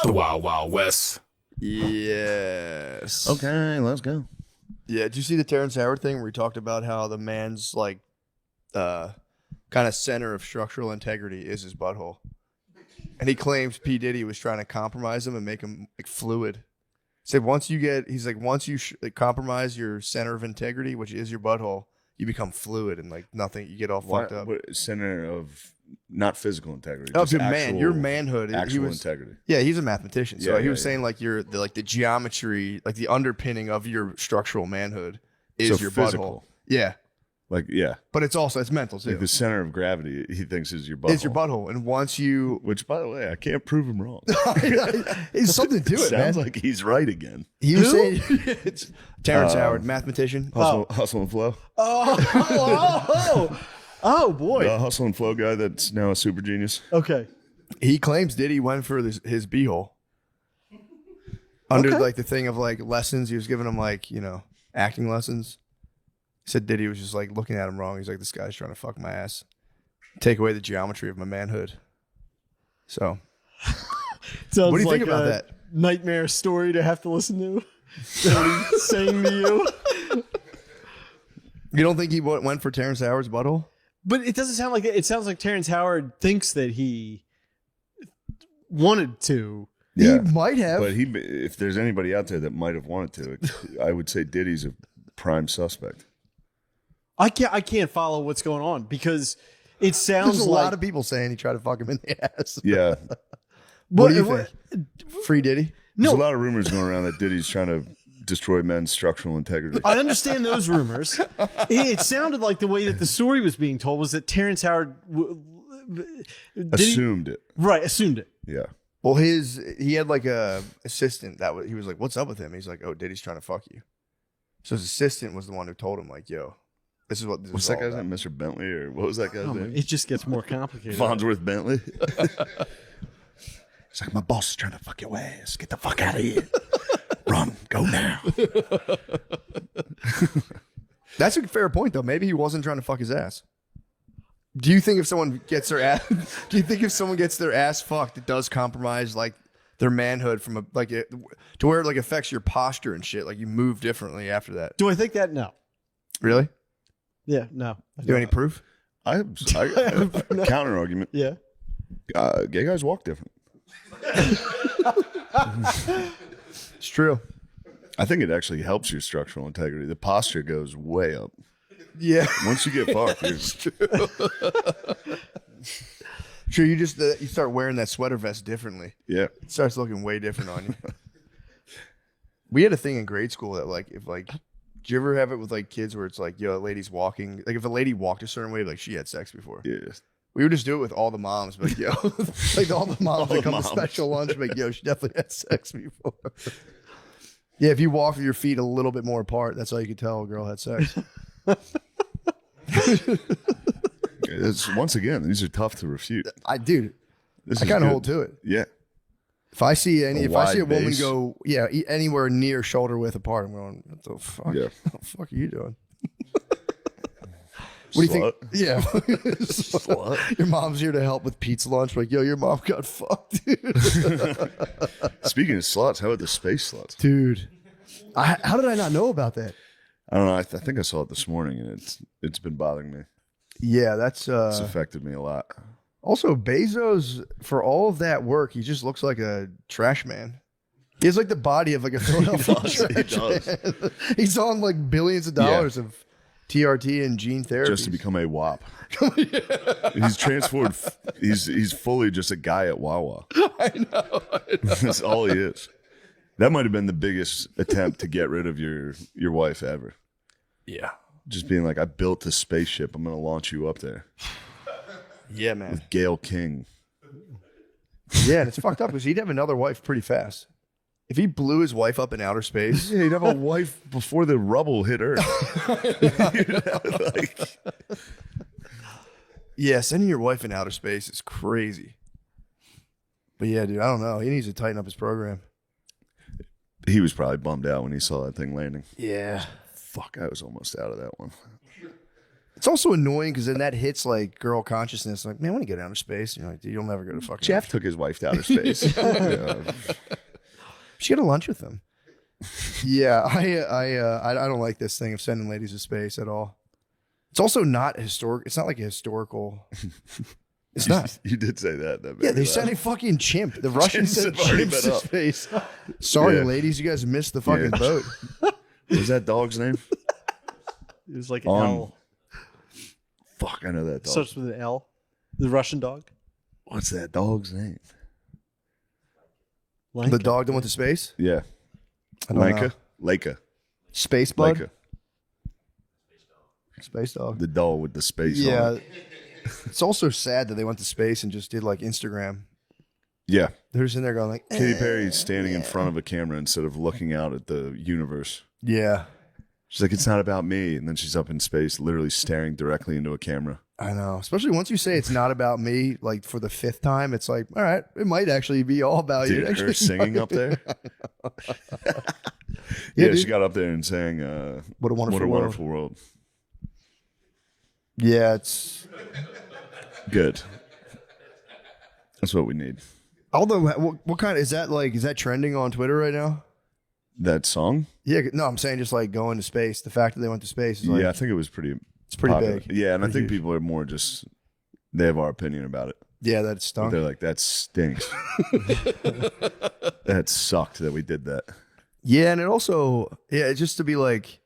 The Wild Wild West. Yes. Okay, let's go. Yeah, did you see the Terrence Howard thing where he talked about how the man's like kind of center of structural integrity is his butthole? And he claims P. Diddy was trying to compromise him and make him like fluid. Said once you compromise your center of integrity, which is your butthole, you become fluid and like nothing. You get all fucked up. What, center of not physical integrity. Oh, just your actual, your manhood. Actual integrity. Yeah, he's a mathematician. So Yeah, he was saying like the geometry, like the underpinning of your structural manhood is your physical. butthole. Yeah. Like, yeah. But it's mental too. Like the center of gravity, he thinks is your butthole. It's your butthole. And once you... Which, by the way, I can't prove him wrong. It's something to it, man. Sounds like he's right again. He was saying... It's Terrence Howard, mathematician. Hustle and Flow. Oh, boy. The Hustle and Flow guy that's now a super genius. Okay. He claims Diddy went for his beehole. Under like the thing of like lessons. He was giving him like, acting lessons. He said Diddy was just like looking at him wrong. He's like, this guy's trying to fuck my ass. Take away the geometry of my manhood. So, Sounds what do you like think about that? Nightmare story to have to listen to. Saying to you. You don't think he went for Terrence Howard's butthole? But it doesn't sound like it. It sounds like Terrence Howard thinks that he wanted to. Yeah. He might have. But if there's anybody out there that might have wanted to, I would say Diddy's a prime suspect. I can't follow what's going on because it sounds There's a like lot of people saying he tried to fuck him in the ass. Yeah. What do you think? Free Diddy? There's a lot of rumors going around that Diddy's trying to destroy men's structural integrity. I understand those rumors. It sounded like the way that the story was being told was that Terrence Howard assumed it. Right, assumed it. Yeah. Well, he had like a assistant he was like, "What's up with him?" He's like, "Oh, Diddy's trying to fuck you." So his assistant was the one who told him, like, "Yo, this is what this What's is that all guy's about." name? Mr. Bentley, or what was that guy's name? It just gets more complicated. Farnsworth Bentley. It's like, my boss is trying to fuck your ass. Get the fuck out of here. Run. Go now. That's a fair point, though. Maybe he wasn't trying to fuck his ass. Do you think if someone gets their ass, fucked, it does compromise like their manhood from to where it like affects your posture and shit? Like you move differently after that. Do I think that? No. Really? Yeah, no. Do you have any proof? I have a counter argument. Yeah. Gay guys walk different. It's true. I think it actually helps your structural integrity. The posture goes way up. Yeah. Once you get fucked, it's true. Sure, you just you start wearing that sweater vest differently. Yeah. It starts looking way different on you. We had a thing in grade school that do you ever have it with like kids where it's like, yo, a lady's walking, like if a lady walked a certain way, like she had sex before. Yeah. We would just do it with all the moms, but yo, like all the moms that come to special lunch, like yo, she definitely had sex before. Yeah, if you walk with your feet a little bit more apart, that's how you could tell a girl had sex. Once again, these are tough to refute. I kind of hold to it. Yeah. If I see a woman base. go, anywhere near shoulder width apart, I'm going, what the fuck? Yeah. What the fuck are you doing? What do you think? Yeah. Slut. Your mom's here to help with pizza lunch. Like, yo, your mom got fucked, dude. Speaking of sluts, how about the space sluts? Dude. How did I not know about that? I don't know. I think I saw it this morning, and it's been bothering me. Yeah, that's... it's affected me a lot. Also, Bezos, for all of that work, he just looks like a trash man. He has like the body of like a Philadelphia trash man. He's on like billions of dollars of TRT and gene therapy. Just to become a WAP. He's transformed. He's fully just a guy at Wawa. I know. That's all he is. That might have been the biggest attempt to get rid of your wife ever. Yeah. Just being like, I built a spaceship. I'm going to launch you up there. Yeah, man. With Gail King. Yeah, and it's fucked up because he'd have another wife pretty fast. If he blew his wife up in outer space. Yeah, he'd have a wife before the rubble hit Earth. Yeah, sending your wife in outer space is crazy. But yeah, dude, I don't know. He needs to tighten up his program. He was probably bummed out when he saw that thing landing. Yeah. Fuck, I was almost out of that one. It's also annoying because then that hits like girl consciousness. Like, man, I want to get out of space. And you're like, dude, you'll never go to fucking. Jeff took his wife to outer space. Yeah. She had a lunch with him. Yeah, I don't like this thing of sending ladies to space at all. It's also not historic. It's not like a historical. It's not. You did say that. Yeah, they sent a fucking chimp. The Russians sent have already chimps been to up. space. Sorry, Yeah. ladies, you guys missed the fucking Yeah. boat. What was that dog's name? It was like an On- L. Fuck, I know that dog. Starts with an L. The Russian dog. What's that dog's name? Like The dog that went to space. Yeah. I don't know. Leica. Space bud. Leica. Space dog. The doll with the space on Yeah. it. It's also sad that they went to space and just did like Instagram. Yeah. They're just in there going like, Katy Perry's standing in front of a camera instead of looking out at the universe. yeah, She's like, it's not about me. And then she's up in space, literally staring directly into a camera. I know. Especially once you say it's not about me, like for the 5th time, it's like, all right, it might actually be all about you. Dude, Actually, her singing up there. Yeah, Yeah, dude. she got up there and sang, What a wonderful world. wonderful world. Yeah, it's Good. That's what we need. although what kind is that like? Is that trending on Twitter right now? That song? Yeah, no, I'm saying just like going to space. The fact that they went to space is like, Yeah, I think it was pretty it's pretty popular. big. Yeah, and I Pretty think huge. people are more just, they have our opinion about it. Yeah, that But stunk. they're like, that stinks. That sucked that we did that. Yeah, and it also, yeah, just to be like,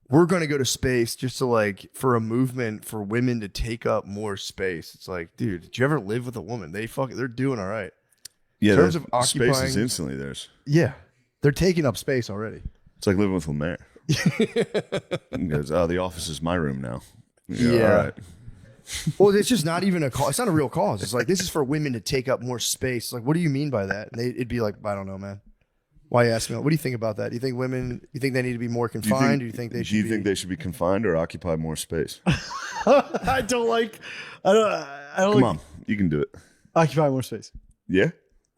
we're going to go to space just to like, for a movement for women to take up more space. It's like, dude, did you ever live with a woman? They're doing all right. Yeah, terms that of space is occupying- instantly theirs. Yeah, they're taking up space already. It's like living with Lemaire. He goes, oh, the office is my room now. Yeah. All right. Well, it's just not even a cause. It's not a real cause. It's like, this is for women to take up more space. It's like, what do you mean by that? And it'd be like, I don't know, man. Why you ask me? What do you think about that? Do you think they need to be more confined? Do you think they should Do you think they should be confined or occupy more space? I don't like. I don't Come like on, you can do it. occupy more space. Yeah.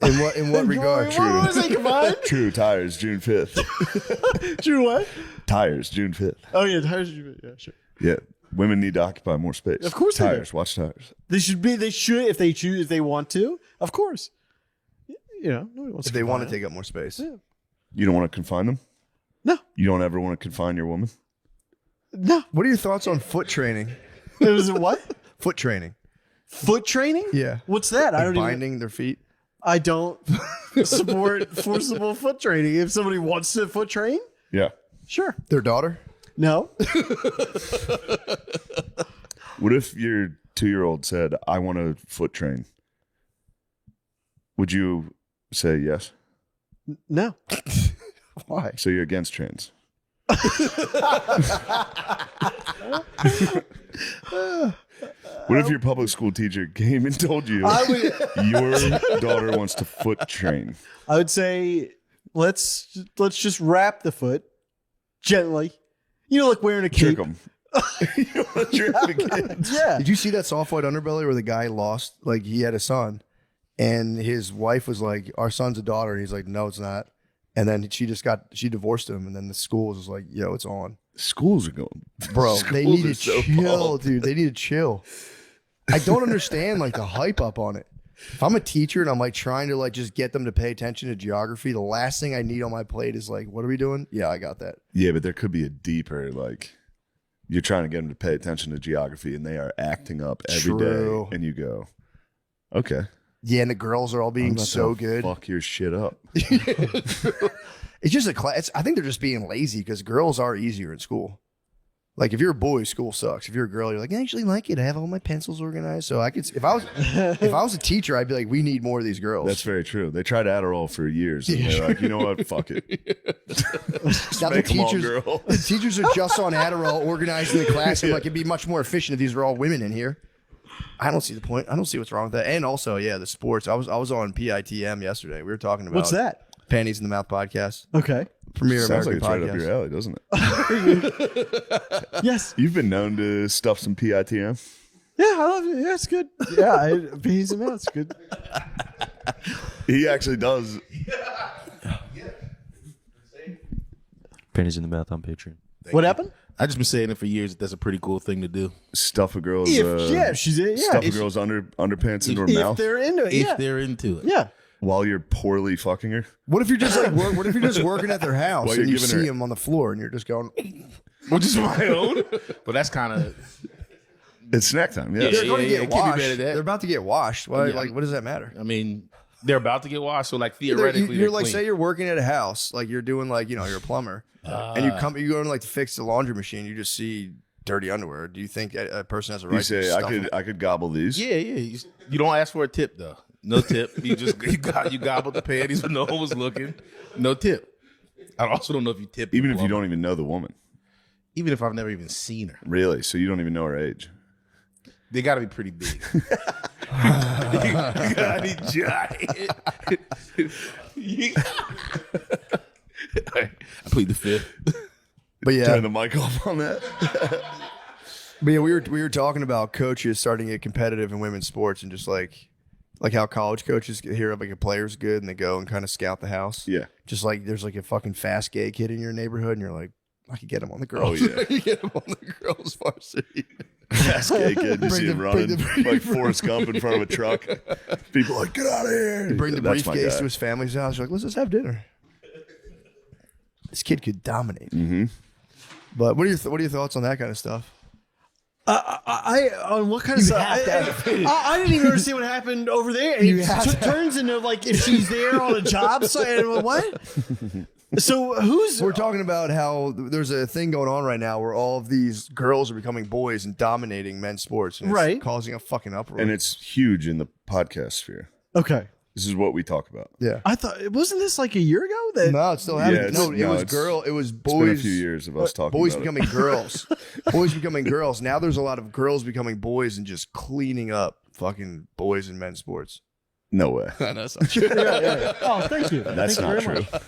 in what regard? What was I combined? True. Tires, June 5th. True what? Tires, June 5th. Oh yeah, tires. Yeah, sure. Yeah. Women need to occupy more space. Of course they do. Tires. Watch tires. They should be. They should if they choose. If they want to, of course. You know, nobody wants If they want to confine take up more space. Yeah. You don't want to confine them? No, You don't ever want to confine your woman? no. What are your thoughts on foot training? It was what? Foot training. Foot training? Yeah. What's that? I Like don't binding their feet. I don't support forcible foot training. If somebody wants to foot train, Yeah. sure. Their daughter. No. What if your 2-year-old said, I want to foot train? Would you say yes? No. Why? So you're against trans? What if your public school teacher came and told you I would your daughter wants to foot train? I would say let's just wrap the foot gently. You know, like wearing a Trick cape. them. You don't want to trick the kids. Yeah. Did you see that soft white underbelly where the guy lost? Like he had a son, and his wife was like, "Our son's a daughter," and he's like, "No, it's not." And then she divorced him, and then the school was like, "Yo, it's on, Schools are going. bro." They need to are so chill, bald. dude. They need to chill. I don't understand like the hype up on it. If I'm a teacher and I'm like trying to like just get them to pay attention to geography, the last thing I need on my plate is like, "What are we doing?" Yeah, I got that. Yeah, but there could be a deeper, like, you're trying to get them to pay attention to geography and they are acting up every day, True. and you go, okay. Yeah, and the girls are all I'm being about so to good. Fuck your shit up. It's just a class. I think they're just being lazy because girls are easier in school. Like if you're a boy, school sucks. If you're a girl, you're like, I actually like it. I have all my pencils organized. So I could, if I was a teacher, I'd be like, we need more of these girls. That's very true. They tried Adderall for years, and they're like, you know what? Fuck it. now the Make 'em all teachers, girl. the teachers are just on Adderall, organizing the class. I'm like, it'd be much more efficient if these were all women in here. I don't see the point. I don't see what's wrong with that. And also, yeah, the sports. I was on PITM yesterday. We were talking about What's that? Panties in the Mouth podcast, Okay. premier Sounds like American it's right up podcast. your alley, doesn't it? Yes. You've been known to stuff some PITM. Yeah, I love it. Yeah, it's good. Yeah, peas and it's good. He actually does. Pennies in the mouth on Patreon. What happened? I just been saying it for years. That's a pretty cool thing to do. Stuff a girl's Stuff a girl's underpants into her if mouth they're into it. If they're into it. Yeah. while you're poorly fucking her. What if you're just like what if you're just working at their house While and you're you giving see her- him on the floor and you're just going? Which is my own. But that's kind of. It's snack time. Yeah. They're going to it get can't be washed. better than that. They're about to get washed. Why? Yeah. Like, what does that matter? I mean, they're about to get washed, so like You're theoretically, like, clean. say you're working at a house, like you're doing like, you're a plumber, and you go in like to fix the laundry machine, you just see dirty underwear. Do you think a person has a right You to say stuff it? I could gobble these. Yeah. You don't ask for a tip though. No tip. You gobbled the panties when no one was looking. No tip. I also don't know if you tip. Even the if you plumber. don't even know the woman. Even if I've never even seen her, Really? So you don't even know her age. they got to be pretty big. You gotta be giant. I plead the fifth. But yeah, Turn the mic off on that. But yeah, we were talking about coaches starting to get competitive in women's sports and just like how college coaches hear like a player's good and they go and kind of scout the house. Yeah. Just like there's like a fucking fast gay kid in your neighborhood and you're like, I could get him on the girls. Oh, yeah. I could get him on the girls varsity. Fast gay kid. You Bring see him the- running bring the- like Forrest Gump in front of a truck. People are like, get out of here. Bring the That's my briefcase guy. to his family's house. You're like, let's just have dinner. This kid could dominate. Mm-hmm. But what are your thoughts on that kind of stuff? I on what kind of stuff? I didn't even understand what happened over there. It turns into like if she's there on a job site. And what? So We're talking about how there's a thing going on right now where all of these girls are becoming boys and dominating men's sports, and it's Right. causing a fucking uproar. And it's huge in the podcast sphere. okay? This is what we talk about. yeah. I thought wasn't this like a year ago that No, it's still happening. it's- No, it no, was it's- girl. It was It's been a boys. few years of us talking Boys about becoming girls. Boys becoming girls. Now there's a lot of girls becoming boys and just cleaning up fucking boys in men's sports. it. No way. That's not true. Oh, thank you. That's Thank you not very true. much.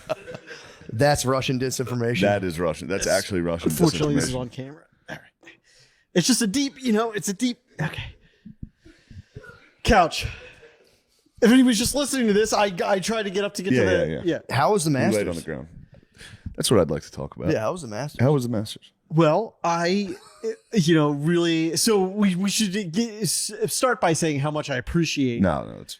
That's Russian disinformation. That is Russian. That's actually Russian. Unfortunately, this is disinformation. on camera. All right. It's just a deep, it's a deep. Okay. Couch. If anybody's just listening to this, I tried to get up to get Yeah, to the yeah, yeah. How was the You Masters? laid on the ground. That's what I'd like to talk about. Yeah, how was the Masters? How was the Masters? Well, I, really. So we should start by saying how much I appreciate No, it's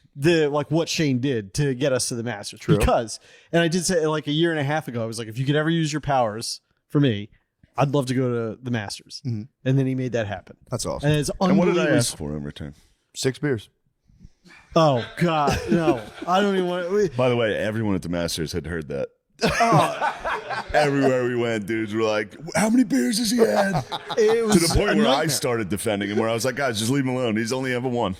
what Shane did to get us to the Masters. Because, and I did say like a year and a half ago, I was like, if you could ever use your powers for me, I'd love to go to the Masters. Mhm. And then he made that happen. That's awesome. And it's and what did I unbelievable. ask for in return? 6 beers. Oh God, no! I don't even want to. By the way, everyone at the Masters had heard that. Everywhere we went, dudes were like, "How many beers has he had?" It was To the point a where I nightmare. started defending him, where I was like, "Guys, just leave him alone. He's only ever one."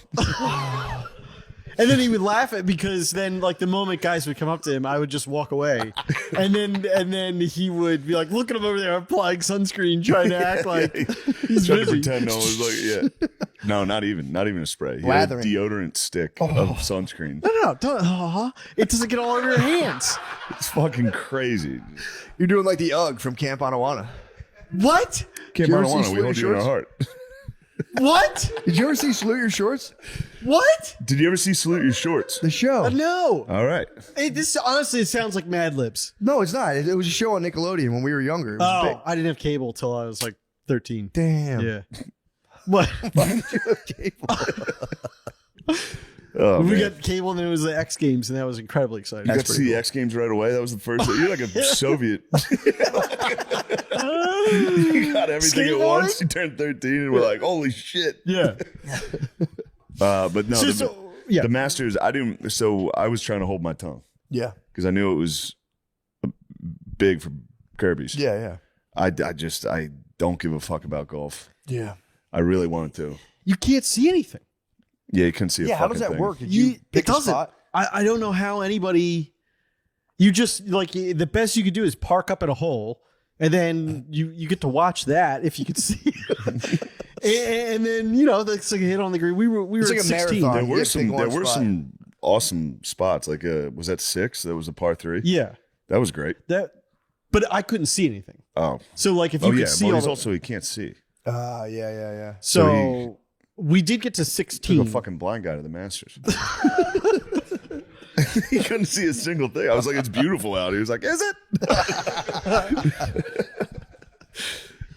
And then he would laugh at because then like the moment guys would come up to him, I would just walk away, and then he would be like, "Look at him over there applying sunscreen, trying to act like he's Trying to busy." pretend no one was like, yeah. No, not even a spray. He had a Lathering. deodorant stick of sunscreen. No, don't. It doesn't get all over your hands. It's fucking crazy. You're doing like the UGG from Camp Anawana. What? Camp you ever see Marijuana, we Salute hold Your you in our Shorts? heart. What? Did you ever see Salute Your Shorts? What? Did you ever see Salute Your Shorts? The show. No. All right. This honestly, it sounds like Mad Libs. No, it's not. It was a show on Nickelodeon when we were younger. It was big. I didn't have cable till I was like 13. Damn. Yeah. What? Why did you have cable? Oh, We man. got cable and then it was the X Games and that was incredibly exciting. You got to see the X Games right away. That was the first. You're like a Soviet. You got everything at Skateboarding? once. You turned 13, and we're like, "Holy shit!" Yeah. But no, yeah. the Masters. I didn't. So I was trying to hold my tongue Yeah. because I knew it was big for Kirby's. Yeah, yeah. I don't give a fuck about golf. Yeah. I really wanted to. You can't see anything. Yeah, you couldn't see. Yeah, a how does fucking that thing. work? Did you pick it doesn't. a spot? I don't know how anybody. You just like the best you could do is park up at a hole, and then you get to watch that if you could see it. and then that's like a hit on the green. We were It's at like a 16. marathon. There You were get to pick some. one There were spot. some awesome spots. Like, was that 6? That was a par 3. Yeah, That was great. but I couldn't see anything. Oh, So like if you oh could yeah. see Well, all he's the, also he can't see. Yeah, yeah, yeah. so we did get to Took 16. a fucking blind guy to the Masters. He couldn't see a single thing. I was like, "It's beautiful out." He was like, "Is it?"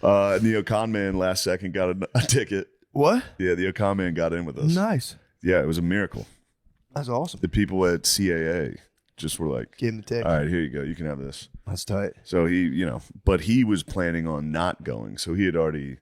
And the Okan man last second got a ticket. What? Yeah, the Okan man got in with us. Nice. Yeah, it was a miracle. That's awesome. The people at CAA just were like, Give him the ticket. all right, here you go. You can have this. That's tight. So he, but he was planning on not going. So he had already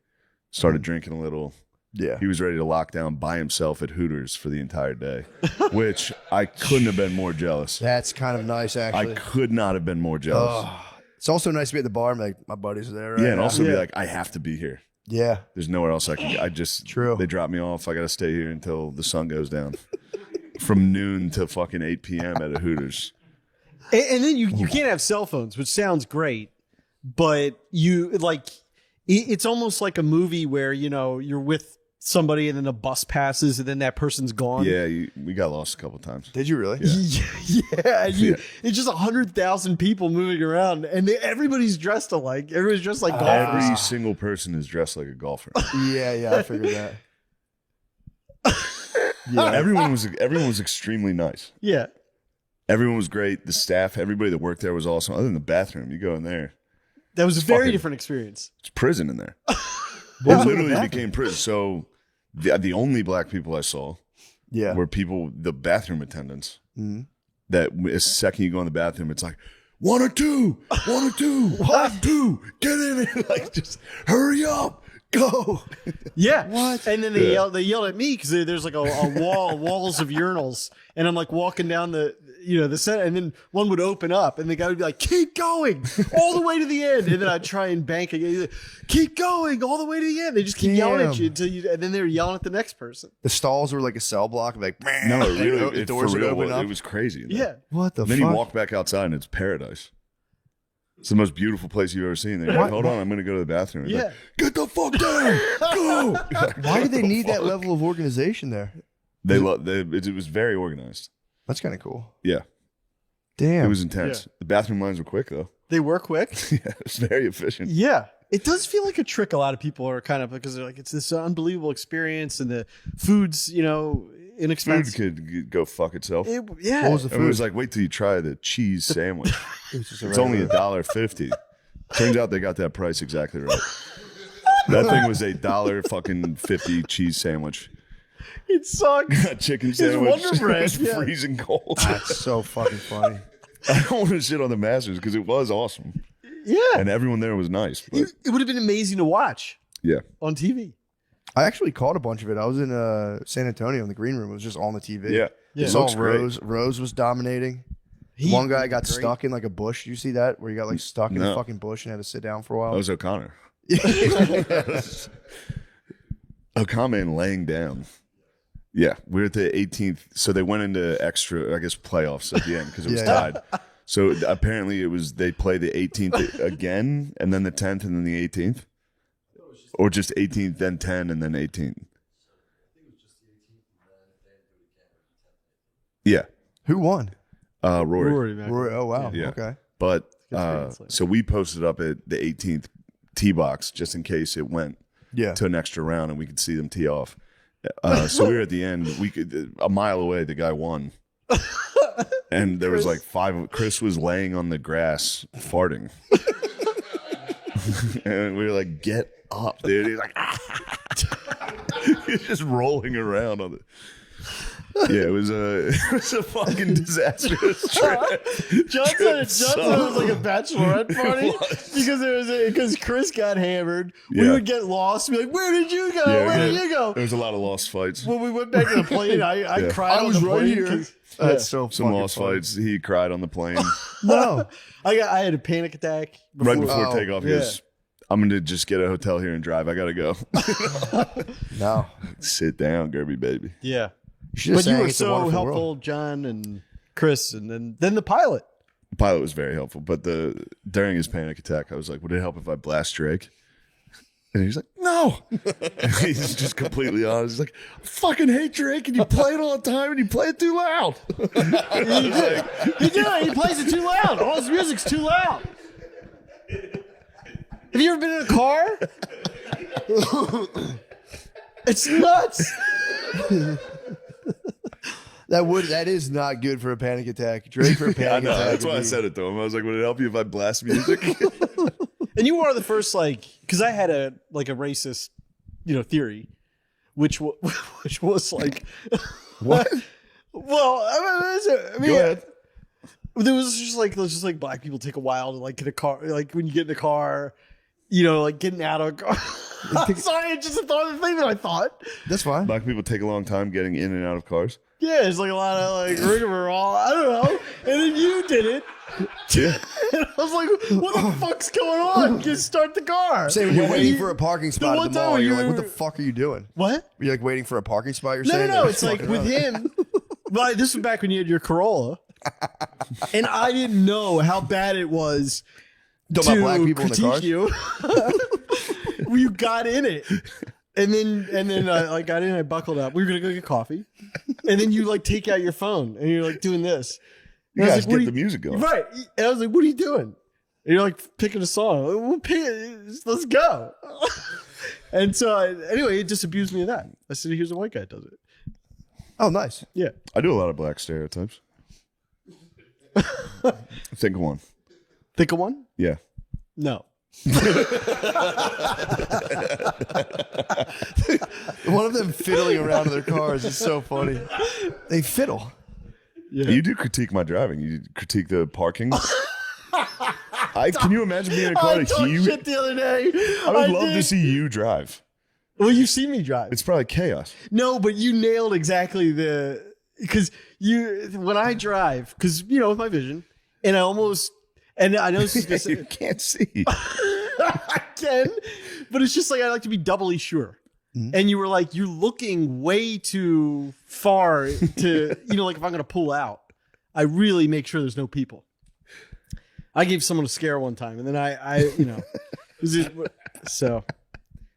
started drinking a little. Yeah. He was ready to lock down by himself at Hooters for the entire day, which I couldn't have been more jealous. That's kind of nice, actually. I could not have been more jealous. It's also nice to be at the bar and be like, my buddies are there. Right Yeah, and now. also be like, I have to be here. Yeah. There's nowhere else I can. True. They drop me off. I got to stay here until the sun goes down. From noon to fucking 8 p.m. at a Hooters. And then you can't have cell phones, which sounds great, but it's almost like a movie where you're with somebody and then a bus passes and then that person's gone. Yeah, we got lost a couple times. Did you really? Yeah. It's just 100,000 people moving around, and everybody's dressed alike. Everybody's dressed like golfers. Every single person is dressed like a golfer. Yeah, I figured that. Yeah. Everyone was extremely nice. Yeah. Everyone was great. The staff, everybody that worked there was awesome. Other than the bathroom, you go in there, That was a very fucking- different experience. it's prison in there. What was It in the literally bathroom? became prison. So the only black people I saw Yeah. were the bathroom attendants. Mhm. That as second you go in the bathroom, it's like 1 or 2, 1 or 2, 1 2, get in here, like just hurry up, go. Yeah. What? And then they yelled at me because there's like a walls of urinals, and I'm like walking down the set, and then one would open up, and the guy would be like, "Keep going all the way to the end," and then I'd try and bank again. He's like, "Keep going all the way to the end." They just keep yelling at you and then they're yelling at the next person. The stalls were like a cell block, like No, like, really, the doors for would real, open up. it was crazy. in there. Yeah. What the And then fuck? you walk back outside and it's paradise. It's the most beautiful place you've ever seen. They're like, hold on, I'm going to go to the bathroom. It's Yeah. like, get the fuck down, go. Why did they need that level of organization there? It was very organized. That's kind of cool. Yeah, Damn. it was intense. The bathroom lines were quick though. They were quick. Yeah, it was very efficient. Yeah. It does feel like a trick. A lot of people are kind of because they're like, it's this unbelievable experience, and the food's Food inexpensive. could go fuck itself. Yeah. What was the And it was food? like, wait till you try the cheese sandwich. It was just a It's only regular- $1.50. Turns out they got that price exactly right. That thing was $1.50 cheese sandwich. It sucks. A chicken sandwich. Wonder Bread, It was yeah. freezing cold. That's so fucking funny. I don't want to shit on the Masters because it was awesome. Yeah. And everyone there was nice. But It would have been amazing to watch yeah. on TV. I actually caught a bunch of it. I was in San Antonio in the green room. It was just on the TV. Yeah. Yeah. It Saw looks great. Rose was dominating. One guy got stuck in like a bush. You see that? Where he got like stuck in a No. fucking bush and had to sit down for a while. That was O'Connor. O'Connor laying down. Yeah. We were at the 18th. So they went into extra, I guess, playoffs at the end because it was Yeah. tied. So apparently they play the 18th again and then the 10th and then the 18th. Or just 18th, then 10, and then 18th. Yeah. Who won? Rory. Roy. Oh wow. Yeah. Okay. But experience, like- so we posted up at the 18th tee box just in case it went Yeah. to an extra round and we could see them tee off. So we were at the end. We could a mile away. The guy won, and there was like 5. Chris was laying on the grass farting, and we were like, "Get up, dude!" He's like, he's just rolling around on it. Yeah, it was a fucking disastrous trip. Johnson was like a bachelorette party because Chris got hammered. We Yeah. would get lost. Be like, "Where did you go? Yeah, Where yeah. did you go?" There was a lot of lost fights. When we went back to the plane, I Yeah. cried. I on was the right plane here. 'cause- That's so Some fucking lost funny. fights. He cried on the plane No. I had a panic attack right before Oh, takeoff. He yeah. goes, "I'm going to just get a hotel here and drive. I got to go." No. Sit down, Gerby baby. Yeah, You should have but you sang were It's a so Wonderful helpful, World. John and Chris, and then the pilot. The pilot was very helpful, but during his panic attack, I was like, "Would it help if I blast Drake?" And he's like, "No." He's just completely honest. He's like, "I fucking hate Drake, and you play it all the time, and you play it too loud." He did. He plays it too loud. All his music's too loud. Have you ever been in a car? It's nuts. That is not good for a panic attack. Drake for a I panic know. attack. That's would why I be- said it to him. I was like, "Would it help you if I blast music?" And you are the first, like, because I had a racist, theory, which was like, What? well, I mean, Go ahead. there was just like black people take a while to like get a car, like when you get in the car, like getting out of a car. Sorry, I just thought of the thing that I thought. That's fine. Black people take a long time getting in and out of cars. Yeah, it's like a lot of like rigmarole. I don't know. And then you did it. Yeah. And I was like, what the fuck's going on? Just start the car. Say when you're waiting for a parking spot one at the time mall, when you're like, you what the were- fuck are you doing? What? You're like waiting for a parking spot, you're No, saying? no. Or It's like fucking with around? him. Well, this was back when you had your Corolla. And I didn't know how bad it was Talking to about black people in the critique cars? you. When you got in it. And then I got in, I buckled up. We were going to go get coffee. And then you like take out your phone and you're like doing this. You And I guys was like, what get are the music going. Right. And I was like, what are you doing? And you're like picking a song. I'm like, well, let's go. And so anyway, it just abused me of that. I said, here's a white guy that does it. Oh, nice. Yeah. I do a lot of black stereotypes. Think of one. Think of one? Yeah. No. One of them fiddling around in their cars is so funny. They fiddle. Yeah. You do critique my driving. You critique the parking. Can you imagine being in a car I like talked you? shit the other day. I would love to did. see you drive. Well, you've seen me drive. It's probably chaos. No, but you nailed exactly because when I drive, because with my vision, and I know this is gonna You can't see. I can, but it's just like I like to be doubly sure. And you were like, you're looking way too far to, like if I'm gonna pull out, I really make sure there's no people. I gave someone a scare one time, and then I so.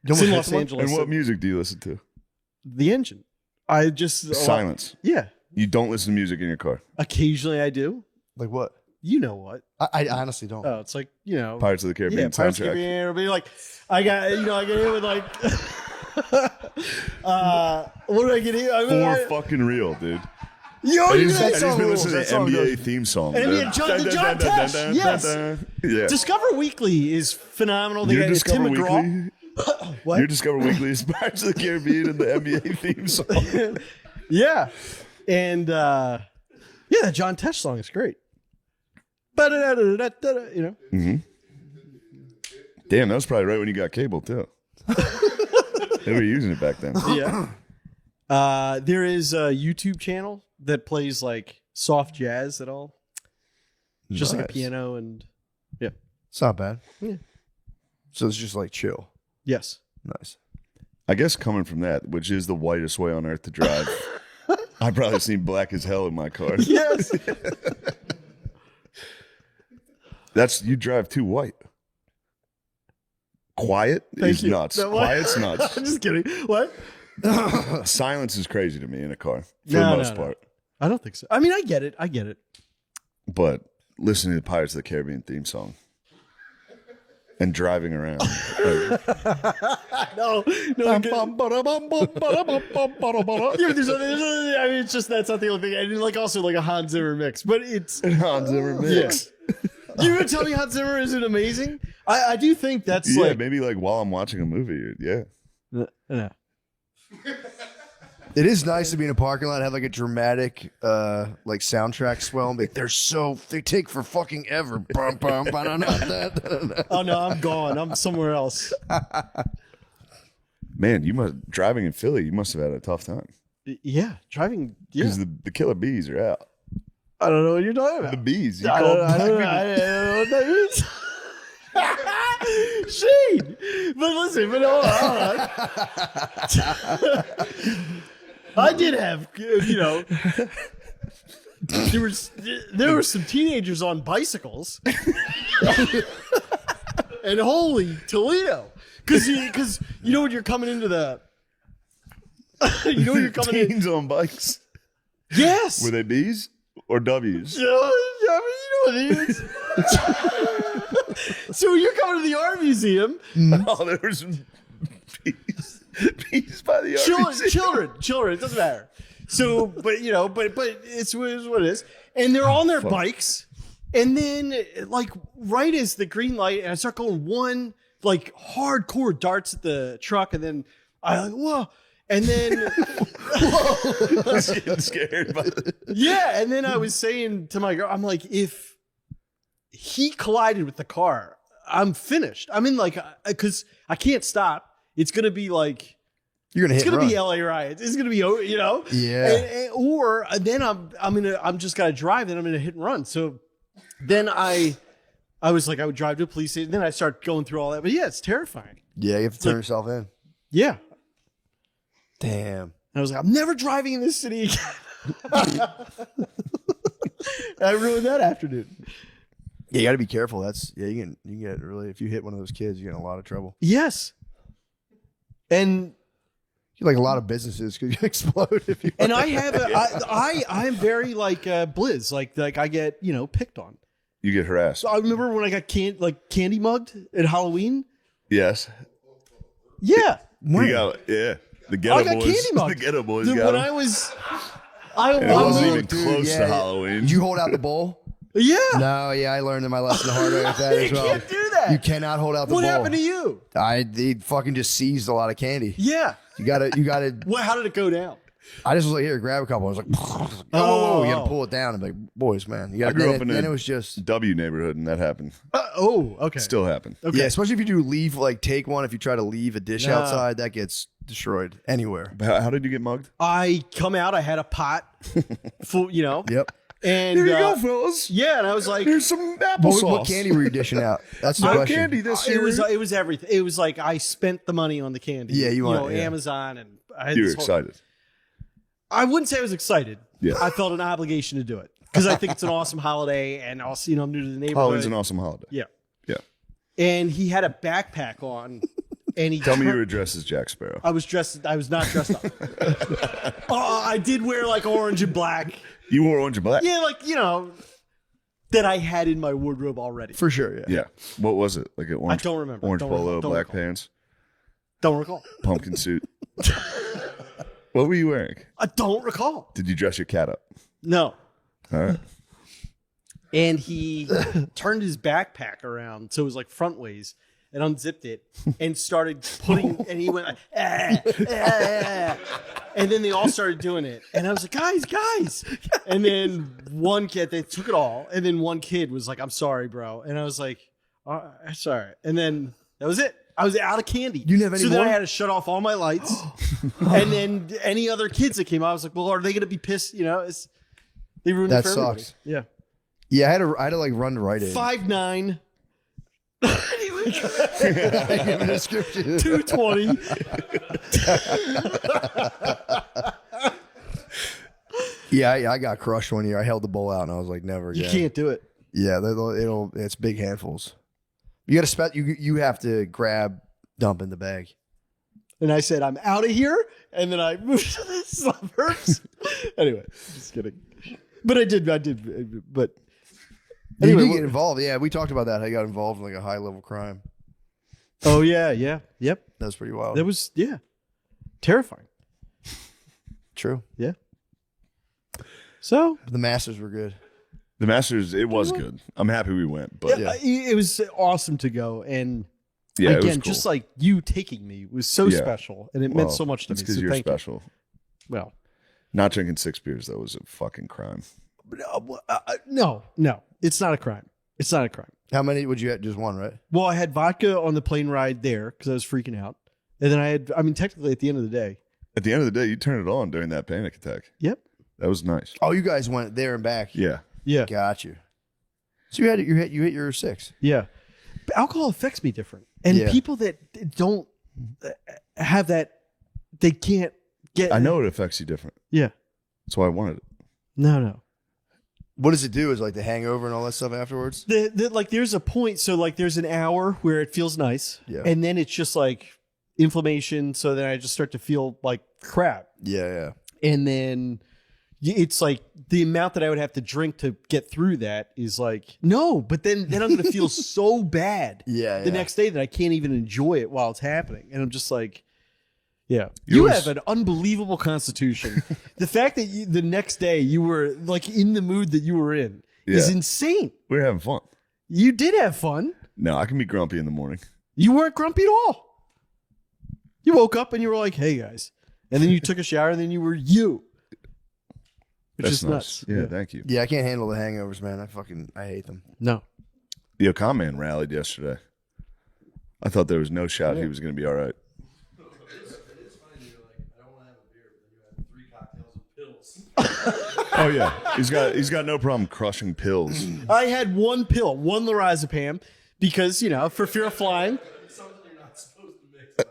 It's in Los Angeles. And what music do you listen to? The engine. I just Silence. Yeah. You don't listen to music in your car. Occasionally I do. Like what? You know what? I honestly don't. Oh, it's like, Pirates of the Caribbean Pirates of the soundtrack. Caribbean, everybody like I get in with like what do I get in? For fucking real, dude. Yo, And you he's, know and that he's song been rules. listening to That the song NBA goes. theme song. And dude. the John Tesh, yes. Yeah. Discover Weekly is phenomenal. They Your got Tim Discover McGraw. Weekly. What? Your Discover Weekly is Pirates of the Caribbean and the NBA theme song. Yeah. And that John Tesh song is great. Mm-hmm. Damn, that was probably right when you got cable too. They were using it back then. Yeah. There is a YouTube channel that plays like soft jazz at all. Just like a Nice. piano and It's not bad. Yeah. So it's just like chill. yes. Nice. I guess coming from that, which is the whitest way on earth to drive, I've probably seen black as hell in my car. Yes. You drive too white. Quiet Thank is you. nuts. No, what? Quiet's nuts. I'm just kidding. What? Silence is crazy to me in a car for No, the no, most no. part. I don't think so. I mean, I get it. But listening to the Pirates of the Caribbean theme song and driving around. No. Yeah, but there's I mean, it's just that's not the only thing. And like also like a Hans Zimmer mix, but it's Hans Zimmer mix. You gonna tell me Hans Zimmer isn't amazing? I do think that's Yeah, like maybe like while I'm watching a movie. Yeah. yeah. It is nice to be in a parking lot and have like a dramatic like soundtrack swell and be like, they take for fucking ever. Bum, bum, ba-da-da-da-da-da. Oh no, I'm gone. I'm somewhere else. Man, driving in Philly, you must have had a tough time. Yeah, driving. Yeah, Because the killer bees are out. I don't know what you're talking The about. bees. You I call don't black know people. what that means. Shade. But listen, hold on. I did have, there were some teenagers on bicycles, and holy Toledo, because you know when you're coming into the, you know when you're coming in. Teens on bikes. Yes. Were they bees or W's? You know what it is. So you're coming to the art museum. Oh, there were some bees by the RBC. Children. It doesn't matter. So, but it's what it is, and they're on their bikes, And then, like, right as the green light, and I start going one, like, hardcore darts at the truck, and then I like, whoa. And then, I was getting scared. yeah. And then I was saying to my girl, I'm like, if he collided with the car, I'm finished. I mean, like, because I can't stop. It's going to be like, You're gonna hit. it's going to run. be LA riots. It's going to be, you know? Yeah. Or then I'm just going to drive, then I'm going to hit and run. So then I was like, I would drive to a police station. Then I start going through all that. But yeah, it's terrifying. Yeah, you have to turn yourself in. Yeah. Damn. And I was like, I'm never driving in this city again. I ruined that afternoon. Yeah, you got to be careful. That's you can get really, if you hit one of those kids, you get in a lot of trouble. Yes. And Like a lot of businesses could explode if you. I have I'm very like Blizz, like I get, you know, picked on. You get harassed. So I remember when I got candy mugged at Halloween. Yes. Yeah. You got, yeah. The I Ghetto got Boys. candy mugged. The Ghetto Boys Dude, got when him. I was It wasn't even Dude, close yeah. to Halloween. Did you hold out the bowl? Yeah. No, yeah, I learned my lesson the hard way with that You as well. can't do that. You cannot hold out the What bowl. happened to you? They fucking just seized a lot of candy. Yeah. You gotta. Well, how did it go down? I just was like, here, grab a couple. I was like, whoa, you gotta pull it down. I'm like, boys, man, you I got. grew up in then a it was just. W neighborhood, and that happened. Okay. Still happened. Okay. Yeah, especially if you do leave, like take one. If you try to leave a dish Nah. outside, that gets destroyed anywhere. How did you get mugged? I come out, I had a pot full, you know. Yep. And Here you go, fellas. yeah, and I was like, Here's some applesauce. What candy were you dishing out? That's the No question. candy this it year. was everything. It was like I spent the money on the candy. Yeah, you want- yeah. Amazon, and I had You were this whole- excited. I wouldn't say I was excited. Yeah. I felt an obligation to do it because I think it's an awesome holiday, and also, you know, I'm new to the neighborhood. Halloween's an awesome holiday. Yeah. Yeah. And he had a backpack on, and he Tell me you were dressed as Jack Sparrow. I was not dressed up. I did wear like orange and black. You wore orange and black? Yeah, like, you know, that I had in my wardrobe already. For sure, yeah. Yeah. What was it? Like an orange, I don't remember. orange Don't polo, recall. Don't black recall. pants, Don't recall. pumpkin suit. What were you wearing? I don't recall. Did you dress your cat up? No. All right. And he turned his backpack around so it was like front ways and unzipped it and started putting, and he went like, and then they all started doing it. And I was like, guys. And then one kid, they took it all. And then one kid was like, I'm sorry, bro. And I was like, sorry. And then that was it. I was out of candy. You didn't have any so then more? I had to shut off all my lights. And then any other kids that came out, I was like, well, are they going to be pissed? You know, they ruined That it for everybody. sucks. Yeah. Yeah, I had to like run to Rite Aid. 5'9", Give a description. 220. Yeah, I got crushed one year. I held the bowl out and I was like, never again. You can't do it. Yeah, it's big handfuls. You got to you have to grab, dump in the bag. And I said, I'm out of here. And then I moved to the suburbs. Anyway, just kidding. But I did. But You anyway, did get involved. Yeah, we talked about that. How you got involved in like a high level crime. oh, yeah. Yep. That was pretty wild. That was, terrifying. True. Yeah. So, But the Masters were good. The Masters, it was good. I'm happy we went, but it was awesome to go. And yeah, it was again, cool. just like you taking me was so Yeah. special. And it meant Well, so much to that's me. because So you're thank special. you. Well, Not drinking 6 beers, though, was a fucking crime. no, it's not a crime. It's not a crime. How many would you have? Just one, right? Well, I had vodka on the plane ride there because I was freaking out. And then technically at the end of the day. At the end of the day, you turned it on during that panic attack. Yep. That was nice. Oh, you guys went there and back. Yeah. Yeah. Got you. So you hit your 6. Yeah. But alcohol affects me different. And Yeah. people that don't have that, they can't get. I know it affects you different. Yeah. That's why I wanted it. No. What does it do? Is like the hangover and all that stuff afterwards? Like there's a point. So like there's an hour where it feels nice. Yeah. And then it's just like inflammation. So then I just start to feel like crap. Yeah. And then it's like the amount that I would have to drink to get through that is like, no, but then I'm going to feel so bad Yeah. the next day that I can't even enjoy it while it's happening. And I'm just like, yeah, You you were- have an unbelievable constitution. The fact that the next day you were like in the mood that you were in is insane. We were having fun. You did have fun. No, I can be grumpy in the morning. You weren't grumpy at all. You woke up and you were like, "Hey guys," and then you took a shower and then you were you. Which That's is nice. nuts. Yeah, thank you. Yeah, I can't handle the hangovers, man. I hate them. No. The Ocon man rallied yesterday. I thought there was no shot he was going to be all right. Oh yeah, he's got no problem crushing pills. I had one pill, one lorazepam, because for fear of flying.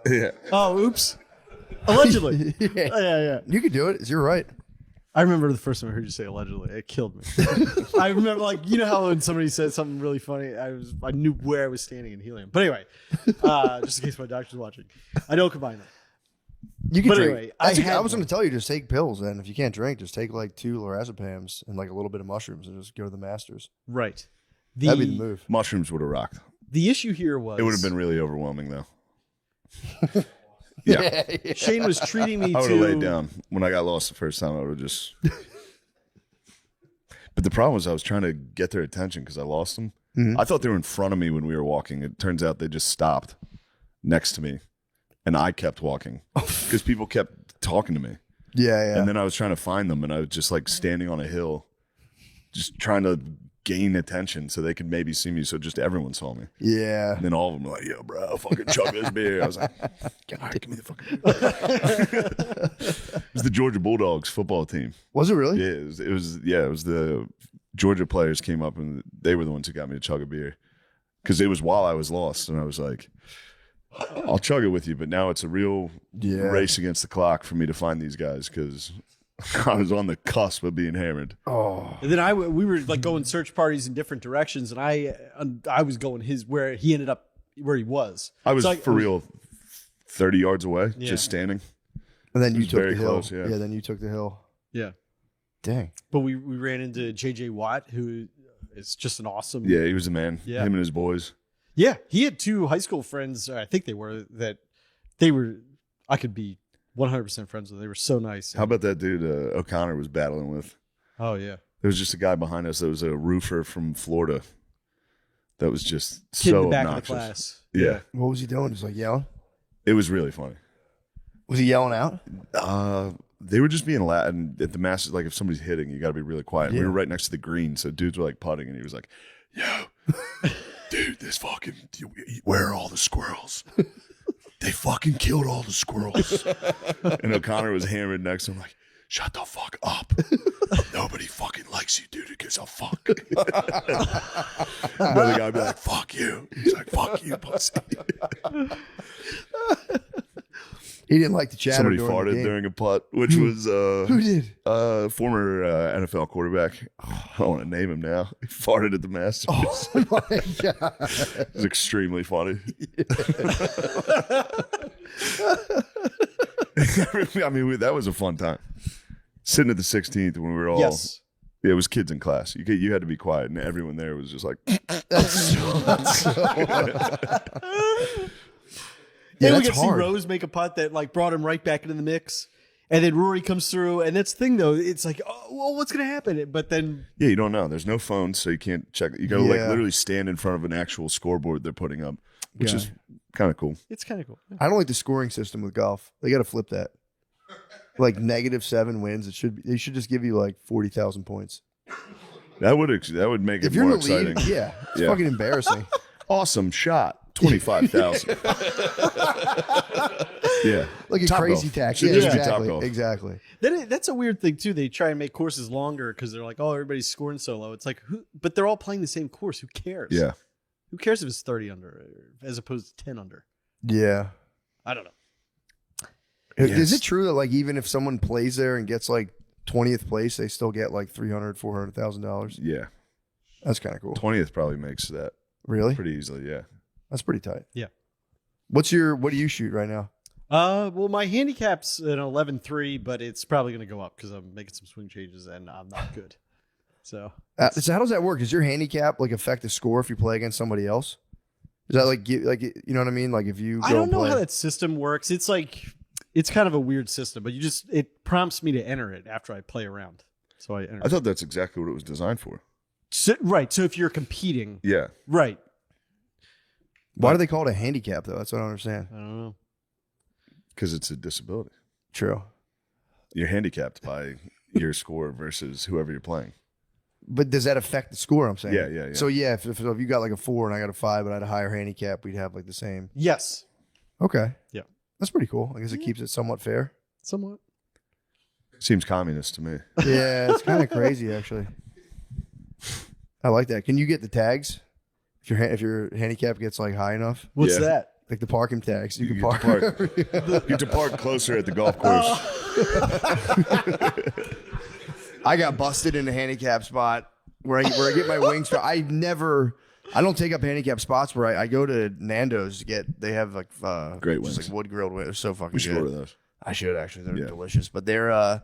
Yeah. Oh, oops. Allegedly. Yeah. You could do it. It's your right. I remember the first time I heard you say allegedly. It killed me. I remember, how when somebody said something really funny, I knew where I was standing in helium. But anyway, just in case my doctor's watching, I don't combine that. You can But drink. anyway, I was going to tell you, just take pills. Then, if you can't drink, just take like 2 lorazepams and like a little bit of mushrooms, and just go to the Masters. Right. That'd be the move. Mushrooms would have rocked. The issue here was It would have been really overwhelming, though. Yeah. Shane was treating me I would to have laid down when I got lost the first time. I would have just. But the problem was I was trying to get their attention because I lost them. I thought they were in front of me when we were walking. It turns out they just stopped next to me, and I kept walking because people kept talking to me. Yeah. And then I was trying to find them, and I was just like standing on a hill, just trying to gain attention so they could maybe see me, so just everyone saw me. Yeah. And then all of them were like, "Yo, bro, fucking chug this beer." I was like, "All right, give me the fucking." It was the Georgia Bulldogs football team. Was it really? Yeah, it was the Georgia players came up and they were the ones who got me to chug a beer because it was while I was lost, and I was like, "I'll chug it with you," but now it's a real race against the clock for me to find these guys because I was on the cusp of being hammered. Oh. And then we were like going search parties in different directions, and I was going where he ended up where he was. I was So for real 30 yards away, just standing. And then you was took very the hill. close, yeah. Then you took the hill. Yeah. Dang. But we ran into JJ Watt, who is just an awesome. Yeah, he was a man. Yeah. Him and his boys. Yeah, he had 2 high school friends. I think they were I could be 100% friends with. They were so nice. How about that dude O'Connor was battling with? Oh yeah. There was just a guy behind us that was a roofer from Florida. That was just Kid so in the back obnoxious. of the class. Yeah. What was he doing? Just like yelling? It was really funny. Was he yelling out? They were just being loud, and at the Masters, like if somebody's hitting, you got to be really quiet. And we were right next to the green, so dudes were like putting, and he was like, "Yo, dude, where are all the squirrels? They fucking killed all the squirrels." And O'Connor was hammered next to him, like, "Shut the fuck up. Nobody fucking likes you, dude. It gives a fuck." Another guy would be like, "Fuck you." He's like, "Fuck you, pussy." He didn't like the chatter. Somebody during the farted game. during a putt, which was Who did? former NFL quarterback. I don't want to name him now. He farted at the Masters. Oh my god! It was extremely funny. I mean, that was a fun time. Sitting at the 16th when we were all. Yes. It was kids in class. You had to be quiet, and everyone there was just like. Yeah, we that's got to see hard. Rose make a putt that like brought him right back into the mix, and then Rory comes through, and that's the thing though. It's like, oh, well, what's gonna happen? But then, Yeah, you don't know. There's no phones, so you can't check. You got to like Yeah. literally stand in front of an actual scoreboard they're putting up, which Yeah. is kind of cool. it's kind of cool. I don't like the scoring system with golf. They got to flip that. Like -7 wins. They should just give you like 40,000 points. That would make it If you're more in the lead, exciting. yeah, it's Yeah. fucking embarrassing. Awesome shot. 25,000. Yeah. Like a Top crazy golf. tax. Should Yeah, just be Top exactly. Golf. Exactly. That's a weird thing too. They try and make courses longer because they're like, oh, everybody's scoring so low. It's like, but they're all playing the same course. Who cares? Yeah. Who cares if it's 30 under as opposed to 10 under? Yeah. I don't know. Is Yes. it true that like even if someone plays there and gets like 20th place, they still get like $300,000-$400,000? Yeah. That's kind of cool. 20th probably makes that Really? pretty easily. Yeah. That's pretty tight. Yeah. What do you shoot right now? Well, my handicap's an 11.3, but it's probably going to go up because I'm making some swing changes and I'm not good. So So how does that work? Does your handicap like affect the score if you play against somebody else? Is that like you know what I mean? Like if you go I don't and know play, how that system works. It's like it's kind of a weird system, but it prompts me to enter it after I play around. So I enter. I thought that's exactly what it was designed for. Right. So if you're competing, Yeah. right. Why do they call it a handicap though? That's what I don't understand. I don't know. Because it's a disability. True. You're handicapped by your score versus whoever you're playing. But does that affect the score? I'm saying. Yeah. So yeah, if you got like a 4 and I got a 5, but I had a higher handicap, we'd have like the same. Yes. Okay. Yeah. That's pretty cool. I guess it keeps it somewhat fair. Somewhat. Seems communist to me. Yeah, it's kind of crazy actually. I like that. Can you get the tags if your handicap gets like high enough? What's Yeah. that? Like the parking tags. You can get park. You get to park closer at the golf course. I got busted in a handicap spot where I get my wings. I don't take up handicap spots where I go to Nando's to get. They have like Great just wings. like wood grilled wings. They're so fucking We should good. order those. I should actually. They're Yeah. delicious. But they're I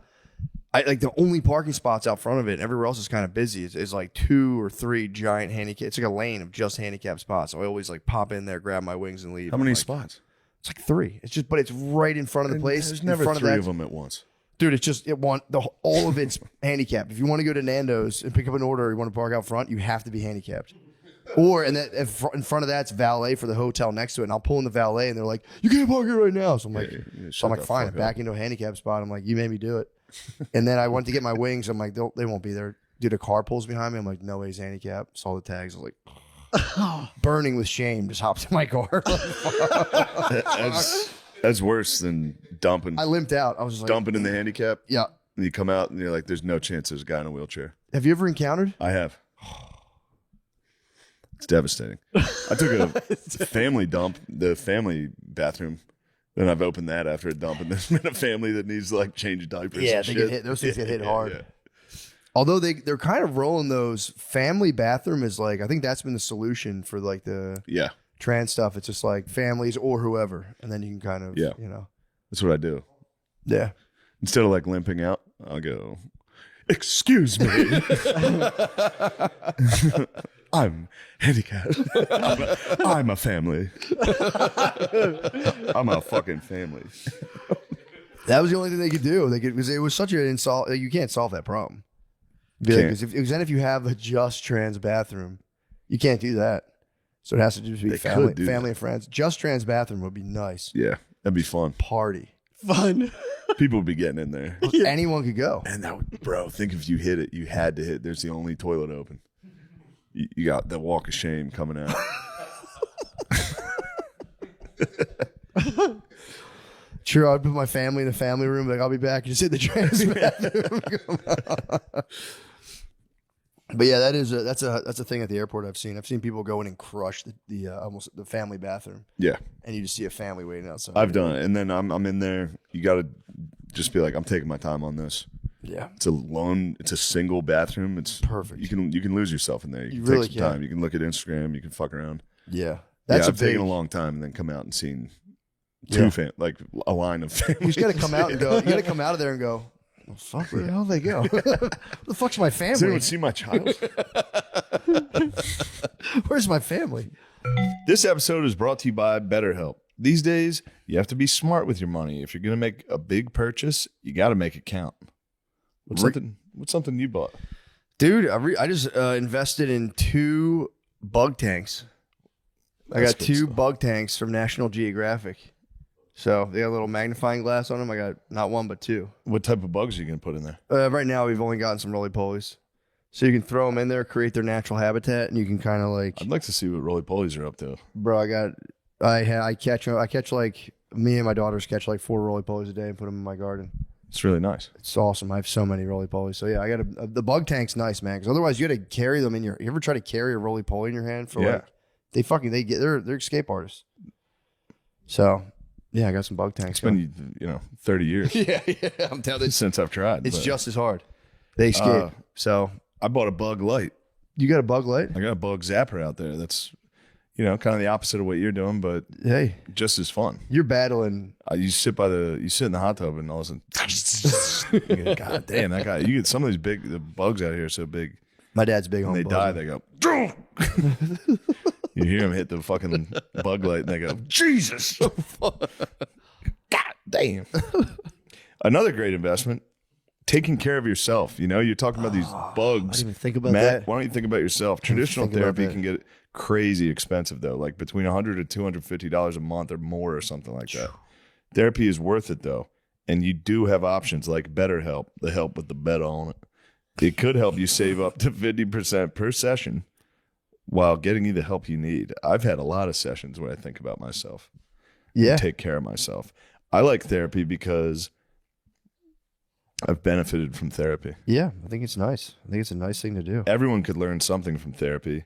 like the only parking spots out front of it. Everywhere else is kind of busy. It's like 2 or 3 giant handicap. It's like a lane of just handicap spots. So I always like pop in there, grab my wings, and leave. How many Like, spots? It's like 3. It's just, but it's right in front of the place. There's in never front 3 that. of them at once. Dude, it's just all of it's handicapped. If you want to go to Nando's and pick up an order, or you want to park out front, you have to be handicapped. Or in front of that's valet for the hotel next to it, and I'll pull in the valet, and they're like, "You can't park here right now." So I'm like, shut fine, the fuck back up. into a handicap spot. I'm like, you made me do it. And then I went to get my wings. I'm like, they won't be there. Dude, a car pulls behind me. I'm like, no way, he's handicapped. Saw the tags. I was like, burning with shame. Just hopped in my car. That's worse than dumping. I limped out. I was just like, Dumping in the handicap. yeah. And you come out and you're like, there's no chance there's a guy in a wheelchair. Have you ever encountered? I have. It's devastating. I took a family dump, the family bathroom. Then I've opened that after a dump, and there's been a family that needs to like change diapers. Yeah, and they shit. get hit. Those things get hit hard. Yeah. Although they're kind of rolling those family bathroom is like, I think that's been the solution for like the Yeah, trans stuff. It's just like families or whoever, and then you can kind of, Yeah. That's what I do. yeah. Instead of like limping out, I'll go, excuse me. I'm handicapped. I'm a family. I'm a fucking family. That was the only thing they could do. They could, because it was such an insult. You can't solve that problem. Because if you have a just trans bathroom, you can't do that. So it has to just be They family, could do family and friends. Just trans bathroom would be nice. Yeah, that'd be fun. Party. Fun. People would be getting in there. Anyone could go. And that would, bro, think if you hit it, you had to hit. There's the only toilet open. You got the walk of shame coming out. Sure, I'd put my family in the family room. Like, I'll be back. Just hit the trans bathroom. But yeah, that's a thing at the airport. I've seen people go in and crush the almost the family bathroom, Yeah, and you just see a family waiting outside. I've done it. And then I'm in there. You got to just be like, I'm taking my time on this. Yeah, It's a single bathroom. It's perfect. You can lose yourself in there. You can really take some time. You can look at Instagram. You can fuck around. Yeah, that's I've a big. taken a long time and then come out and seen Yeah. like a line of families. You just got to come out and go. You got to come out of there and go. Well, fuck, where the hell did they go? Where the fuck's my Does family? anyone see my child? Where's my family? This episode is brought to you by BetterHelp. These days, you have to be smart with your money. If you're going to make a big purchase, you got to make it count. What's something you bought? Dude, I just invested in 2 bug tanks. I That's got good 2 stuff. bug tanks from National Geographic. So they got a little magnifying glass on them. I got not 1 but 2. What type of bugs are you going to put in there? Right now, we've only gotten some roly-polies. So you can throw them in there, create their natural habitat, and you can kind of like, I'd like to see what roly-polies are up to. bro, I catch like, me and my daughters catch like 4 roly-polies a day and put them in my garden. It's really nice. It's awesome. I have so many roly-polies. So yeah, I got the bug tank's nice, man. Because otherwise, you got to carry them in your. You ever try to carry a roly-poly in your hand for Yeah. like they're escape artists. So yeah, I got some bug tanks. It's been 30 years yeah. I'm telling you, since I've tried. it's but just as hard. They escape. So I bought a bug light. you got a bug light? I got a bug zapper out there. That's kind of the opposite of what you're doing, but Hey, just as fun. you're battling. You sit in the hot tub and all of a sudden, you go, God damn, that guy! You get some of these the bugs out here are so big. My dad's big on When they bugs. die, they go. You hear them hit the fucking bug light, and they go, Jesus! God damn! Another great investment: taking care of yourself. You know, you're talking about these bugs. I didn't even think about Matt, that. why don't you think about yourself? Traditional think about therapy that. can get crazy expensive though, like between $100 to $250 a month or more or something like that. Therapy is worth it though. And you do have options like BetterHelp, the help with the bet on it. It could help you save up to 50% per session while getting you the help you need. I've had a lot of sessions where I think about myself. Yeah. Take care of myself. I like therapy because I've benefited from therapy. Yeah, I think it's nice. I think it's a nice thing to do. Everyone could learn something from therapy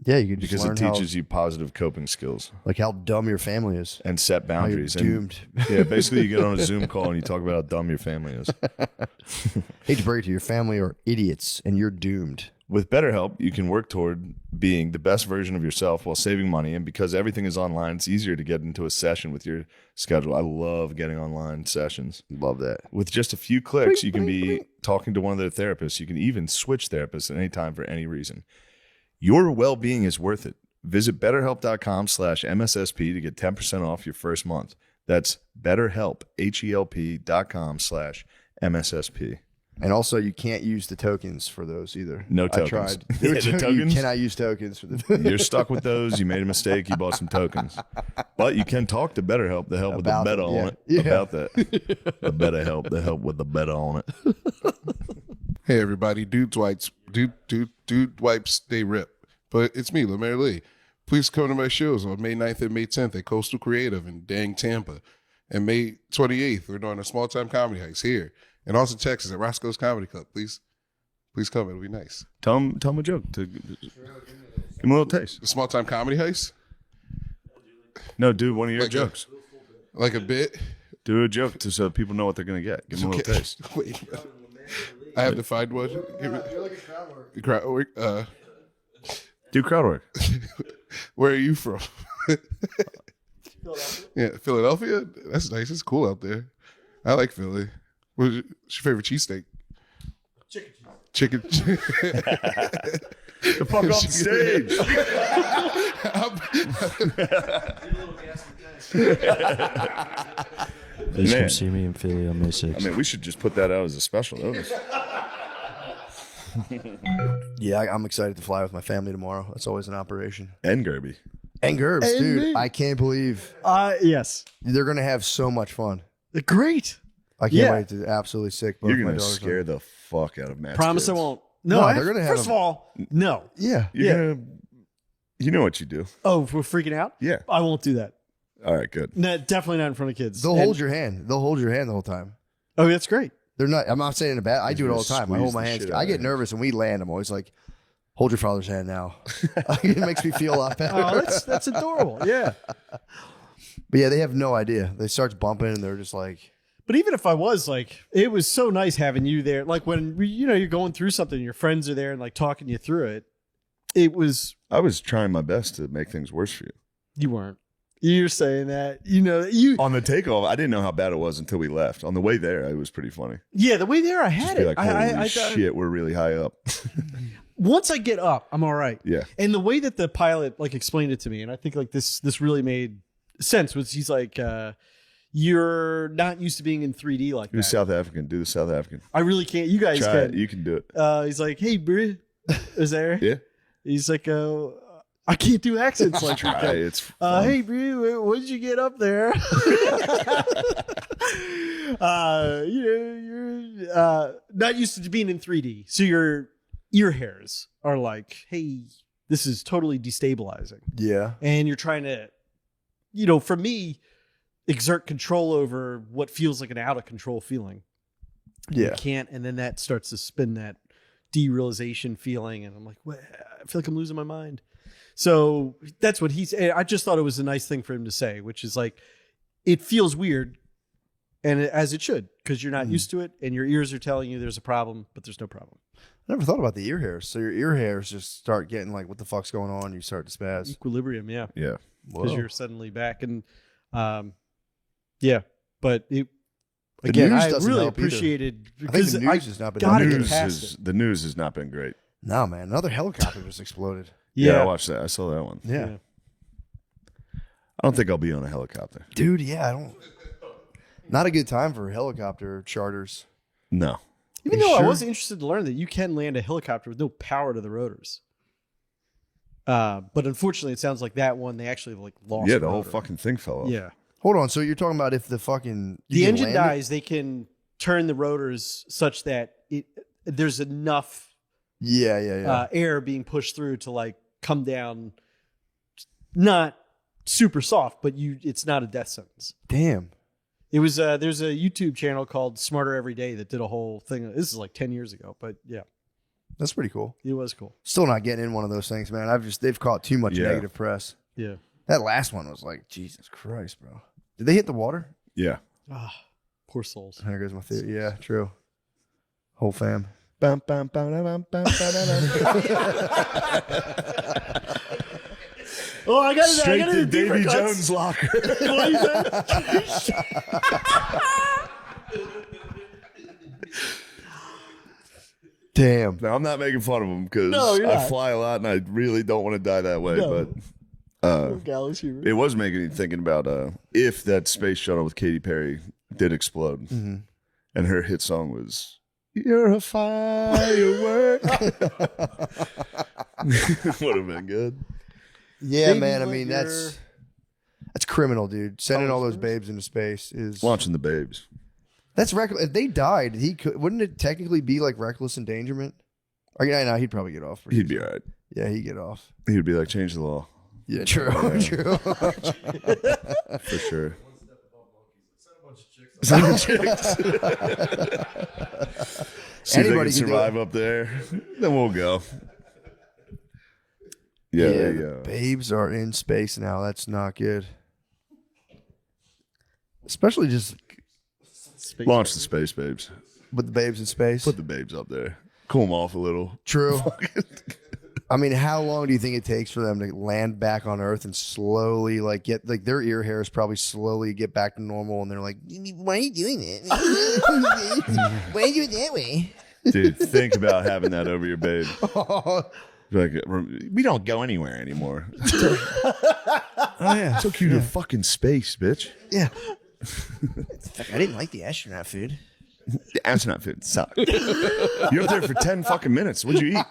Yeah, you could just because it learn teaches you positive coping skills how dumb your family is. and set How you're boundaries. And, doomed. yeah, basically you get on a Zoom call and you talk about how dumb your family is. Hate to break it to you, your family are idiots, and you're doomed. With BetterHelp, you can work toward being the best version of yourself while saving money. And because everything is online, it's easier to get into a session with your schedule. I love getting online sessions. Love that. With just a few clicks, you can be talking to one of their therapists. You can even switch therapists at any time for any reason. Your well-being is worth it. Visit BetterHelp.com/MSSP to get 10% off your first month. That's BetterHelp, HELP.com/MSSP. And also, you can't use the tokens for those either. No tokens. I tried. Yeah, the You tokens? cannot use tokens for the. You're stuck with those. You made a mistake. You bought some tokens. But you can talk to BetterHelp, the help with the About beta it, on yeah. it. Yeah. About that. The BetterHelp, the help with the beta on it. Hey everybody, dude wipes, they rip. But it's me, Lemaire Lee. Please come to my shows on May 9th and May 10th at Coastal Creative in Dang, Tampa. And May 28th, we're doing a small time comedy heist here in Austin, Texas at Roscoe's Comedy Club. Please come. It'll be nice. Tell him a joke. Give him a little taste. A small time comedy heist? No, do one of your Like a- jokes. Like a bit? Do a joke so people know what they're going to get. Give them a little taste. Wait. I have to find one. Give it. Crowd work. Do crowd work. Where are you from? Yeah, Philadelphia? That's nice. It's cool out there. I like Philly. What's your favorite cheesesteak? Chicken. The fuck off the stage. Please Man. come see me in Philly on May 6th. I mean, we should just put that out as a special notice. Yeah, I'm excited to fly with my family tomorrow. That's always an operation. And Gerby. And Gerbs, And dude, me. I can't believe Yes. they're gonna have so much fun. Great. I can't Yeah. wait to absolutely sick both You're my going to daughters. scare the fuck out of Matt's Promise I kids. won't. No, No, they're gonna have First of all, no. Yeah. You're gonna, you know what you do. Oh, if we're freaking out? Yeah. I won't do that. All right, good. No, definitely not in front of kids. They'll And- hold your hand. They'll hold your hand the whole time. Oh, that's great. They're not. I'm not saying it bad. I do it gonna all the time. I squeeze hold my the hands. shit I out get of it. nervous and we land. I'm always like, hold your father's hand now. It makes me feel a lot better. Oh, that's adorable. Yeah. But yeah, they have no idea. They start bumping and they're just like, But even if I was like, it was so nice having you there. Like when you're going through something, your friends are there and like talking you through it. It was I was trying my best to make things worse for you. you weren't. You're saying that you. On the takeoff, I didn't know how bad it was until we left. On the way there, it was pretty funny. Yeah, the way there I Just had be it. like, holy I shit, we're really high up. once I get up, I'm all right. Yeah. And the way that the pilot like explained it to me, and I think like this really made sense, was he's like, you're not used to being in 3D like Do that. South African. Do the South African. I really can't. You guys Try can. it. You can do it. He's like, hey, bro, is there? Yeah. He's like, I can't do accents like Try that. it. It's fun. Hey, bro, what did you get up there? You're not used to being in 3D, so your ear hairs are like, hey, this is totally destabilizing, yeah. and you're trying to, for me, exert control over what feels like an out of control feeling. You Yeah. can't, and then that starts to spin that derealization feeling, and I'm like, what? I feel like I'm losing my mind. So that's what he's. I just thought it was a nice thing for him to say, which is like, it feels weird, and as it should, because you're not used to it, and your ears are telling you there's a problem, but there's no problem. I never thought about the ear hairs. So your ear hairs just start getting like, what the fuck's going on? You start to spaz. Equilibrium, yeah, Yeah. because Whoa. you're suddenly back, and yeah, but it. The Again, news I doesn't really help either. appreciated I think because the news has not been gotta done. get past it. The news has not been great. No, man. Another helicopter just exploded. Yeah, I watched that. I saw that one. Yeah. I don't think I'll be on a helicopter. Dude, yeah, I don't. Not a good time for helicopter charters. No. Even though I was interested to learn that you can land a helicopter with no power to the rotors. But unfortunately, it sounds like that one, they actually like lost. Yeah, the the whole rotor. fucking thing fell off. Yeah. Hold on. So you're talking about if the fucking The engine dies, they can turn the rotors such that there's enough air being pushed through to like come down, not super soft, but it's not a death sentence. Damn. It was there's a YouTube channel called Smarter Every Day that did a whole thing. This is like 10 years ago, but yeah, That's pretty cool. it was cool. Still not getting in one of those things, man. They've caught too much negative press. Yeah. That last one was like, Jesus Christ, bro. Did they hit the water? Yeah. Ah, poor souls. There goes my theory. Yeah, true. Whole fam. Bum, bum, bum, bum, bum, bum, Oh, I got it. Straight to Davy Jones' locker. What you said? Damn. Now, I'm not making fun of him because No, you're I not. fly a lot and I really don't want to die that way. No. But Gallows humor. it was making me thinking about if that space shuttle with Katy Perry did explode and her hit song was "You're a Firework." Would have been good. Yeah, Baby, man. I like mean, you're- that's criminal, dude. Sending all those babes into space is Launching the babes. that's reckless. If they died, wouldn't it technically be like reckless endangerment? Or yeah, no, he'd probably get off. He'd be all right. Yeah, he'd get off. He'd be like, change the law. Yeah, true, true. For sure. See if they Anybody can can do survive up there. Then we'll go. Yeah, there you go. Babes are in space now. That's not good. Especially just Launch the space babes. with the babes in space. Put the babes up there. Cool them off a little. True. I mean, how long do you think it takes for them to land back on Earth and slowly, like, get like their ear hairs probably slowly get back to normal, and they're like, "Why are you doing that? Why are you doing it that way?" Dude, think about having that over your babe. Like, we don't go anywhere anymore. Oh yeah, Took you to fucking space, bitch. yeah. I didn't like the astronaut food. The astronaut food sucked. You're up there for 10 fucking minutes. What'd you eat?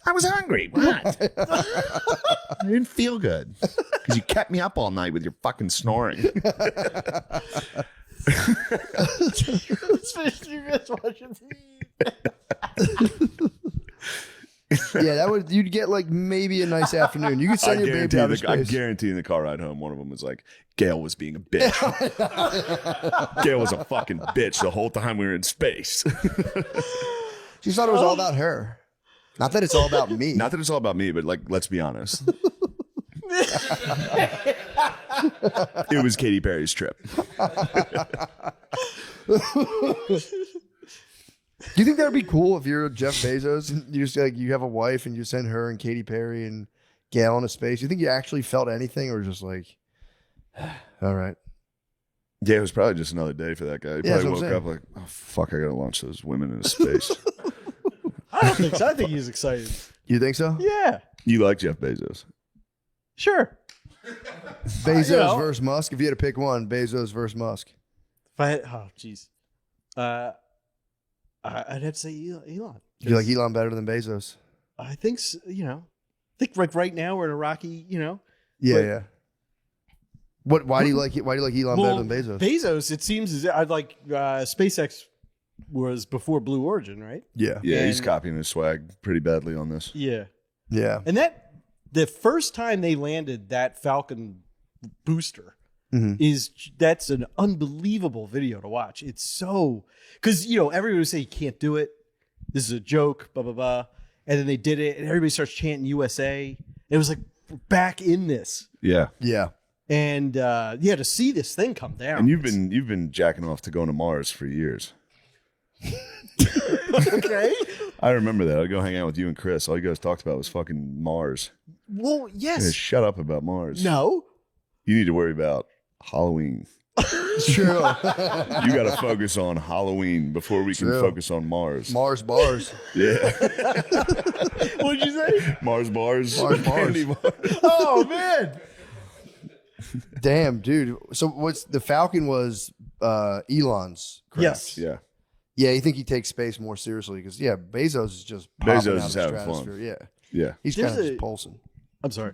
I was hungry. What? I didn't feel good. Because you kept me up all night with your fucking snoring. Yeah, you'd get like maybe a nice afternoon. You could send your baby out of I space. guarantee in the car ride home, one of them was like, Gail was being a bitch. Gail was a fucking bitch the whole time we were in space. She thought it was all about her. Not that it's all about me. Not that it's all about me, but like, let's be honest. It was Katy Perry's trip. Do you think that would be cool if you're Jeff Bezos and you just like you have a wife and you send her and Katy Perry and Gail into space? Do you think you actually felt anything, or just like, all right? Yeah, it was probably just another day for that guy. He Yeah, that's probably what woke I'm up like, oh, fuck, I gotta launch those women into space. I don't think so. I think he's excited. You think so? Yeah, You like Jeff Bezos? sure. Bezos versus Musk. If you had to pick one, Bezos versus Musk. If I had, oh, jeez. I'd have to say Elon. Do you like Elon better than Bezos? I think, I think like right now we're in a rocky, Yeah, But- yeah. Why do you like Elon better than Bezos? Bezos, it seems as I'd like SpaceX was before Blue Origin, right? Yeah, Yeah, he's And- copying his swag pretty badly on this. Yeah. yeah. And the first time they landed that Falcon booster that's an unbelievable video to watch. It's so, because everybody would say you can't do it. This is a joke, blah blah blah. And then they did it, and everybody starts chanting USA. It was like we're back in this, Yeah. Yeah. and to see this thing come down. And you've been jacking off to going to Mars for years. okay. I remember that. I'd go hang out with you and Chris. All you guys talked about was fucking Mars. Well, yes. Yeah, shut up about Mars. No. You need to worry about Halloween. True. You got to focus on Halloween before we can True. focus on Mars. Mars bars. Yeah. What'd you say? Mars bars. Mars bars. Candy bars. Oh man. Damn, dude. So what's the Falcon was Elon's craft. Yes. Yeah. Yeah, you think he takes space more seriously because Bezos is just popping Bezos out is of the having fun. stratosphere. Yeah, Yeah. he's There's kind of a- just pulsing. I'm sorry.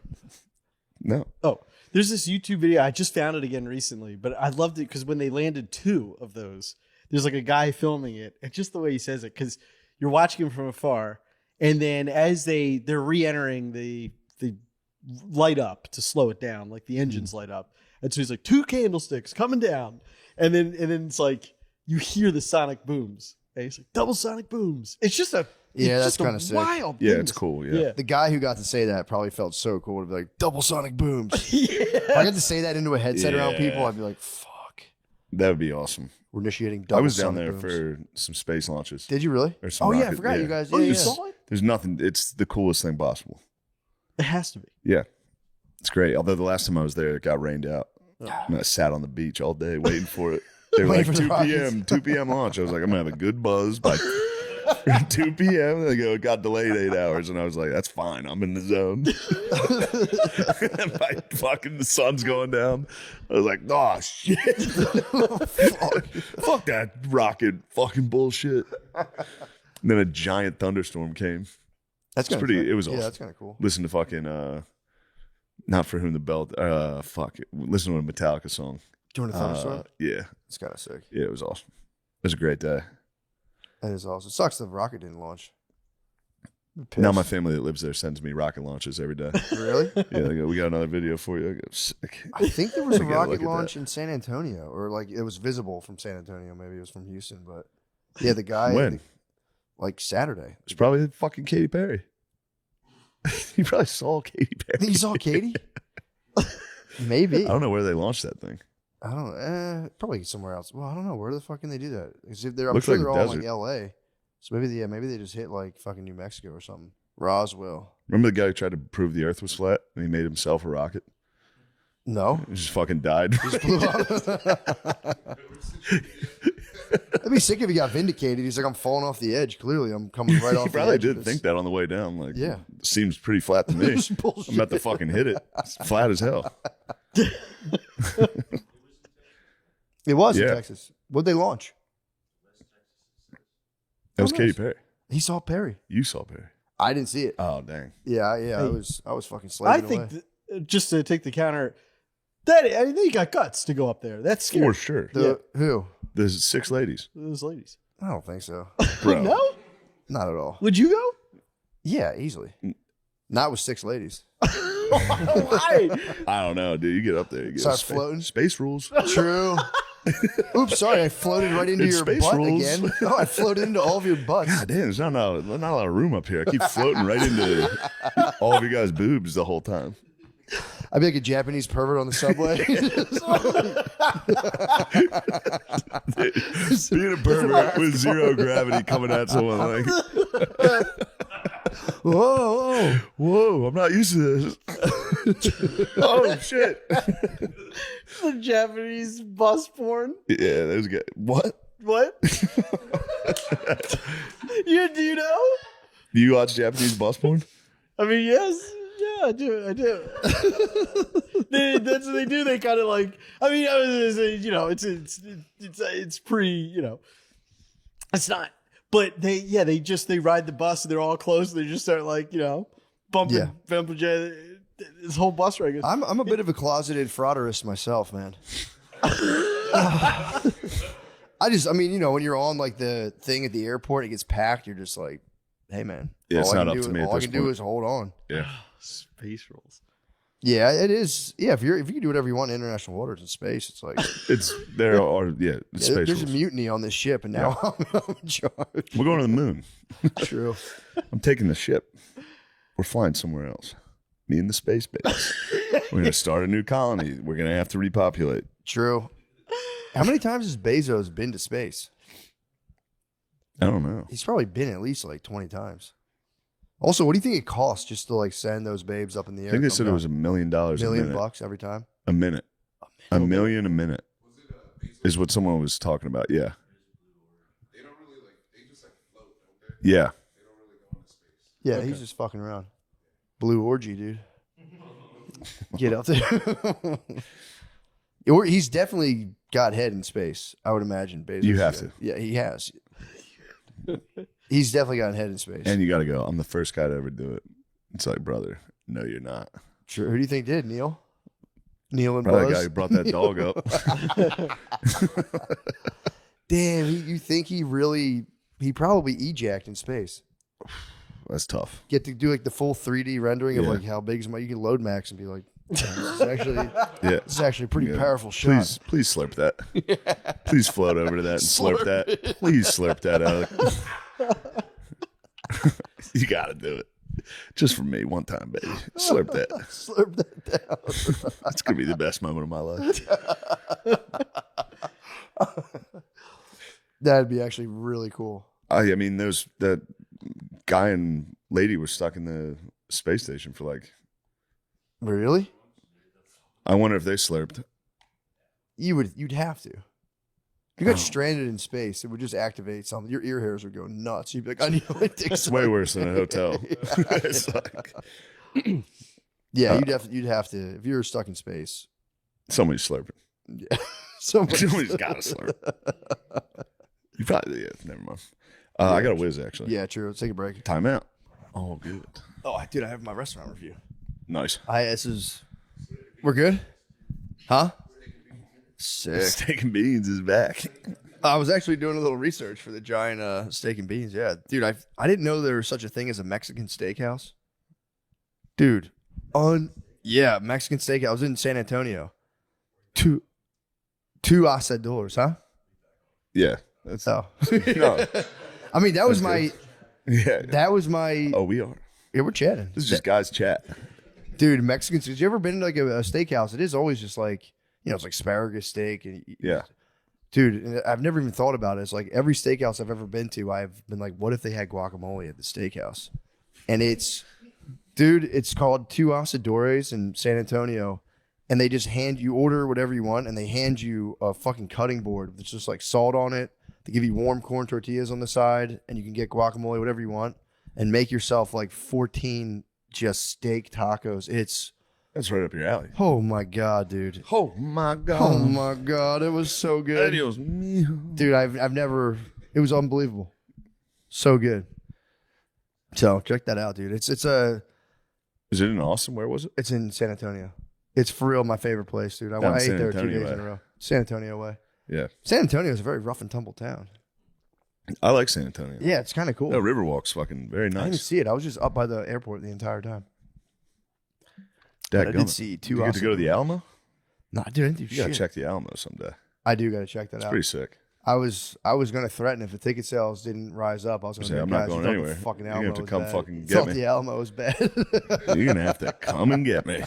No. Oh, there's this YouTube video. I just found it again recently, but I loved it because when they landed 2 of those, there's like a guy filming it, and just the way he says it, because you're watching him from afar, and then as they're re-entering, the light up to slow it down, like the engines light up, and so he's like 2 candlesticks coming down, and then it's like you hear the sonic booms, and he's like double sonic booms. It's just That's kind of sick. wild. Yeah, thing it's to- cool. Yeah. The guy who got to say that probably felt so cool to be like double sonic booms. Yeah. If I got to say that into a headset around Yeah. people, I'd be like, "Fuck, That would be awesome. we're initiating double." I was down sonic there booms. for some space launches. Did you really? Or some Oh yeah, I rocket- forgot you guys. Oh, Yeah, you yeah. saw it? There's nothing. It's the coolest thing possible. It has to be. Yeah. It's great. Although the last time I was there, it got rained out. And I sat on the beach all day waiting for it. They were Waiting like for the 2 p.m. 2 p.m. launch. I was like, I'm going to have a good buzz by 2 p.m. They go, it got delayed 8 hours. And I was like, that's fine. I'm in the zone. My fucking the sun's going down. I was like, oh, shit. Fuck that rocket fucking bullshit. And then a giant thunderstorm came. That's kinda pretty- sick. it was Yeah, awesome. that's kind of cool. Listen to fucking, not For Whom the Bell, fuck it. Listen to a Metallica song. Doing a thunderstorm. Yeah. It's kind of sick. Yeah, it was awesome. It was a great day. That is awesome. It sucks the rocket didn't launch. I'm Now my pissed. family that lives there sends me rocket launches every day. Really? Yeah, they go, we got another video for you. I go, sick. I think there was a I gotta look rocket at launch that. in San Antonio, or like it was visible from San Antonio. Maybe it was from Houston, but yeah, the guy When? like Saturday. It's probably fucking Katy Perry. You probably saw Katy I Perry. think you saw Katie. Maybe I don't know where they launched that thing. I don't know. Probably somewhere else. Well, I don't know. Where the fuck can they do that? 'Cause if they're, I'm Looks sure like they're a all in desert. like L.A. So maybe they just hit like fucking New Mexico or something. Roswell. Remember the guy who tried to prove the Earth was flat and he made himself a rocket? No. He just fucking died. Just blew up. That'd be sick if he got vindicated. He's like, I'm falling off the edge. Clearly, I'm coming right off He the probably edge. did think that on the way down. Like, Yeah. seems pretty flat to me. It's bullshit. I'm about to fucking hit it. It's flat as hell. It was in Yeah. Texas. What'd they launch? That was Oh, Katy nice. Perry. He saw Perry. You saw Perry. I didn't see it. Oh, dang. Yeah. Hey. I was fucking I slaving think away. just to take the counter, they got guts to go up there. That's scary. For sure. Who? There's 6 ladies. Those ladies. I don't think so. Bro. No? Not at all. Would you go? Yeah, easily. Not with 6 ladies. Why? I don't know, dude. You get up there. You get Start floating? Space rules. True. Oops, sorry. I floated right into It's your space butt rules. again. No, I floated into all of your butts. God damn, there's not a lot of room up here. I keep floating right into all of you guys' boobs the whole time. I'd be like a Japanese pervert on the subway. Being a pervert with zero gravity coming at someone like, Whoa, whoa. whoa, I'm not used to this. Oh, shit. The Japanese bus porn. Yeah, there's a guy. What? What? Do you know? Do you watch Japanese bus porn? I mean, yes. Yeah, I do. That's what they do. They kind of like. I mean, I was gonna say, it's pretty. It's not. But they ride the bus and they're all close. And they just start like bumping, this whole bus ride. I'm a bit of a closeted frauderist myself, man. I mean, when you're on like the thing at the airport, it gets packed. You're just like, hey, man. Yeah, it's all I not can up do- to me at All I this can do point. is hold on. Yeah. Space rules. Yeah, it is. Yeah, if you can do whatever you want in international waters and space, it's like It's space there's rules. a mutiny on this ship, and now I'm in charge. We're going to the moon. True. I'm taking the ship. We're flying somewhere else. Me and the space base. We're going to start a new colony. We're going to have to repopulate. True. How many times has Bezos been to space? I don't know. He's probably been at least like 20 times. Also, what do you think it costs just to like send those babes up in the air? I think they said it was $1 million a million minute. bucks every time. A minute. A million a minute is what someone was talking about. Yeah. They don't really they just float, don't they? Yeah. They don't really go into space. Yeah, he's just fucking around. Blue orgy, dude. Get up there. He's definitely got head in space. I would imagine. Bezos You have has. to. Yeah, he has. He's definitely gotten head in space. And you got to go. I'm the first guy to ever do it. It's like, brother, no, you're not. Sure. Who do you think did? Neil? Neil and Probably the Buzz? guy who brought that dog up. Damn, you think he probably ejacked in space. That's tough. Get to do like the full 3D rendering of like how big is my, you can load max and be like, this is actually a pretty powerful shot. Please slurp that. Please float over to that and slurp that. Please slurp that out. You got to do it. Just for me, one time, baby. Slurp that. Slurp that down. That's going to be the best moment of my life. That'd be actually really cool. I mean, that guy and lady were stuck in the space station for like. Really? I wonder if they slurped. You'd have to. If you got stranded in space, it would just activate something. Your ear hairs would go nuts. You'd be like, I need to take It's way worse than a hotel. It's like, yeah, you'd have to. If you were stuck in space, somebody's slurping. yeah. Somebody's got to slurp. You probably, never mind. I got a whiz, actually. Yeah, true. Let's take a break. Time out. Oh, good. Oh, dude, I have my restaurant review. Nice. We're good? Huh? Sick. Steak and beans is back. I was actually doing a little research for the giant steak and beans. Yeah, dude, I didn't know there was such a thing as a Mexican steakhouse. Dude, Mexican steakhouse. I was in San Antonio. Two asadores, huh? Yeah. That's Oh, no. I mean that was That's my. Yeah. That was my. Oh, we are. Yeah, we're chatting. This is just guys chat. Dude, Mexicans. Did you ever been to like a steakhouse? It is always just like, it's like asparagus steak. And, Yeah. Dude, and I've never even thought about it. It's like every steakhouse I've ever been to, I've been like, what if they had guacamole at the steakhouse? And it's called Two Asadores in San Antonio. And they just you order whatever you want, and they hand you a fucking cutting board with just like salt on it. They give you warm corn tortillas on the side, and you can get guacamole, whatever you want, and make yourself like 14 just steak tacos. That's right up your alley. Oh my God, dude. Oh my God. Oh my God, it was so good. Adios, mío. Dude, I've never, it was unbelievable. So good. So check that out, dude. Is it in Austin? Where was it? It's in San Antonio. It's for real my favorite place, dude. I ate San there 2 Antonio days in a way. row. San Antonio way. Yeah. San Antonio is a very rough and tumble town. I like San Antonio. Yeah, it's kind of cool. No, Riverwalk's fucking very I didn't nice. see it. I was just up by the airport the entire time. I did see two. You get to go to the Alamo? No, dude, I didn't do You shit. gotta check the Alamo someday. I do got to check that It's out. pretty sick. I was going to threaten if the ticket sales didn't rise up. I was going to say, I'm not guys, going you thought anywhere. the fucking You're Alamo gonna have to was come bad. fucking You get thought me. the Alamo was bad. You're gonna have to come and get me.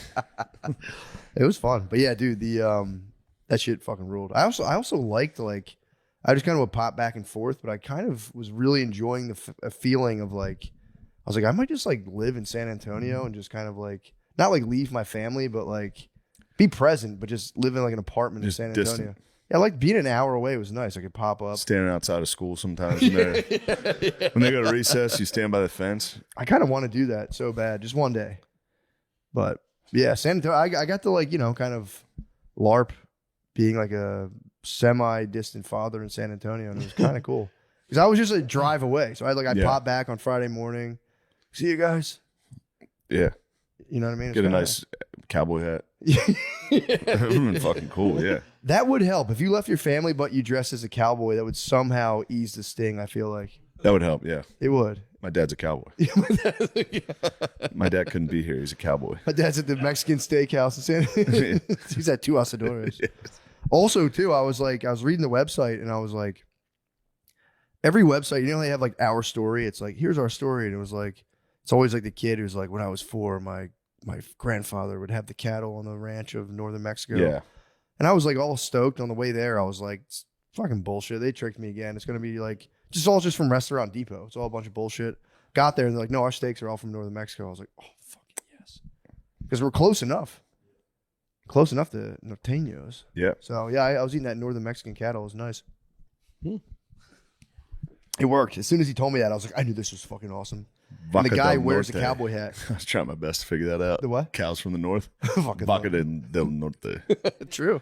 It was fun, but yeah, dude, that shit fucking ruled. I also liked I just kind of would pop back and forth, but I kind of was really enjoying the feeling of like, I was like, I might just like live in San Antonio and just kind of like not like leave my family, but like be present, but just live in like an apartment Just in San Antonio. distant. Yeah, like being an hour away was nice. I could pop up. Standing outside of school sometimes. When they go to recess, you stand by the fence. I kind of want to do that so bad, just one day. But yeah, San Antonio, I got to like, kind of LARP being like a semi-distant father in San Antonio, and it was kind of cool. Because I was just a drive away. So I'd Yeah. pop back on Friday morning. See you guys. Yeah. You know what I mean? It's Get a kinda- nice cowboy hat. That would have been fucking cool, yeah. That would help. If you left your family but you dressed as a cowboy, that would somehow ease the sting, I feel like. That would help, yeah. It would. My dad's a cowboy. My dad couldn't be here. He's a cowboy. My dad's at the Mexican steakhouse in San He's at Two Asadores. Also, too, I was reading the website and I was like, every website, they have like our story. It's like, here's our story. And it was like, it's always like the kid who's like, when I was 4, my grandfather would have the cattle on the ranch of northern Mexico. Yeah. And I was like all stoked on the way there. I was like, it's fucking bullshit. They tricked me again. It's going to be like, just from Restaurant Depot. It's all a bunch of bullshit. Got there and they're like, no, our steaks are all from northern Mexico. I was like, oh, fucking yes. Because we're close enough. Close enough to Norteños. Yeah. So, yeah, I was eating that northern Mexican cattle. It was nice. It worked. As soon as he told me that, I was like, I knew this was fucking awesome. And the Vaca guy del wears a Norte. cowboy hat. I was trying my best to figure that out. The what? Cows from the north. Fucking Vaca del Norte. True.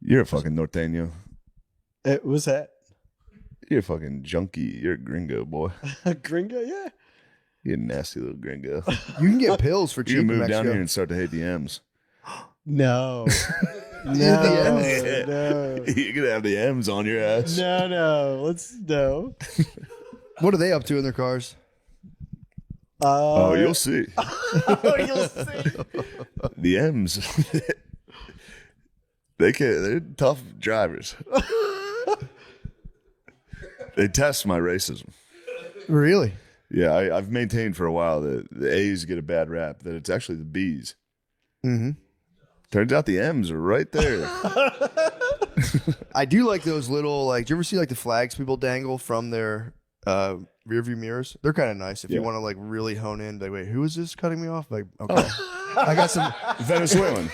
You're a fucking norteño. It was that. You're a fucking junkie. You're a gringo, boy. A gringo, yeah. You're a nasty little gringo. You can get pills for cheap You can in move down Mexico. here and start to hate the M's. No. No. Yeah. No. You're going to have the M's on your ass. No. No. What are they up to in their cars? Oh, you'll see. You'll see. The M's. They're tough drivers. They test my racism. Really? Yeah, I've maintained for a while that the A's get a bad rap, that it's actually the B's. Mm-hmm. Turns out the M's are right there. I do like those little, like, do you ever see like the flags people dangle from their rear view mirrors? They're kind of nice if you want to like really hone in. Like, wait, who is this cutting me off? Like, okay, I got some Venezuelan.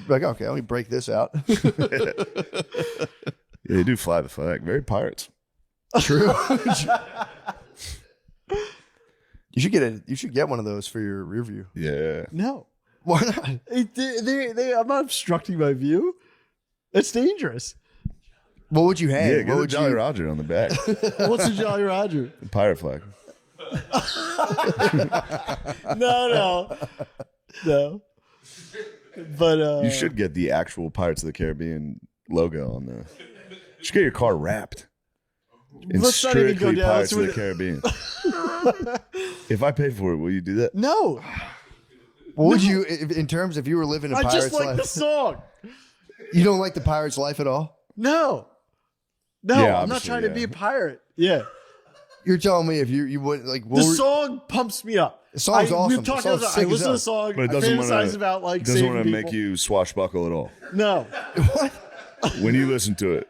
like, okay, let me break this out. Yeah, they do fly the flag. Very pirates. True. You should get one of those for your rear view. Yeah. No. Why not? I'm not obstructing my view. It's dangerous. What would you have? Yeah, what get a would Jolly you? Roger on the back. What's a Jolly Roger? The pirate flag. No. But You should get the actual Pirates of the Caribbean logo on the. You should get your car wrapped. In Let's not even go strictly down. Pirates of the Caribbean. If I pay for it, will you do that? No. What would you, in terms if you were living a I pirate's just like life? the song. You don't like the pirate's life at all? No, Yeah, I'm not obviously, trying to yeah. be a pirate. Yeah. You're telling me if you wouldn't like The song pumps me up. The song's awesome. We've talked The song's about. I sick as listen to hell. the song. But it I doesn't fantasize want about like doesn't saving want to people. make you swashbuckle at all. No, What? When you listen to it,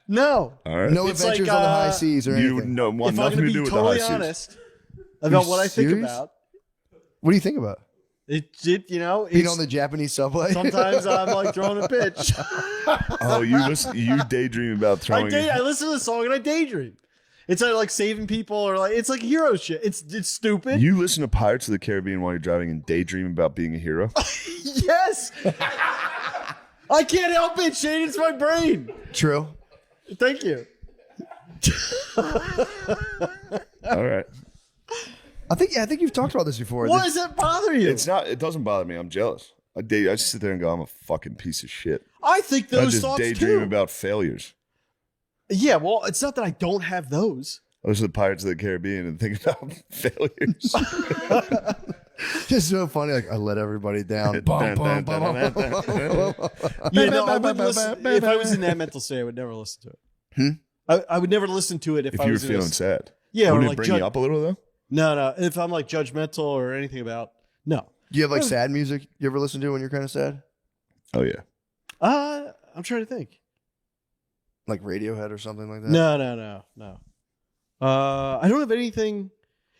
no. all right. No It's adventures like, on the high seas or You anything. want If I'm nothing going to to do be with totally the high seas. honest about what I think serious? about, What do you think about it being it's, on the Japanese subway? sometimes I'm like throwing a pitch. Oh, you daydream about throwing. I listen to the song and I daydream. It's like saving people or like it's like hero shit. It's stupid. You listen to Pirates of the Caribbean while you're driving and daydream about being a hero. Yes. I can't help it, Shane. It's my brain. True. Thank you. All right. I think you've talked about this before. Why does that bother you? It's not. It doesn't bother me. I'm jealous. I just sit there and go, I'm a fucking piece of shit. I think I those just songs daydream too. about failures. Yeah, well, it's not that I don't have those. I listen to Pirates of the Caribbean and think about failures. Just so funny. Like I let everybody down. Bum, bum, bum, bum. Yeah, no, I wouldn't listen. If I was in that mental state, I would never listen to it. I would never listen to it if If I you were was in a feeling s- sad. Yeah, or Wouldn't like it bring you up a little though? No. If I'm like judgmental or anything about no. Do you have like sad music you ever listen to when you're kind of sad? Oh yeah. I'm trying to think. Like Radiohead or something like that? No. I don't have anything.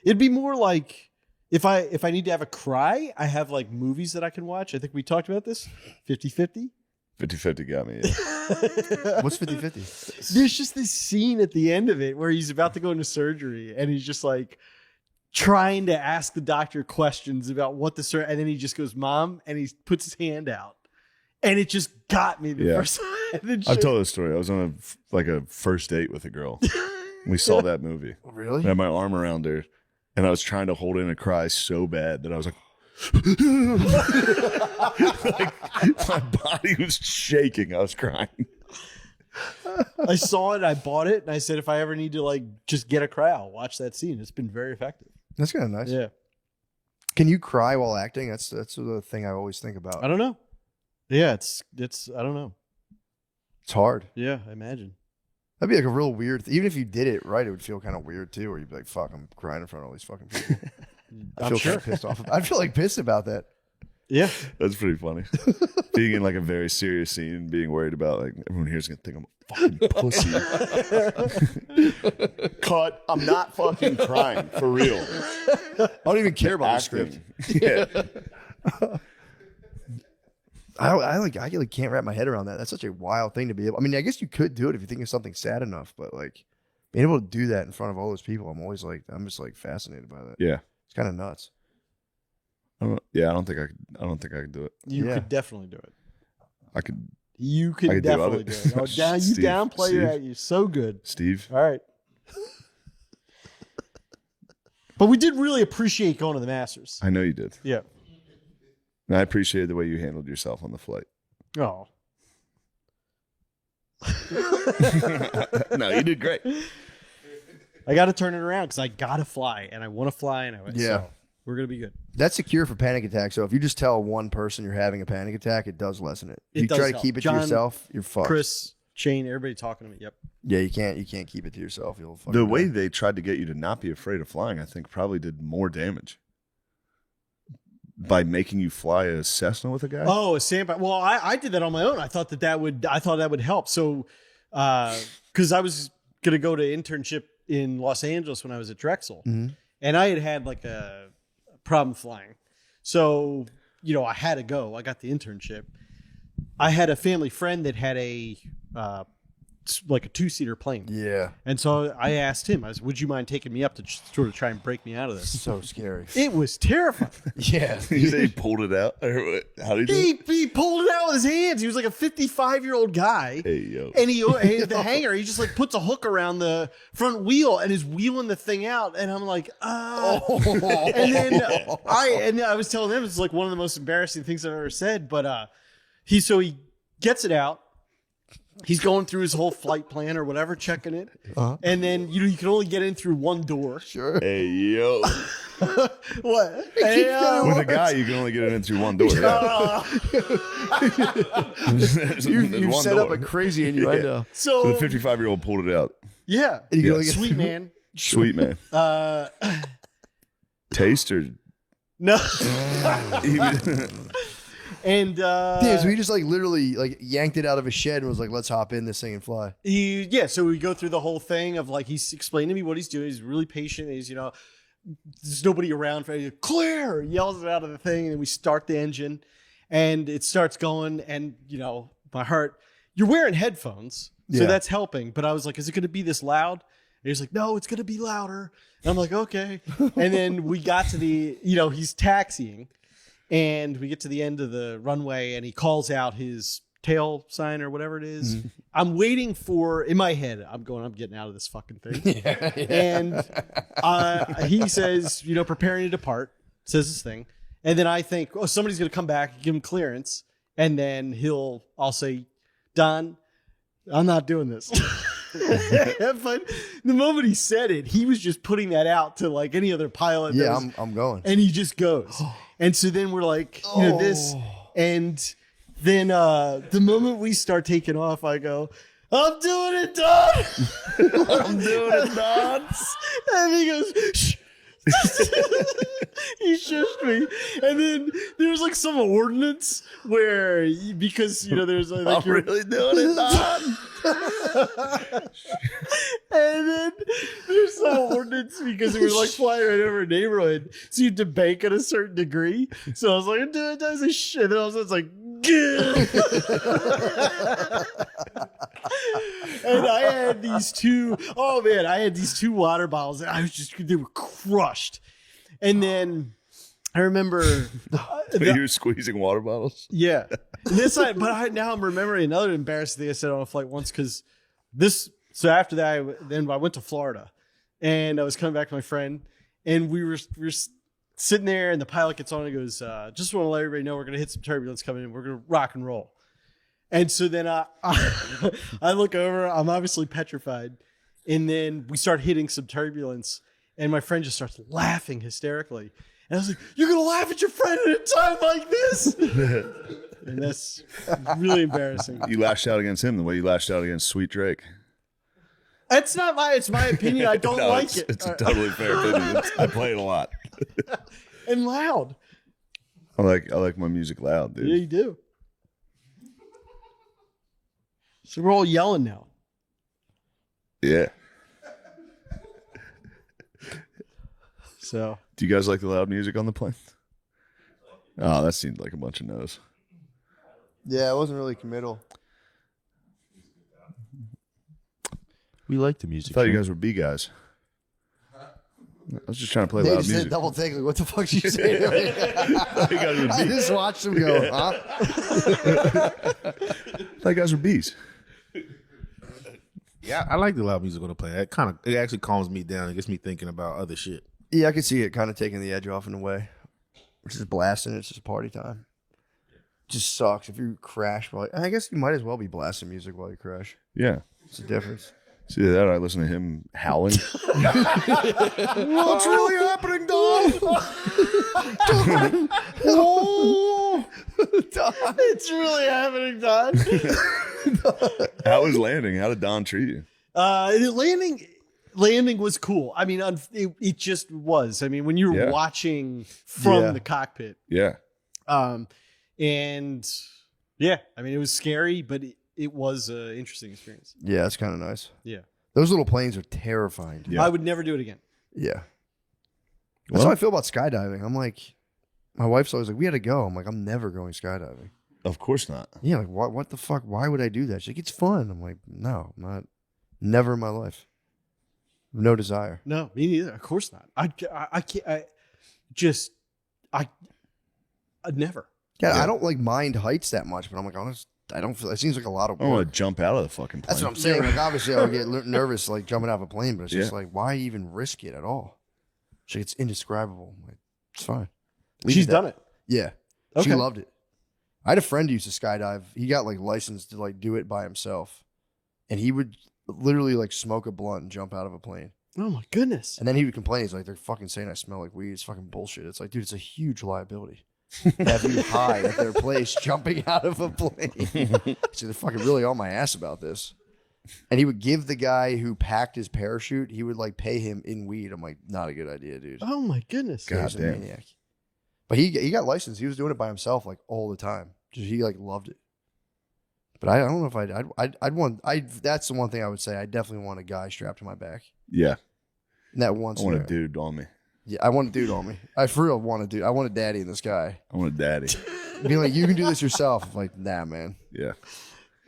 It'd be more like if I need to have a cry, I have like movies that I can watch. I think we talked about this. 50-50. 50-50 got me. Yeah. What's 50-50? There's just this scene at the end of it where he's about to go into surgery and he's just like trying to ask the doctor questions about what the surgery, and then he just goes, "Mom," and he puts his hand out, and it just got me the Yeah. first time. And I've told this story. I was on a first date with a girl. We saw that movie. Really? I had my arm around her, and I was trying to hold in a cry so bad that I was like, like my body was shaking. I was crying. I saw it, I bought it, and I said, if I ever need to like just get a cry, I'll watch that scene. It's been very effective. That's kind of nice. Yeah. Can you cry while acting? That's the thing I always think about. I don't know. Yeah, it's I don't know. It's hard. Yeah, I imagine. That'd be like a real weird. Even if you did it right, it would feel kind of weird too. Where you'd be like, "Fuck, I'm crying in front of all these fucking people." I I'm feel sure. kind of pissed off. I'd feel like pissed about that. Yeah. That's pretty funny. Being in like a very serious scene and being worried about like everyone here's gonna think I'm a fucking pussy. Cut. I'm not fucking crying for real. I don't even care about the script. Yeah. I really can't wrap my head around that. That's such a wild thing to be able. I mean, I guess you could do it if you think of something sad enough, but like being able to do that in front of all those people, I'm just like fascinated by that. Yeah. It's kind of nuts. I don't think I could do it. You Yeah. could definitely do it. I could You I can could do definitely other- do it. Oh, you Steve, downplay Steve. that. You're so good. Steve. All right. But we did really appreciate going to the Masters. I know you did. Yeah. And I appreciated the way you handled yourself on the flight. Oh. No, you did great. I got to turn it around because I got to fly and I want to fly. And Yeah. So we're going to be good. That's a cure for panic attacks. So if you just tell one person you're having a panic attack, it does lessen it. It You does try to help. keep it John, to yourself, you're fucked. Chris, Shane, everybody talking to me. Yep. Yeah, you can't keep it to yourself. You'll fucking The way die. they tried to get you to not be afraid of flying, I think probably did more damage by making you fly a Cessna with a guy. Oh, a sandbag. Well, I did that on my own. I thought that would help. So, because I was gonna go to internship in Los Angeles when I was at Drexel, and I had like a problem flying. So, I had to go. I got the internship. I had a family friend that had a like a 2-seater plane. Yeah, And so I asked him, I said, would you mind taking me up to sort of try and break me out of this? so scary. It was terrifying. Yeah, You say he pulled it out? Or what? How did he do it? He pulled it out with his hands. He was like a 55-year-old guy. Hey, yo. And the hanger, he just like puts a hook around the front wheel and is wheeling the thing out. And I'm like, And then I was telling him it's like one of the most embarrassing things I've ever said. But he gets it out. He's going through his whole flight plan or whatever, checking it. And then you can only get in through one door. sure. Hey, yo. What? With a guy, you can only get it in through one door. Yeah. There's You one set up door. a crazy innuendo. So So the 55-year-old pulled it out. yeah, And you can only get sweet man. Sweet man. Taste or No, even- and Damn, so he just like literally like yanked it out of his shed and was like, "Let's hop in this thing and fly." so we go through the whole thing of like he's explaining to me what he's doing. He's really patient. He's there's nobody around for clear. He yells it out of the thing, and then we start the engine, and it starts going. And my heart. You're wearing headphones, so Yeah. that's helping. But I was like, is it going to be this loud? And he's like, no, it's going to be louder. And I'm like, okay. And then we got to the he's taxiing. And we get to the end of the runway and he calls out his tail sign or whatever it is. I'm waiting for, in my head, I'm getting out of this fucking thing. And he says, preparing to depart, says this thing. And then I think, oh, somebody's going to come back, give him clearance. And then I'll say, Don, I'm not doing this. But the moment he said it, he was just putting that out to like any other pilot. Yeah, I'm going. And he just goes. And so then we're like, this. And then the moment we start taking off, I go, I'm doing it, Don. I'm doing it, Don. And he goes, shh. He shushed me. And then there was like some ordinance where, because, there's like I'm really doing it, Don. And then there's some ordinance because we were like flying right over a neighborhood. So you had to bank at a certain degree. So I was like, I'm doing it, as a shit. And then all of a sudden it's like, and I had these two water bottles and they were crushed. And then I remember You were squeezing water bottles? yeah. Now I'm remembering another embarrassing thing I said on a flight once because so after that I went to Florida and I was coming back with my friend and we were sitting there and the pilot gets on and goes, just want to let everybody know we're going to hit some turbulence coming in. We're going to rock and roll. And so then I look over, I'm obviously petrified. And then we start hitting some turbulence and my friend just starts laughing hysterically. And I was like, you're going to laugh at your friend at a time like this? And that's really embarrassing. You lashed out against him the way you lashed out against Sweet Drake. It's my opinion. I don't like it. It's a totally fair opinion. I play it a lot. And loud. I like my music loud, dude. Yeah, you do. So we're all yelling now. Yeah. So Do you guys like the loud music on the plane? Oh, that seemed like a bunch of no's. Yeah, I wasn't really committal. We like the I music. thought you guys were B guys. I was just trying to play They loud just did music. double take. Like, what the fuck did you say to me? I just watched him go, huh? Like guys were bees. Yeah, I like the loud music on the play. It actually calms me down. It gets me thinking about other shit. Yeah, I can see it kind of taking the edge off in a way. It's just blasting. It's just party time. Just sucks if you crash. I guess you might as well be blasting music while you crash. Yeah. It's the difference. See that? I listen to him howling. What's really happening, Don? Oh, It's really happening, Don. how was landing? How did Don treat you? Landing was cool. I mean, it just was. I mean, when you were watching from the cockpit, Yeah. and yeah, I mean, it was scary, but it was an interesting experience. Yeah, it's kind of nice. Yeah. Those little planes are terrifying. Yeah. I would never do it again. Yeah. That's how I feel about skydiving. I'm like, my wife's always like, we had to go. I'm like, I'm never going skydiving. Of course not. Yeah, like, what the fuck? Why would I do that? She's like, it's fun. I'm like, no, I'm not. Never in my life. No desire. No, me neither. Of course not. I can't. I'd never. Yeah, I don't like mind heights that much, but I'm like, honest, I don't feel. It seems like a lot of I want work. to jump out of the fucking plane. That's what I'm saying. Like, obviously, I would get nervous like jumping out of a plane, but it's just like, why even risk it at all? She's like, it's indescribable. I'm like, it's fine. She's done it. Yeah, Okay. she loved it. I had a friend who used to skydive. He got like licensed to like do it by himself, and he would literally like smoke a blunt and jump out of a plane. Oh my goodness. And then he would complain. He's like, they're fucking saying I smell like weed. It's fucking bullshit. It's like, dude, it's a huge liability. Have you high at their place jumping out of a plane? So they're fucking really on my ass about this. And he would give the guy who packed his parachute, he would like pay him in weed. I'm like, not a good idea, dude. Oh my goodness. God He's a damn. maniac. But he got licensed. He was doing it by himself like all the time. Just he like loved it. But I don't know if I'd want. That's the one thing I would say. I definitely want a guy strapped to my back. Yeah. In that one I want a scenario. dude on me. Yeah, I want a dude on me. I for real want a dude. I want a daddy in the sky. I want a daddy. Being like, you can do this yourself. I'm like, nah, man. Yeah.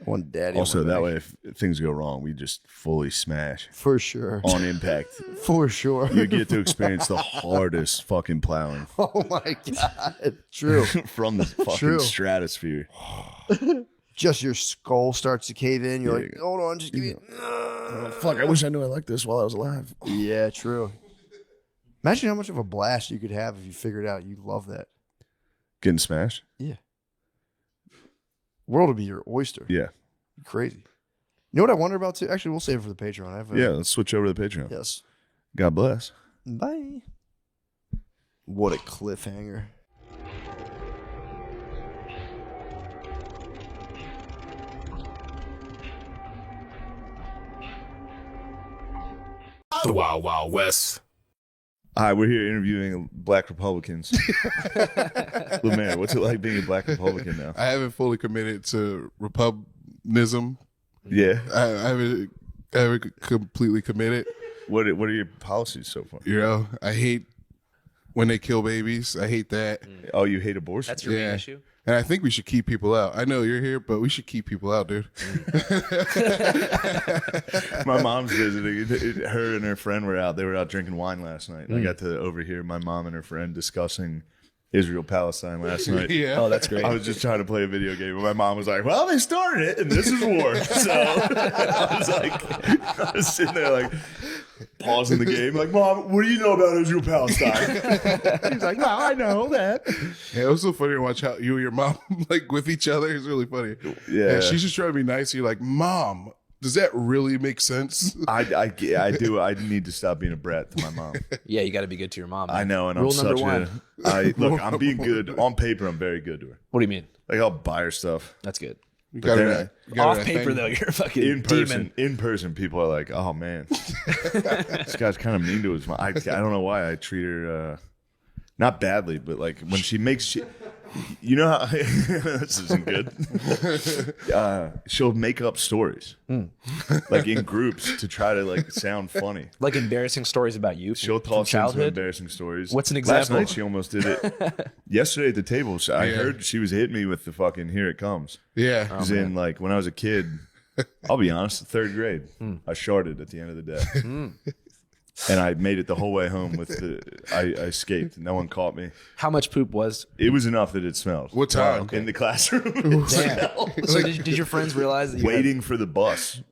I want a daddy. Also, on my that back. way, if things go wrong, we just fully smash For sure. on impact. For sure. You get to experience the hardest fucking plowing Oh my God. True. from the fucking True. stratosphere. Just your skull starts to cave in. You're Yeah. like, hold on, just give me. Oh, fuck, I wish I knew I liked this while I was alive. Yeah, true. Imagine how much of a blast you could have if you figured out you love that. Getting smashed? Yeah. World would be your oyster. Yeah. Crazy. You know what I wonder about too? Actually, we'll save it for the Patreon. I have a, Yeah, let's switch over to the Patreon. Yes. God bless. Bye. What a cliffhanger. The Wild Wild West. Hi, we're here interviewing black Republicans. Lemaire, what's it like being a black Republican now? I haven't fully committed to republicanism. Yeah. I haven't completely committed. What are your policies so far? You know, I hate when they kill babies. I hate that. Oh, you hate abortion? That's your main issue. And I think we should keep people out. I know you're here, but we should keep people out, dude. My mom's visiting. Her and her friend were out. They were out drinking wine last night. I got to overhear my mom and her friend discussing Israel-Palestine last night. Yeah. Oh, that's great. I was just trying to play a video game, and my mom was like, well, they started it, and this is war. So I was sitting there like, pausing the game, like, Mom, what do you know about Israel-Palestine? She's like, well, I know that. Yeah, it was so funny to watch how you and your mom like with each other. It's really funny. Yeah. And she's just trying to be nice. You're like, Mom, does that really make sense? I do. I need to stop being a brat to my mom. Yeah, you got to be good to your mom. I man. know, and Rule I'm number such one. look, I'm being good. On paper, I'm very good to her. What do you mean? Like, I'll buy her stuff. That's good. You But then you got Off her paper thing. though, you're a fucking In demon. person, people are like, "Oh man, this guy's kind of mean to his mom." I don't know why I treat her not badly, but like when she makes, you know how this isn't good. She'll make up stories, like in groups to try to like sound funny. Like embarrassing stories about you. She'll from toss in some childhood. embarrassing stories. What's an Last example? night she almost did it. Yesterday at the table, I heard she was hitting me with the fucking "Here it comes." Yeah. Because in like when I was a kid, I'll be honest, third grade, I sharded at the end of the day. And I made it the whole way home with I escaped. No one caught me. How much poop was? It was enough that it smelled. What time? In the classroom. Damn. So did your friends realize that you had- Waiting for the bus.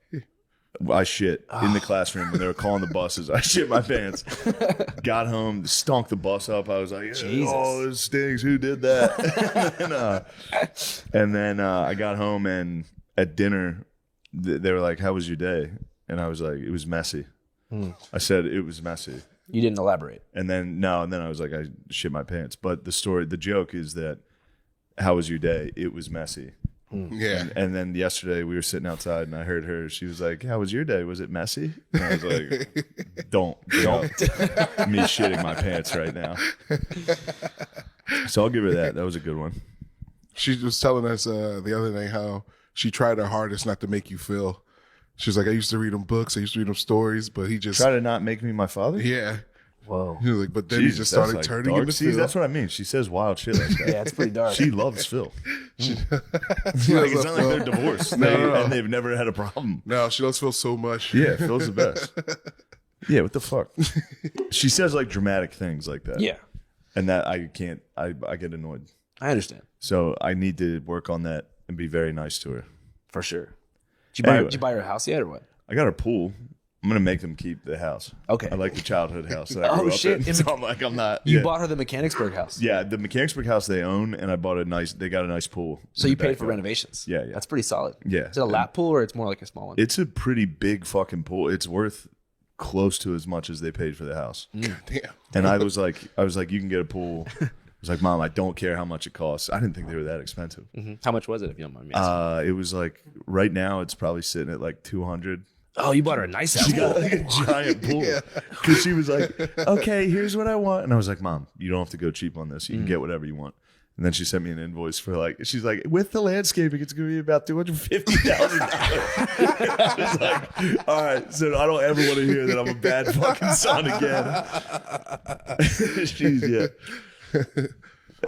I shit in the classroom when they were calling the buses. I shit my pants. Got home, stunk the bus up. I was like, Jesus. "Oh, this stinks. Who did that?" and then I got home, and at dinner, they were like, "How was your day?" And I was like, "It was messy." I said it was messy, You didn't elaborate. and then I was like, "I shit my pants." But the joke is that, "How was your day?" It was messy. Yeah. And then yesterday we were sitting outside and I heard her. She was like, "How was your day? Was it messy?" And I was like, "Don't me shitting my pants right now." So I'll give her that. That was a good one. She was telling us the other day how she tried her hardest not to make you feel. She was like, I used to read him books, I used to read him stories, but he just Try to not make me my father. yeah. Whoa. He was like, but then Jesus, he just that's started like turning dark. into See, Phil. that's what I mean. She says wild shit like that. Yeah, it's pretty dark. She loves Phil. She Like, it's not like they're divorced. No. And they've never had a problem. No, she loves Phil so much. Yeah, Phil's the best. Yeah, what the fuck? She says like dramatic things like that. Yeah, And that I can't, I get annoyed. I understand So I need to work on that and be very nice to her. for sure. Anyway. Did you buy her a house yet or what? I got her pool. I'm gonna make them keep the house. Okay. I like the childhood house that I Oh, grew up shit. in. So I'm like, I'm not. You yeah. bought her the Mechanicsburg house. Yeah, the Mechanicsburg house they own, and I bought they got a nice pool. So in you the paid for backyard. renovations. Yeah, yeah. That's pretty solid. Yeah. Is it a lap pool or it's more like a small one? It's a pretty big fucking pool. It's worth close to as much as they paid for the house. Damn. And I was like, you can get a pool. I was like, Mom, I don't care how much it costs. I didn't think they were that expensive. Mhm. How much was it if you don't mind me asking? It was like right now it's probably sitting at like 200. Oh, you bought her a nice house. She got like a giant pool because she was like, "Okay, here's what I want," and I was like, "Mom, you don't have to go cheap on this. You can get whatever you want." And then she sent me an invoice for like, she's like, "With the landscaping, it's going to be about $250,000." I was like, "All right, so I don't ever want to hear that I'm a bad fucking son again." She's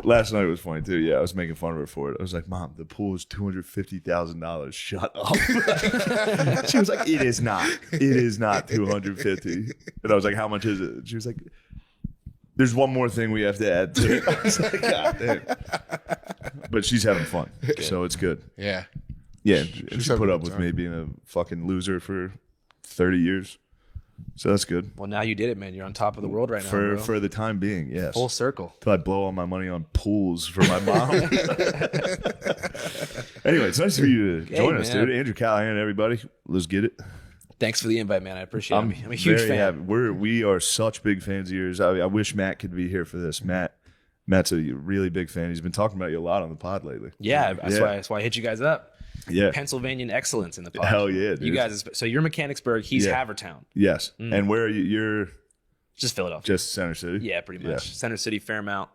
Last night was funny too. Yeah, I was making fun of her for it. I was like, "Mom, the pool is $250,000. Shut up." She was like, "It is not. It is not 250." And I was like, "How much is it?" She was like, "There's one more thing we have to add to it." I was like, "God damn." But she's having fun, so it's good. Yeah. Yeah, and she having put a up good with time. me being a fucking loser for 30 years, so that's good Well, now you did it, man. You're on top of the world right now, bro. for the time being. Yes, Full circle. till I blow all my money on pools for my mom. Anyway, it's nice for you to Hey, join us, man. dude. Andrew Callahan, everybody. Let's get it. Thanks for the invite, man. I appreciate it. I'm a huge very fan. happy. We are such big fans of yours. I wish Matt could be here for this. Matt's a really big fan. He's been talking about you a lot on the pod lately. Yeah, that's why I hit you guys up. Yeah. Pennsylvanian excellence in the pod. Hell yeah, dude. You guys, so you're Mechanicsburg. He's Yeah. Havertown. Yes. And where are you? You're Just Philadelphia. just Center City? Yeah, pretty much. Center City, Fairmount.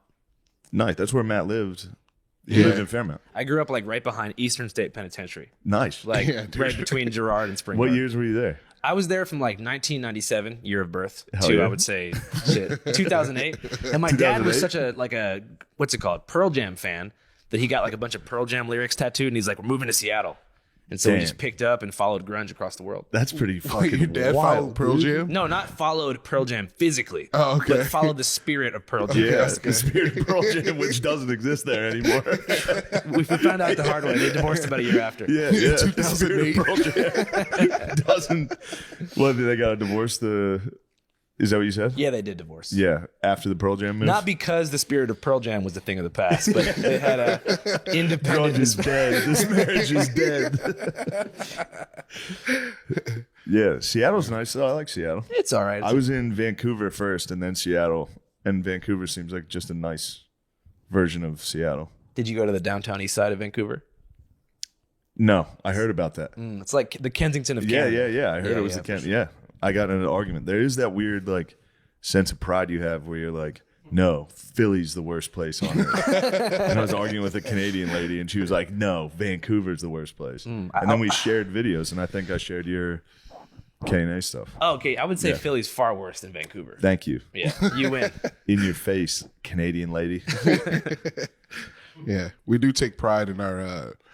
Nice. That's where Matt lived. He lived in Fairmount. I grew up like right behind Eastern State Penitentiary, Nice. like Yeah, dude. right between Girard and Spring. What Garden. years were you there? I was there from like 1997, year of birth, Hell to yeah. I would say 2008. And my dad was 2008? such a what's it called, Pearl Jam fan that he got like a bunch of Pearl Jam lyrics tattooed, and he's like, "We're moving to Seattle," and so we Damn. just picked up and followed grunge across the world. That's pretty fucking Your dad wild. followed Pearl Jam? No, not followed Pearl Jam physically. Oh, okay. But followed the spirit of Pearl Jam. Yeah, the spirit of Pearl Jam, which doesn't exist there anymore. We found out the hard way. They divorced about a year after. Yeah, yeah. The spirit of Pearl Jam doesn't. What, did they got a divorce? Is that what you said? Yeah, they did divorce. Yeah, after the Pearl Jam move. Not because the spirit of Pearl Jam was the thing of the past, but they had a independent. Grunge is dead. This marriage is dead. Yeah, Seattle's nice. Though. I like Seattle. It's all right. I was in Vancouver first, and then Seattle. And Vancouver seems like just a nice version of Seattle. Did you go to the downtown east side of Vancouver? No, I heard about that. It's like the Kensington of Yeah, Canada. yeah. I heard it was yeah, the for Kent. Yeah, I got in an argument. There is that weird like sense of pride you have where you're like, no, Philly's the worst place on earth. And I was arguing with a Canadian lady, and she was like, no, Vancouver's the worst place. And then we shared videos, and I think I shared your K&A stuff. Oh, okay, I would say Philly's far worse than Vancouver. Thank you. Yeah, you win. In your face, Canadian lady. Yeah. We do take pride in our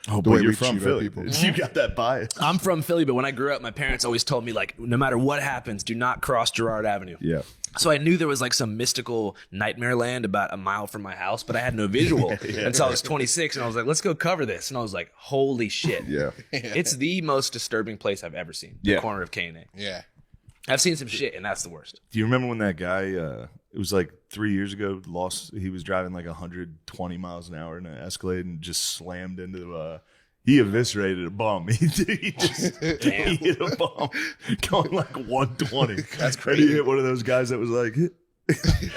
Oh, the way but you're we from treat our Philly. people. You got that bias. I'm from Philly, but when I grew up, my parents always told me, like, no matter what happens, do not cross Girard Avenue. Yeah. So I knew there was like some mystical nightmare land about a mile from my house, but I had no visual until I was 26, and I was like, let's go cover this. And I was like, holy shit. Yeah. It's the most disturbing place I've ever seen. Yeah. The corner of K&A. Yeah. I've seen some shit, and that's the worst. Do you remember when that guy, it was like 3 years ago, he was driving like 120 miles an hour in an Escalade and just slammed into he eviscerated a bum. He just he hit a bum going like 120. That's crazy. He hit one of those guys that was like,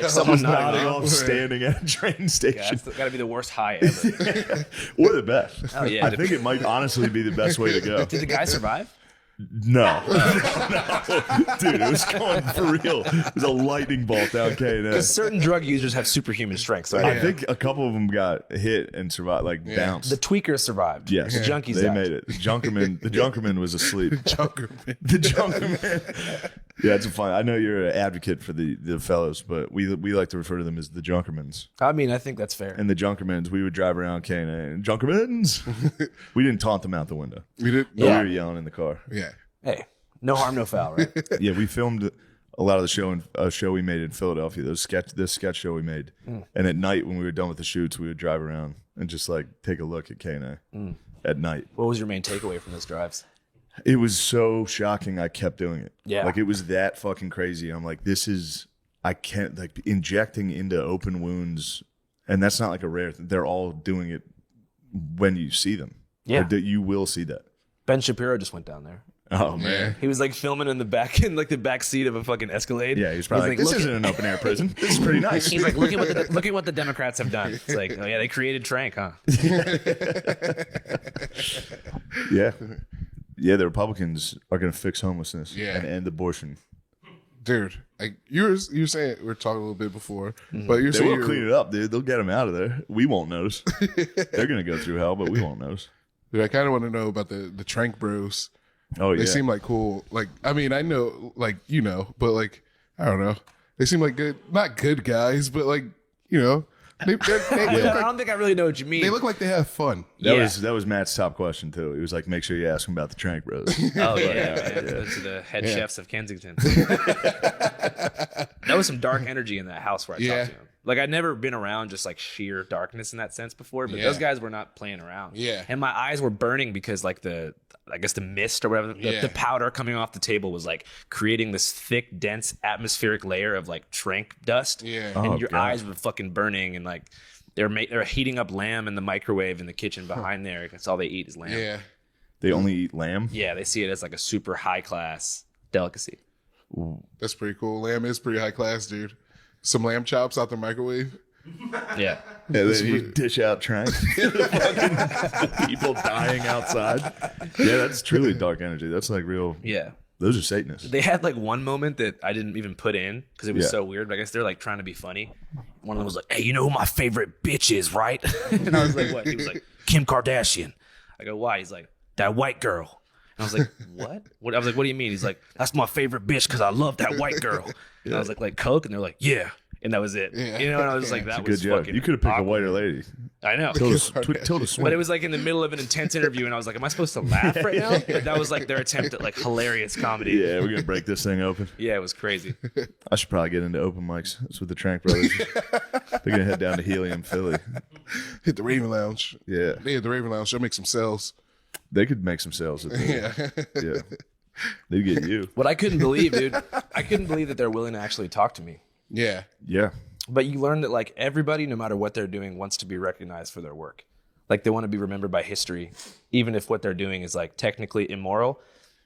Someone nodding nodding off, standing at a train station. Yeah, that's got to be the worst high ever. Or the best. Oh, yeah. I think it might honestly be the best way to go. Did the guy survive? No. No. Dude, it was going for real. It was a lightning bolt down K&S. Because certain drug users have superhuman strength. So I think a couple of them got hit and survived, like bounced. the tweakers survived. Yes, The junkies they died. made it. The Junkerman was asleep. Junkerman. The Junkerman. Yeah, it's a fun. I know you're an advocate for the fellows, but we like to refer to them as the Junkermans. I mean, I think that's fair. And the Junkermans, we would drive around K&A and Junkermans. We didn't taunt them out the window. We did. We were yelling in the car. Yeah. Hey, no harm, no foul, right? Yeah, we filmed a lot of the show in a show we made in Philadelphia. This sketch show we made, and at night when we were done with the shoots, we would drive around and just like take a look at K&A at night. What was your main takeaway from those drives? It was so shocking. I kept doing it. Yeah. like it was that fucking crazy. I'm like, I can't like injecting into open wounds, and that's not like a rare thing. They're all doing it when you see them. Yeah. You will see that. Ben Shapiro just went down there. Oh man. He was like filming in the back seat of a fucking Escalade. Yeah, he was probably like, this look isn't an open air prison. This is pretty nice. He's like, look at what the Democrats have done. It's like, oh yeah, they created Trank, huh? Yeah. Yeah, the Republicans are going to fix homelessness and end abortion. Dude, like you were saying, we were talking a little bit before, but you're They saying will clean it up, dude. They'll get them out of there. We won't notice. They're going to go through hell, but we won't notice. Dude, I kind of want to know about the Trank Bros. Oh, yeah. They seem like cool. Like, I mean, I know, like, you know, but like, I don't know. They seem like not good guys, but like, you know, they look I like, don't think I really know what you mean. they look like they have fun. That was Matt's top question, too. He was like, make sure you ask him about the Trank Bros. Oh yeah, man. Those are the head chefs of Kensington. That was some dark energy in that house where I talked to him. Like I'd never been around just like sheer darkness in that sense before, but those guys were not playing around. Yeah. And my eyes were burning because like the mist or whatever, the powder coming off the table was like creating this thick, dense atmospheric layer of like trank dust. Yeah. And your eyes were fucking burning, and like they're heating up lamb in the microwave in the kitchen behind there. That's all they eat is lamb. Yeah. They only eat lamb? Yeah, they see it as like a super high class delicacy. That's pretty cool. Lamb is pretty high class, dude. Some lamb chops out the microwave. Yeah. Yeah, then you dish out Trank. Fucking people dying outside. Yeah, that's truly dark energy. That's like real. Yeah. Those are Satanists. They had like one moment that I didn't even put in because it was Yeah. so weird. But I guess they're like trying to be funny. One of them was like, "Hey, you know who my favorite bitch is, right?" And I was like, "What?" He was like, "Kim Kardashian." I go, "Why?" He's like, "That white girl." And I was like, "What?" I was like, "What do you mean?" He's like, "That's my favorite bitch because I love that white girl." And I was like Coke, and they're like, "Yeah." And that was it. Yeah. You know, and I was like, that Good was job. fucking You could have picked awkward. a whiter lady. I know. Tilda But Swinton. it was like in the middle of an intense interview, and I was like, am I supposed to laugh right now? But that was like their attempt at like hilarious comedy. Yeah, we're going to break this thing open. Yeah, it was crazy. I should probably get into open mics. That's with the Trank Brothers. They're going to head down to Helium, Philly. Hit the Raven Lounge. Yeah. They hit the Raven Lounge. They'll make some sales. They could make some sales. At the, yeah. They'd get you. What I couldn't believe, dude, I couldn't believe that they're willing to actually talk to me. Yeah. Yeah. But you learn that like everybody, no matter what they're doing, wants to be recognized for their work. Like they want to be remembered by history, even if what they're doing is like technically immoral.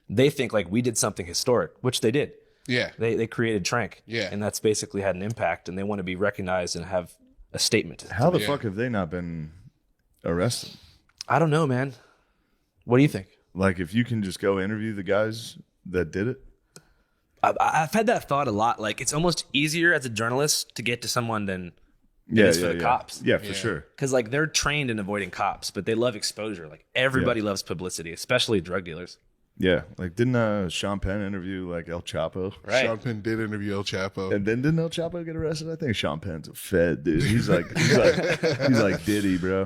They think like we did something historic, which they did. Yeah. They created Trank. Yeah. And that's basically had an impact, and they want to be recognized and have a statement. How the fuck have they not been arrested? I don't know, man. What do you think? Like, if you can just go interview the guys that did it. I've had that thought a lot. Like, it's almost easier as a journalist to get to someone than it is for the cops. Yeah, for sure. Because, like, they're trained in avoiding cops, but they love exposure. Like, everybody loves publicity, especially drug dealers. Yeah, like didn't Sean Penn interview like El Chapo? Right. Sean Penn did interview El Chapo. And then didn't El Chapo get arrested? I think Sean Penn's a fed dude. He's like Diddy, bro.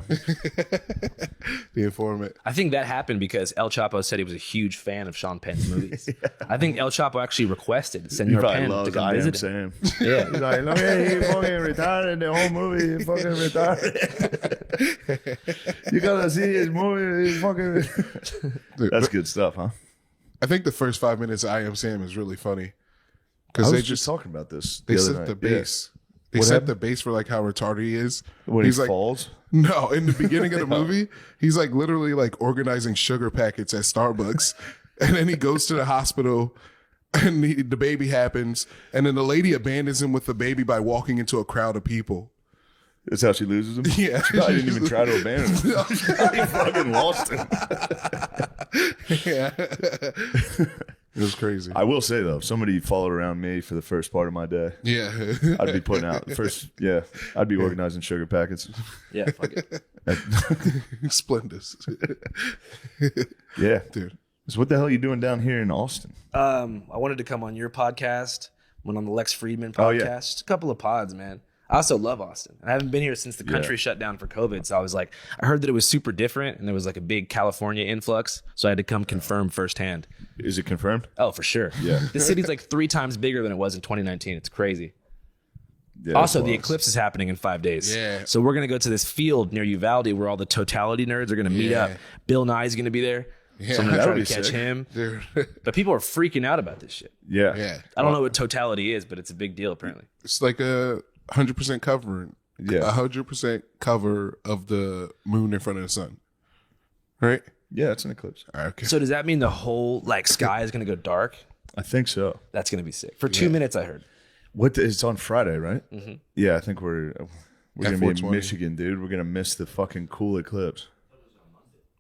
The informant. I think that happened because El Chapo said he was a huge fan of Sean Penn's movies. I think El Chapo actually requested He Senor probably Penn to loves come I Am visit him. Sam. Yeah. He's like, look at he fucking retarded in the whole movie. He fucking retarded. You gotta see his movie. He's fucking. Dude, That's but good stuff, huh? I think the first 5 minutes of I Am Sam is really funny I because was they just talking about this. they the other set night. the base. They What set happened? the base for like how retarded he is. When he's he like, falls. no, in the beginning of the movie, he's like literally like organizing sugar packets at Starbucks, and then he goes to the hospital, and the baby happens, and then the lady abandons him with the baby by walking into a crowd of people. That's how she loses him. Yeah. She probably didn't even try to abandon him. He fucking lost him. Yeah, it was crazy. I will say though, if somebody followed around me for the first part of my day, Yeah, I'd be putting out first. Yeah, I'd be organizing sugar packets. Yeah, fuck it. Splendid, Yeah, dude. so what the hell are you doing down here in Austin? I wanted to come on your podcast, went on the Lex Friedman podcast, Oh, yeah. just a couple of pods, man. I also love Austin. I haven't been here since the country shut down for COVID. So I was like, I heard that it was super different and there was like a big California influx. So I had to come confirm firsthand. Is it confirmed? Oh, for sure. Yeah. This city's like 3 times bigger than it was in 2019. It's crazy. Yeah, Also, that's the wild. eclipse is happening in 5 days. Yeah. So we're going to go to this field near Uvalde where all the totality nerds are going to meet Yeah. up. Bill Nye's going to be there. Yeah. So I'm going to That'll try be to catch sick. him. Dude. But people are freaking out about this shit. Yeah, Yeah, I don't know what totality is, but it's a big deal apparently. it's like a 100% cover. Yeah. 100% cover of the moon in front of the sun. Right? yeah, it's an eclipse. All right, okay. So does that mean the whole like sky is going to go dark? I think so. That's going to be sick. For 2 minutes, I heard. It's on Friday, right? Mm-hmm. Yeah, I think we're At gonna be in 420. Michigan, dude. We're gonna miss the fucking cool eclipse.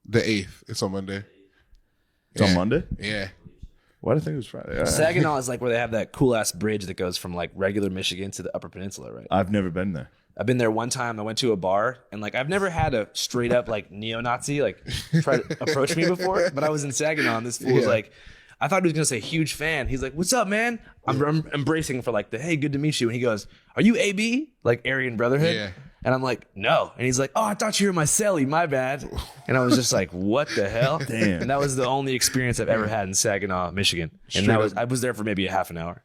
The 8th. It's on Monday. It's on Monday. Yeah. Why did I think it was Friday? All right. Saginaw is like where they have that cool ass bridge that goes from like regular Michigan to the Upper Peninsula, right? I've never been there. I've been there one time. I went to a bar and like I've never had a straight up like neo-Nazi like try to approach me before, but I was in Saginaw and this fool was Yeah. like, I thought he was gonna say huge fan. He's like, "What's up, man?" I'm embracing for like the hey, good to meet you. And he goes, "Are you AB like Aryan Brotherhood?" Yeah. And I'm like, "No." And he's like, "Oh, I thought you were my celly. My bad." And I was just like, "What the hell?" Damn. And that was the only experience I've ever had in Saginaw, Michigan. And Straight that was up. I was there for maybe a half an hour.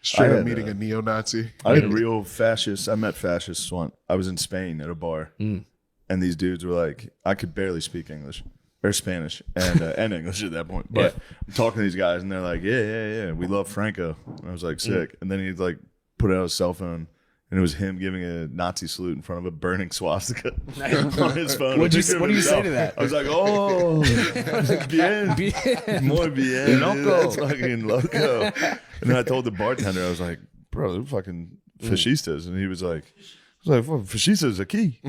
Straight I up had, meeting a neo-Nazi. I had real fascists. I met fascists once. I was in Spain at a bar, and these dudes were like, I could barely speak English or Spanish and English at that point. But I'm talking to these guys, and they're like, yeah, we love Franco. And I was like, sick. And then he like put out his cell phone, and it was him giving a Nazi salute in front of a burning swastika on his phone. What do Picture of you say to himself. that? I was like, oh, bien, muy bien, Loco. That's fucking loco. And then I told the bartender, I was like, bro, they're fucking fascistas. And he was like, well, fascistas are key.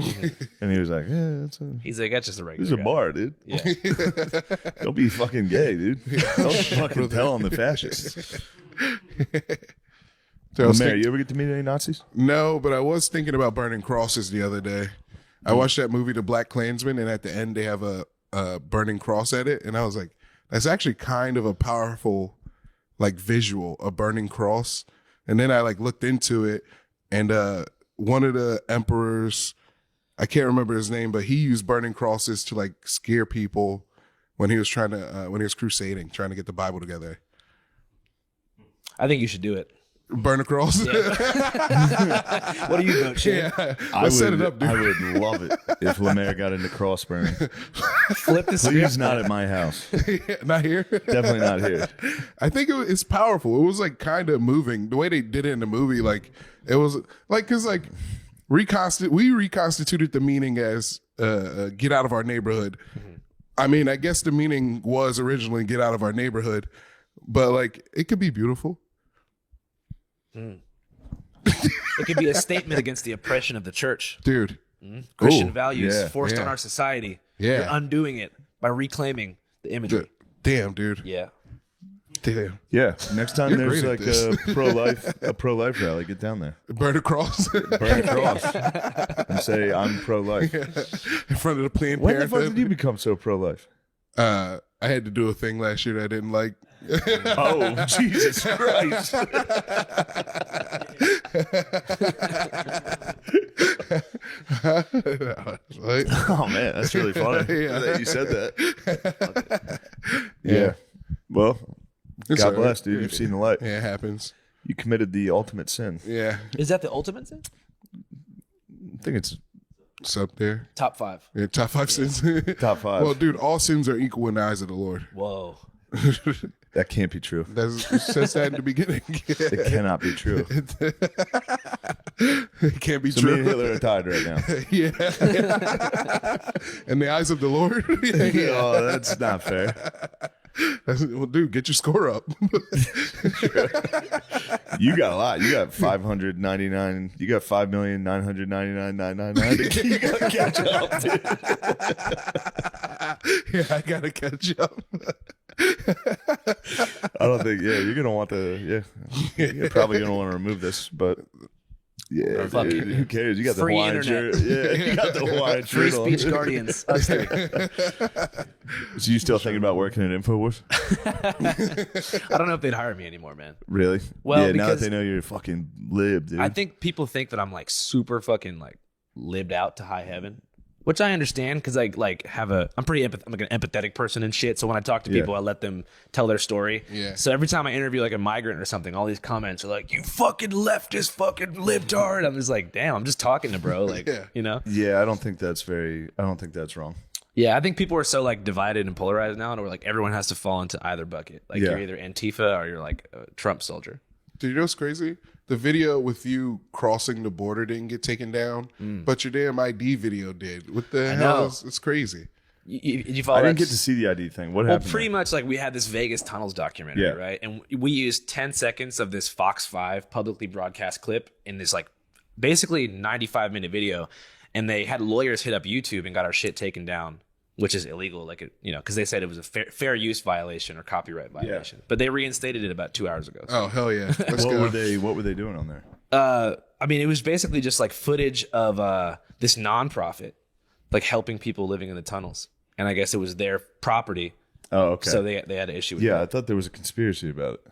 And he was like, yeah, He's like, that's just a regular. this is a guy." bar, dude. Yeah. Don't be fucking gay, dude. Don't fucking tell on the fascists. So I was Mary, think- you ever get to meet any Nazis? No, but I was thinking about burning crosses the other day. I watched that movie, The Black Klansman, and at the end they have a burning cross at it, and I was like, that's actually kind of a powerful like visual, a burning cross. And then I like looked into it, and one of the emperors, I can't remember his name, but he used burning crosses to like scare people when he was trying to when he was crusading, trying to get the Bible together. I think you should do it. Burn a cross. What do you vote, Shane? Yeah. I Let's set would- it up, dude. I would love it if Lemaire got into cross burning. Flip the Please script. not at my house. Not here. Definitely not here. I think it's powerful. It was like kind of moving the way they did it in the movie. Like it was like because like we reconstituted the meaning as get out of our neighborhood. I mean, I guess the meaning was originally get out of our neighborhood, but like it could be beautiful. It could be a statement against the oppression of the church. Dude. Christian Ooh, values yeah, forced on yeah. our society. Yeah. You're undoing it by reclaiming the imagery. Damn, dude. Yeah. Damn. Yeah. Next time You're there's great like at a pro life rally, get down there. Burn a cross Burn a cross and say I'm pro life. in front of the Planned When the fuck Parenthood. did you become so pro life? I had to do a thing last year that I didn't like. Oh, Jesus Christ. Like, Oh, man, that's really funny Yeah. that you said that. Yeah. Well, It's God all right. bless, dude. You've seen the light. yeah, it happens. You committed the ultimate sin. Yeah, Is that the ultimate sin? I think it's it's up there. Top 5. Yeah, top 5 sins. top 5. Well, dude, all sins are equal in the eyes of the Lord. Whoa. That can't be true. That's, it says that in the beginning. It cannot be true. It can't be So me and true. Hitler are tied right now. Yeah. In the eyes of the Lord. Yeah. Oh, that's not fair. Well, dude, get your score up. You got a lot. You got 599. You got 5,999,999. You got to catch up, dude. Yeah, I gotta catch up. I don't think. Yeah, you're gonna want to. Yeah, you're probably gonna want to remove this, but. Yeah, fuck dude, it. who cares? You got the Free Hawaiian internet. shirt. Yeah, you got the Hawaiian Free shirt on. speech guardians. Us three. So you still thinking about working at InfoWars? I don't know if they'd hire me anymore, man. Really? Well, yeah. Now that because- they know you're fucking lib, dude. I think people think that I'm like super fucking like lived out to high heaven, which I understand because I like I'm I'm like an empathetic person and shit. So when I talk to people, I let them tell their story. Yeah. So every time I interview like a migrant or something, all these comments are like, "You fucking leftist, fucking libtard." I'm just like, damn, I'm just talking to bro, like Yeah. you know. Yeah, I don't think that's wrong. Yeah, I think people are so like divided and polarized now, and we're like everyone has to fall into either bucket. Like Yeah. you're either Antifa or you're like a Trump soldier. Dude, you know what's crazy? The video with you crossing the border didn't get taken down, but your damn ID video did. What the hell? know. It's crazy. You follow I didn't that? get to see the ID thing. What Well, happened? pretty there? much like we had this Vegas tunnels documentary, Yeah. right? And we used 10 seconds of this Fox 5 publicly broadcast clip in this like basically 95-minute video. And they had lawyers hit up YouTube and got our shit taken down, which is illegal, like, because they said it was a fair use violation or copyright violation. But they reinstated it about 2 hours ago. So. Oh, hell yeah. Let's What go. were they doing on there? I mean, it was basically just like footage of this nonprofit, like helping people living in the tunnels. And I guess it was their property. Oh, okay. So they had an issue with Yeah, that. I thought there was a conspiracy about it.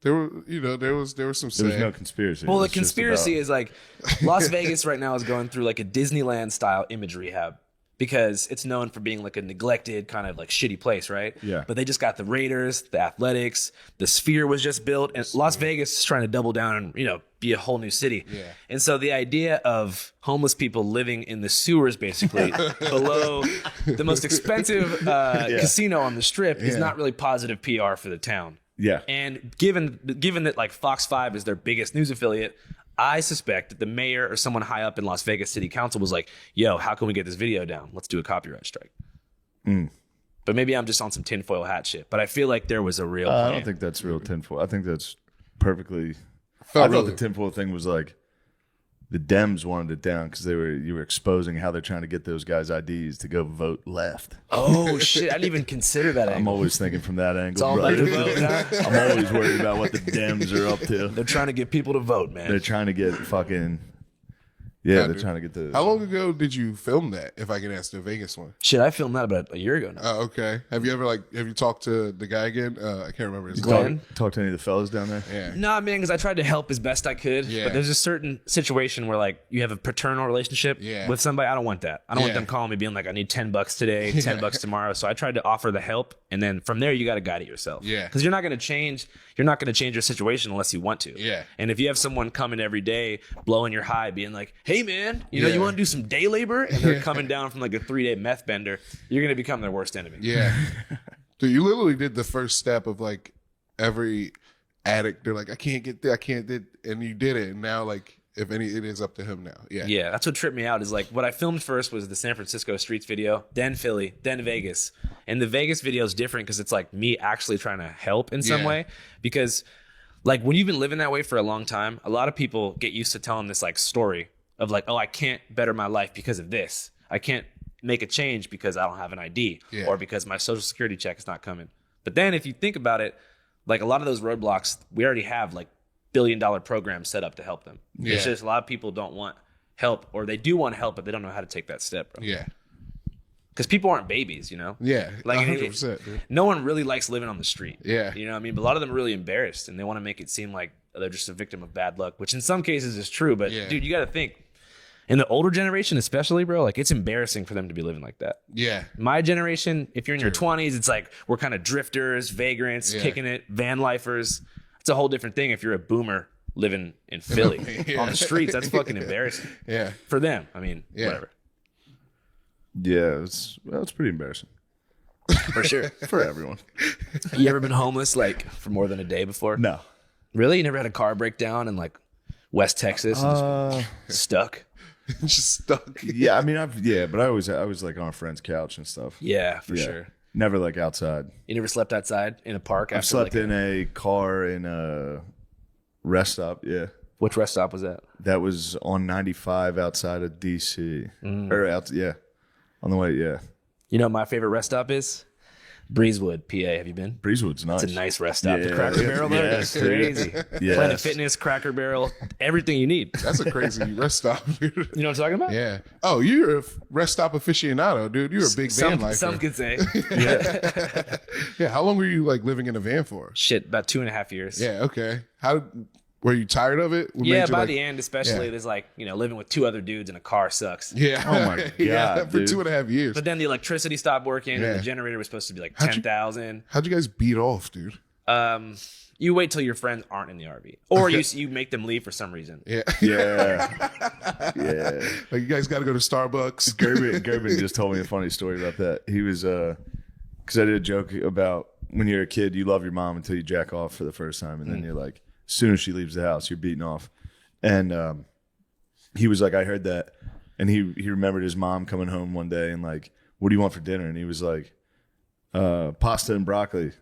There was some There was say. no conspiracy. Well, It the was just conspiracy about- is like Las Vegas right now is going through like a Disneyland style image rehab because it's known for being like a neglected kind of like shitty place, right? Yeah. But they just got the Raiders, the Athletics, the Sphere was just built, and Las Vegas is trying to double down and be a whole new city. Yeah. And so the idea of homeless people living in the sewers basically below the most expensive casino on the strip is not really positive PR for the town. Yeah. And given that like Fox 5 is their biggest news affiliate, I suspect that the mayor or someone high up in Las Vegas City Council was like, "Yo, how can we get this video down? Let's do a copyright strike." But maybe I'm just on some tinfoil hat shit. But I feel like there was a real plan. I don't think that's real tinfoil. I think that's perfectly. Oh, I thought really? the tinfoil thing was like the Dems wanted it down because you were exposing how they're trying to get those guys' IDs to go vote left. Oh shit! I didn't even consider that I'm angle. always thinking from that angle. It's all brother. about the vote, huh? I'm always worried about what the Dems are up to. They're trying to get people to vote, man. They're trying to get fucking. Yeah, they're dude. trying to get the. How long ago did you film that? If I can ask, the Vegas one. Shit, I filmed that about a year ago now. Oh, okay. Have you talked to the guy again? I can't remember his Glenn? name. Talk to any of the fellas down there? Yeah. Nah, man, because I tried to help as best I could. Yeah. But there's a certain situation where, like, you have a paternal relationship Yeah. with somebody. I don't want that. I don't want Yeah. them calling me being like, I need $10 today, $10 tomorrow. So I tried to offer the help. And then from there, you got to guide it yourself. Yeah. Because you're not going to change your situation unless you want to. Yeah. And if you have someone coming every day, blowing your high, being like, hey, man, you Yeah. want to do some day labor? And they're coming down from like a 3-day meth bender, you're going to become their worst enemy. Yeah. Dude, you literally did the first step of like every addict. They're like, I can't get there, and you did it. And now, like, if any, it is up to him now. Yeah. Yeah, that's what tripped me out is like what I filmed first was the San Francisco streets video, then Philly, then Vegas. And the Vegas video is different because it's like me actually trying to help in some Yeah. way. Because like when you've been living that way for a long time, a lot of people get used to telling this like story of like, oh, I can't better my life because of this. I can't make a change because I don't have an ID Yeah. or because my social security check is not coming. But then if you think about it, like a lot of those roadblocks, we already have like billion-dollar programs set up to help them. Yeah. It's just a lot of people don't want help, or they do want help, but they don't know how to take that step, bro. Yeah. because people aren't babies, you know. Yeah, Like 100%. Dude. no one really likes living on the street. Yeah. You know what I mean? But a lot of them are really embarrassed and they want to make it seem like they're just a victim of bad luck, which in some cases is true. But Yeah. dude, you got to think in the older generation, especially, bro, like it's embarrassing for them to be living like that. Yeah, My generation, if you're in your 20s, it's like we're kind of drifters, vagrants, Yeah. kicking it, van lifers. It's a whole different thing if you're a boomer living in Philly Yeah. on the streets. That's fucking embarrassing yeah. for them. I mean, Yeah. whatever. Yeah, it's pretty embarrassing For sure. for everyone. You ever been homeless like for more than a day before? No. Really? You never had a car breakdown in like West Texas and just stuck? Just stuck. Yeah, I mean, but I was like on a friend's couch and stuff. Yeah, for Yeah. sure. Never like outside. You never slept outside in a park after I've slept like in a car in a rest stop. Yeah, which rest stop was that? that was on 95 outside of DC. Or on the way. Yeah, You know what my favorite rest stop is? Breezewood, PA. Have you been? Breezewood's nice. It's a nice rest stop. The Yeah. Cracker Barrel there Yeah, is crazy. Yes. Planet Fitness, Cracker Barrel, everything you need. That's a crazy rest stop, dude. You know what I'm talking about? Yeah. Oh, you're a rest stop aficionado, dude. You're a big van lifer. Some could say. Yeah. How long were you like living in a van for? Shit, about 2.5 years. Yeah. Okay. How were you tired of it? What Yeah, made you, by like- the end, especially, Yeah. there's like, living with 2 other dudes in a car sucks. Yeah. Oh my God, yeah. For dude. 2.5 years. But then the electricity stopped working, Yeah. and the generator was supposed to be like How'd you- 10,000. How'd you guys beat off, dude? You wait till your friends aren't in the RV, or you make them leave for some reason. Yeah. Yeah, yeah. Like you guys got to go to Starbucks. Gerben just told me a funny story about that. He was because I did a joke about when you're a kid, you love your mom until you jack off for the first time, and then you're like, as soon as she leaves the house, you're beating off. And he was like, I heard that, and he remembered his mom coming home one day and like, what do you want for dinner? And he was like, pasta and broccoli.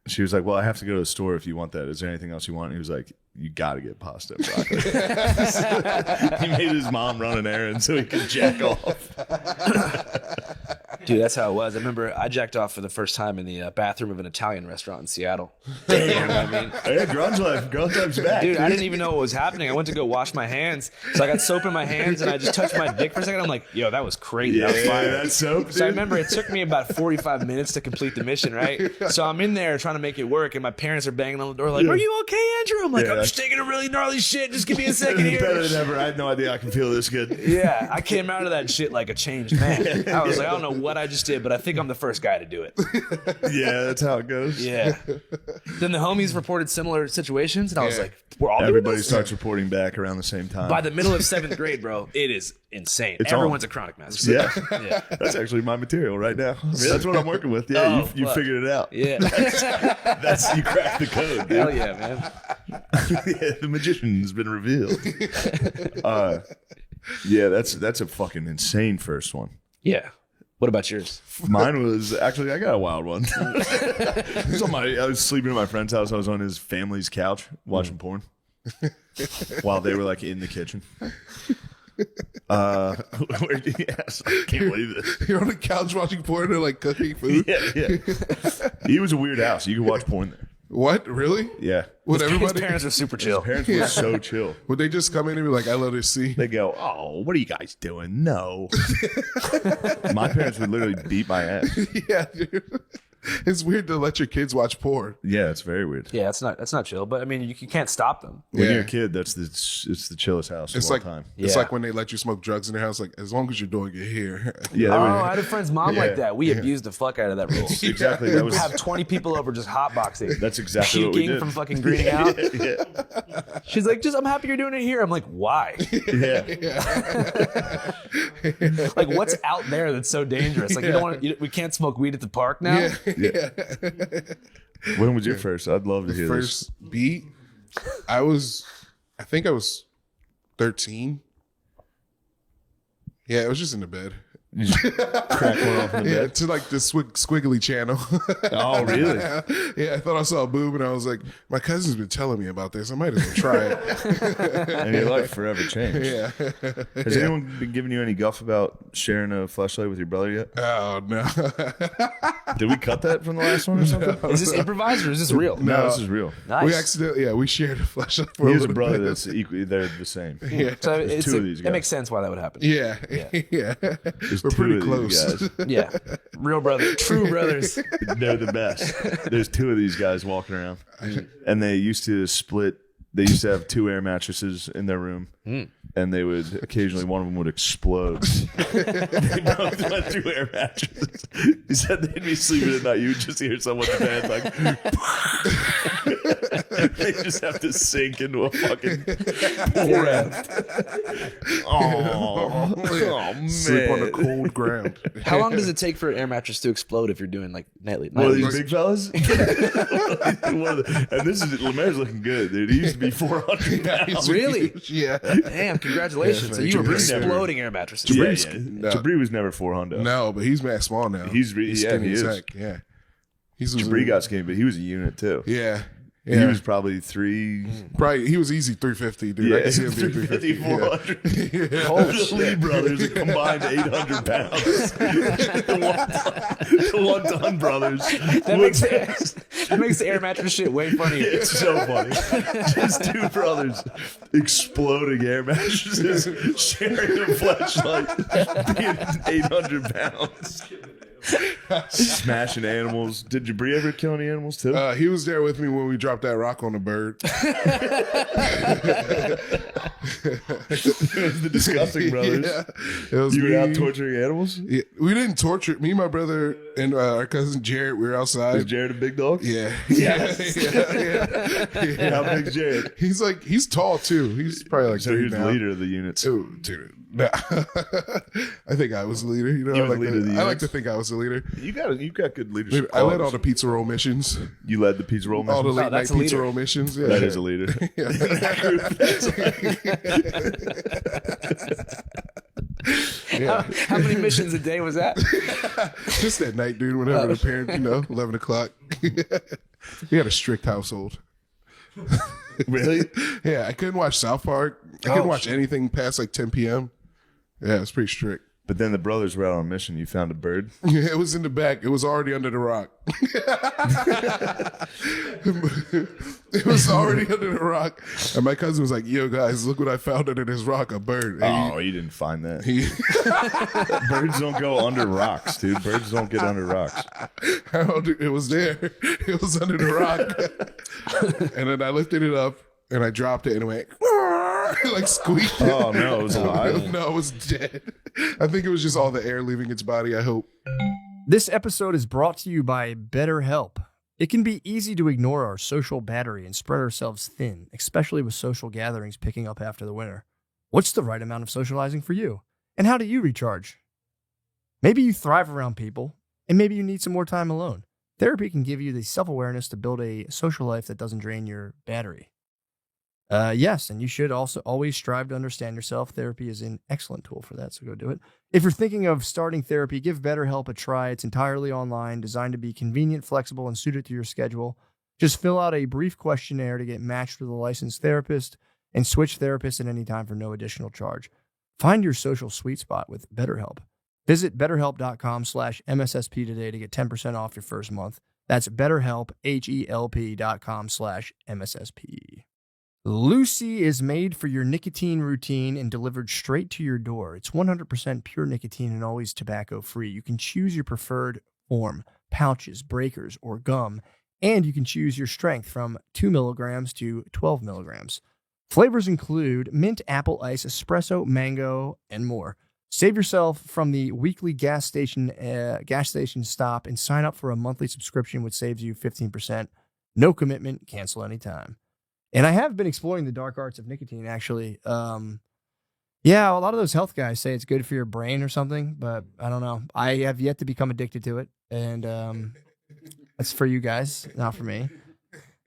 She was like, well, I have to go to the store if you want that. Is there anything else you want? And he was like, you got to get pasta and broccoli. He made his mom run an errand so he could jack off. Dude, that's how it was. I remember I jacked off for the first time in the bathroom of an Italian restaurant in Seattle. Damn, I mean, Yeah, grunge life's back. dude, I didn't even know what was happening. I went to go wash my hands, so I got soap in my hands, and I just touched my dick for a second. I'm like, yo, that was crazy. That was fire. that's soap, So I remember it took me about 45 minutes to complete the mission, right? So I'm in there trying to make it work, and my parents are banging on the door like, are you okay, Andrew? I'm like, I'm just taking a really gnarly shit. Just give me a second Better here. than ever. I had no idea I can feel this good. Yeah, I came out of that shit like a changed man. I was like, I don't know what I just did, but I think I'm the first guy to do it. Yeah, that's how it goes. Yeah. Then the homies reported similar situations, and I was Yeah. like, we're all doing Everybody this? starts reporting back around the same time. By the middle of 7th grade, bro, it is insane. It's Everyone's on. a chronic master. yeah. Yeah. That's actually my material right now. That's what I'm working with. Yeah, Oh, you fuck. figured it out. Yeah. That's you cracked the code, dude. Hell yeah, man. Yeah, the magician's been revealed. Yeah, that's a fucking insane first one. Yeah. What about yours? Mine was actually I got a wild one. I was sleeping at my friend's house. I was on his family's couch watching porn while they were like in the kitchen. Yes, I can't believe this. You're on the couch watching porn and like cooking food. Yeah. He was a weird house. You could watch porn there. What? Really? Yeah. Would His everybody? parents are super chill. Parents were so chill. Would they just come in and be like, "I love this scene"? They go, "Oh, what are you guys doing?" No. My parents would literally beat my ass. Yeah, dude. It's weird to let your kids watch porn. Yeah, it's very weird. Yeah, that's not chill, but I mean, you can't stop them. When Yeah. you're a kid, it's the chillest house It's of all like time. it's Yeah. like when they let you smoke drugs in their house. Like as long as you're doing it here. Yeah, they Oh, were- I had a friend's mom like that. We abused the fuck out of that rule. exactly. That was Have 20 people over just hotboxing. that's exactly what we Puking did. from fucking greening out. yeah. She's like, I'm happy you're doing it here. I'm like, why? Yeah. Like, what's out there that's so dangerous? Like, we can't smoke weed at the park now. Yeah. When was your first? I'd love to hear this. First beat, I think I was 13. Yeah, it was just in the bed. You just crack one off in the Yeah, bed. to like the squiggly channel. Oh, really? Yeah, I thought I saw a boob and I was like, my cousin's been telling me about this. I might as well try it. And your life forever changed. Yeah. Has anyone been giving you any guff about sharing a flashlight with your brother yet? Oh no. Did we cut that from the last one or something? Is this improvised or is this real? No, this is real. Nice. We accidentally, we shared a flashlight for He a has a little brother bit. that's equally, they're the same. Yeah. So it's two of these it guys. makes sense why that would happen. Yeah. Yeah. There's There's We're two pretty of close. these guys. Yeah, real brother, true brothers. They're the best. There's two of these guys walking around, and they used to split. They used to have 2 air mattresses in their room, and they would occasionally one of them would explode. They both went through air mattresses. He said they'd be sleeping at night. You would just hear someone's bed like. They just have to sink into a fucking pool raft. Oh man! Sleep on the cold ground. How long does it take for an air mattress to explode if you're doing like nightly? One of these big fellas? And this is Lemaire's looking good, dude. He used to be 400 pounds. Really? Yeah. Damn! Congratulations. Yeah, so you were Jabri never- exploding air mattresses. Yeah, Jabri's- yeah. No. Jabri was never 400. No, but he's max small now. He's skinny he as is. heck. Yeah. He's Jabri got skinny, but he was a unit too. Yeah. He Yeah. was probably 3. Probably he was easy 350, dude. I Yeah, can see him being 350, 350. 400. The Lee brothers are combined 800 pounds. the one-ton brothers. That makes the air mattress shit way funnier. It's so funny. Just 2 brothers exploding air mattresses, sharing a flashlight, being 800 pounds. Smashing animals. Did Jabri ever kill any animals too? He was there with me when we dropped that rock on the bird. It was the disgusting brothers. Yeah. It was You were me. out torturing animals? Yeah, we didn't torture. Me, my brother, and our cousin Jared. We were Was outside. Jared a big dog? Yeah. Yes. Yeah. How big's Jared? He's tall too. He's probably like So 3 he's the now. leader of the units. Oh, dude. Nah. I think I was the leader. You know, You I were like, the leader of the I like units? to think I was the leader. You got good leadership. I led all qualities. the pizza roll missions, You led the pizza roll all the mission. late night that's a pizza leader. roll missions. Yeah. That is a leader. Yeah. How many missions a day was that? Just that night, dude. Whenever the parent, 11 o'clock. We had a strict household. Really? Yeah, I couldn't watch South Park. I couldn't watch anything past like 10 p.m. Yeah, it's pretty strict. But then the brothers were out on a mission. You found a bird. Yeah, it was in the back. It was already under the rock. It was already under the rock. And my cousin was like, yo, guys, look what I found under this rock, a bird. And Oh, you didn't find that. he, Birds don't go under rocks, dude. Birds don't get under rocks. it was there. It was under the rock. And then I lifted it up and I dropped it and it went like squeaked. Oh no, it was alive. No, it was dead. I think it was just all the air leaving its body, I hope. This episode is brought to you by BetterHelp. It can be easy to ignore our social battery and spread ourselves thin, especially with social gatherings picking up after the winter. What's the right amount of socializing for you? And how do you recharge? Maybe you thrive around people, and maybe you need some more time alone. Therapy can give you the self-awareness to build a social life that doesn't drain your battery. Yes, and you should also always strive to understand yourself. Therapy is an excellent tool for that, so go do it. If you're thinking of starting therapy, give BetterHelp a try. It's entirely online, designed to be convenient, flexible, and suited to your schedule. Just fill out a brief questionnaire to get matched with a licensed therapist and switch therapists at any time for no additional charge. Find your social sweet spot with BetterHelp. Visit betterhelp.com/MSSP today to get 10% off your first month. That's BetterHelp, HELP.com/MSSP. Lucy is made for your nicotine routine and delivered straight to your door. It's 100% pure nicotine and always tobacco-free. You can choose your preferred form, pouches, breakers, or gum, and you can choose your strength from 2 milligrams to 12 milligrams. Flavors include mint, apple ice, espresso, mango, and more. Save yourself from the weekly gas station stop and sign up for a monthly subscription, which saves you 15%. No commitment, cancel anytime. And I have been exploring the dark arts of nicotine, actually. Yeah, a lot of those health guys say it's good for your brain or something, but I don't know. I have yet to become addicted to it, and that's for you guys, not for me.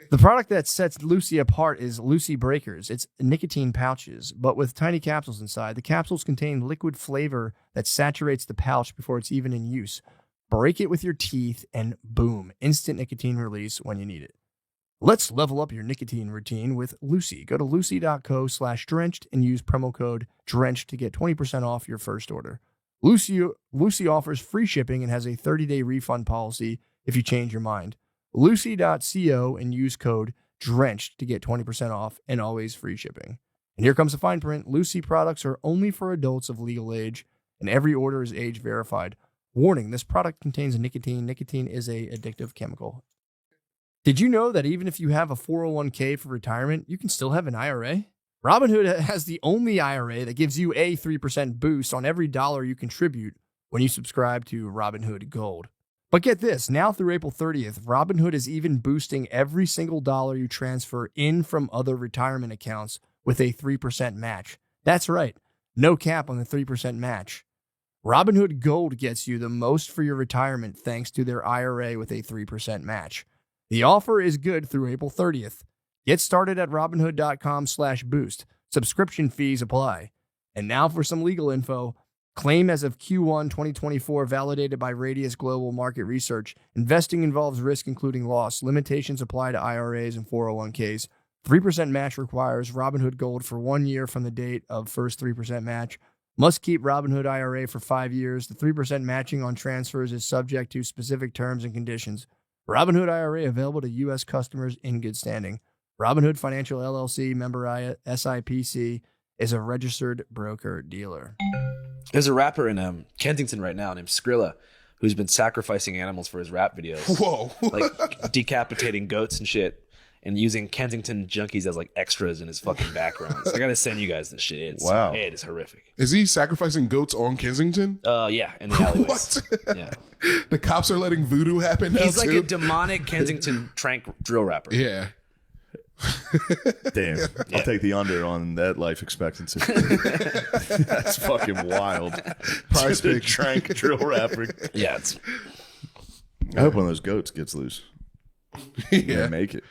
The product that sets Lucy apart is Lucy Breakers. It's nicotine pouches, but with tiny capsules inside. The capsules contain liquid flavor that saturates the pouch before it's even in use. Break it with your teeth, and boom, instant nicotine release when you need it. Let's level up your nicotine routine with Lucy. Go to lucy.co/drenched and use promo code DRENCHED to get 20% off your first order. Lucy offers free shipping and has a 30-day refund policy if you change your mind. Lucy.co and use code DRENCHED to get 20% off and always free shipping. And here comes the fine print. Lucy products are only for adults of legal age. and every order is age verified. Warning, this product contains nicotine. Nicotine is a addictive chemical. Did you know that even if you have a 401k for retirement, you can still have an IRA? Robinhood has the only IRA that gives you a 3% boost on every dollar you contribute when you subscribe to Robinhood Gold. But get this, now through April 30th, Robinhood is even boosting every single dollar you transfer in from other retirement accounts with a 3% match. That's right, no cap on the 3% match. Robinhood Gold gets you the most for your retirement thanks to their IRA with a 3% match. The offer is good through April 30th. Get started at Robinhood.com/boost. Subscription fees apply. And now for some legal info. Claim as of Q1 2024 validated by Radius Global Market Research. Investing involves risk including loss. Limitations apply to IRAs and 401ks. 3% match requires Robinhood Gold for 1 year from the date of first 3% match. Must keep Robinhood IRA for 5 years. The 3% matching on transfers is subject to specific terms and conditions. Robinhood IRA available to U.S. customers in good standing. Robinhood Financial LLC, member SIPC, is a registered broker-dealer. There's a rapper in Kensington right now named Skrilla who's been sacrificing animals for his rap videos. Whoa. Like decapitating goats and shit and using Kensington junkies as like extras in his fucking backgrounds. I gotta send you guys this shit. It is horrific. Is he sacrificing goats on Kensington? Yeah, in the alleyways. What? Yeah. The cops are letting voodoo happen now, He's like too? a demonic Kensington trank drill rapper. Yeah. Damn. I'll take the under on that life expectancy. That's fucking wild. Price The pick. trank drill rapper. Yeah, it's I hope one of those goats gets loose. Yeah. Make it.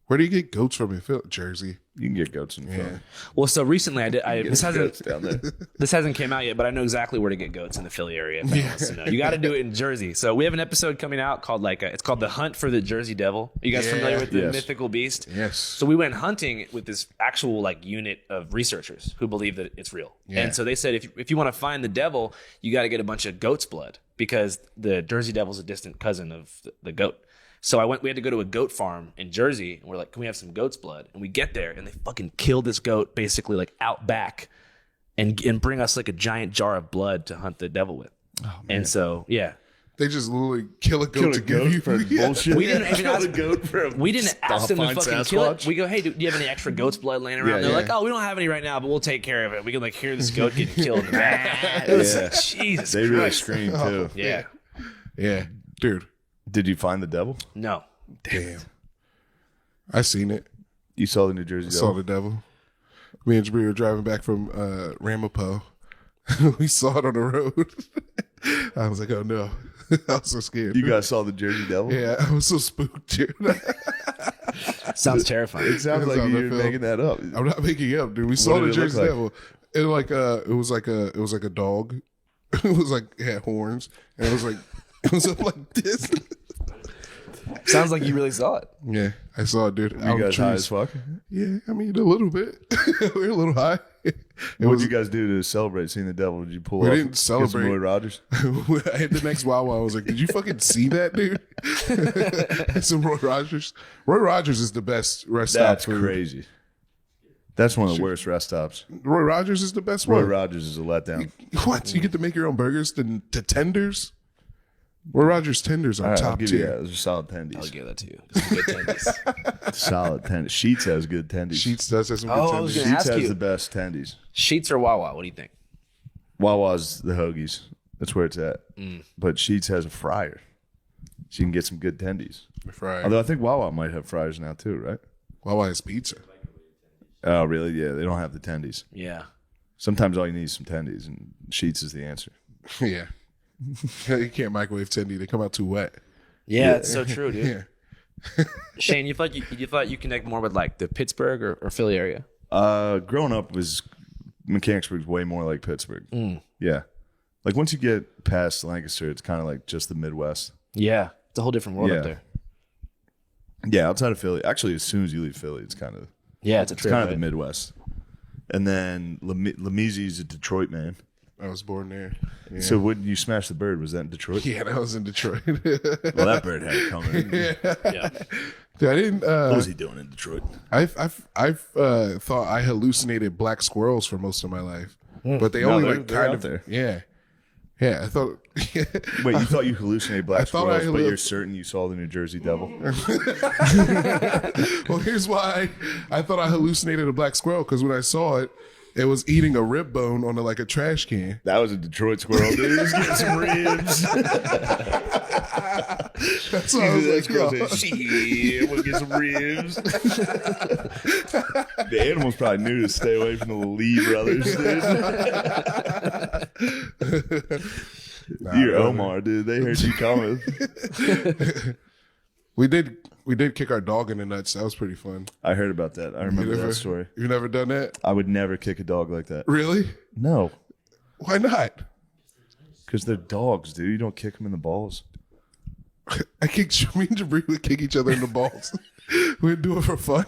Where do you get goats from in Jersey? You can get goats in Yeah. Philly. well. So recently, this Goats hasn't down there. this hasn't came out yet, but I know exactly where to get goats in the Philly area. If anyone wants to know. You got to do it in Jersey. So we have an episode coming out called it's called The Hunt for the Jersey Devil. Are you guys familiar with the Yes. mythical beast? Yes. So we went hunting with this actual unit of researchers who believe that it's real. Yeah. And so they said if you want to find the devil, you got to get a bunch of goat's blood because the Jersey Devil is a distant cousin of the goat. So we had to go to a goat farm in Jersey, and we're like, can we have some goat's blood? And we get there, and they fucking kill this goat basically out back and bring us a giant jar of blood to hunt the devil with. Oh, and so, yeah. They just literally kill a goat to give you for bullshit. We didn't even Kill ask a goat for We didn't ask them to find fucking kill it. Sasquatch? We go, hey, do you have any extra goat's blood laying around? Yeah, They're yeah. like, oh, we don't have any right now, but we'll take care of it. We can hear this goat getting killed in the back. It was Jesus They really Christ. scream too. Yeah. Yeah. Dude. Did you find the devil? No. Damn. I seen it. You saw the New Jersey Saw devil? the devil. Me and Jabri were driving back from Ramapo. We saw it on the road. I was like, oh no. I was so scared. You guys saw the Jersey devil? Yeah, I was so spooked, dude. Sounds terrifying. It sounds It's like on the you're film. making that up. I'm not making it up, dude. We saw did the it look Jersey like? Devil. It was like a dog. It had horns, and it was up like this. Sounds like you really saw it. Yeah, I saw it, dude. You guys high as fuck? Yeah, I mean a little bit. We were a little high. What did you guys do to celebrate seeing the devil? Did you pull We off? didn't get some celebrate. Roy Rogers? I hit the next Wawa. I was like, "Did you fucking see that, dude?" Some Roy Rogers. Roy Rogers is the best rest stop That's food. crazy. That's one of the worst rest stops. Roy Rogers is the best Roy one. Rogers is a letdown. What? You get to make your own burgers to tenders? Roy Rogers tenders are All right, I'll top give you tier. that. Those are solid I'll tendies. give that to you. Just good tendies. Solid tendies. Sheets has good tendies. Sheets does have some good Oh, I tenders. was gonna Sheets ask has you. the best tendies. Sheets or Wawa? What do you think? Wawa's the hoagies. That's where it's at. Mm. But Sheets has a fryer. So you can get some good tendies. Fried. Although I think Wawa might have fryers now too, right? Wawa has pizza. Oh, really? Yeah, they don't have the tendies. Yeah. Sometimes all you need is some tendies, and Sheets is the answer. Yeah. You can't microwave tendy. They come out too wet. Yeah, it's so true, dude. Yeah. Shane, you thought you connect more with the Pittsburgh or Philly area? Growing up Mechanicsburg's way more like Pittsburgh. Mm. Yeah. Like once you get past Lancaster, it's kind of like just the Midwest. Yeah, it's a whole different world Yeah. up there. Yeah, outside of Philly. Actually, as soon as you leave Philly, it's kind of Yeah, it's a trip. kind of right? the Midwest. And then Lamizzi's a Detroit man. I was born there. Yeah. So when you smash the bird, was that in Detroit? Yeah, that was in Detroit. Well, that bird had it coming. Yeah. Dude, I didn't. What was he doing in Detroit? I've thought I hallucinated black squirrels for most of my life. but they No, only they're- like they're kind out of there. Yeah. Yeah, I thought. Wait, you thought you hallucinated black I thought I squirrels, but you're certain you saw the New Jersey Devil? Well, here's why I thought I hallucinated a black squirrel, because when I saw it, it was eating a rib bone on a trash can. That was a Detroit squirrel, dude. He was getting some ribs. That's why I was like, yo. shit, we'll get some ribs. The animals probably knew to stay away from the Lee brothers, dude. You're Omar, dude. They heard you coming. We did kick our dog in the nuts. That was pretty fun. I heard about that. I remember that story. You've never done that? I would never kick a dog like that. Really? No, Why not? because they're dogs, dude. You don't kick them in the balls. Me and Jabri would kick each other in the balls. We'd do it for fun.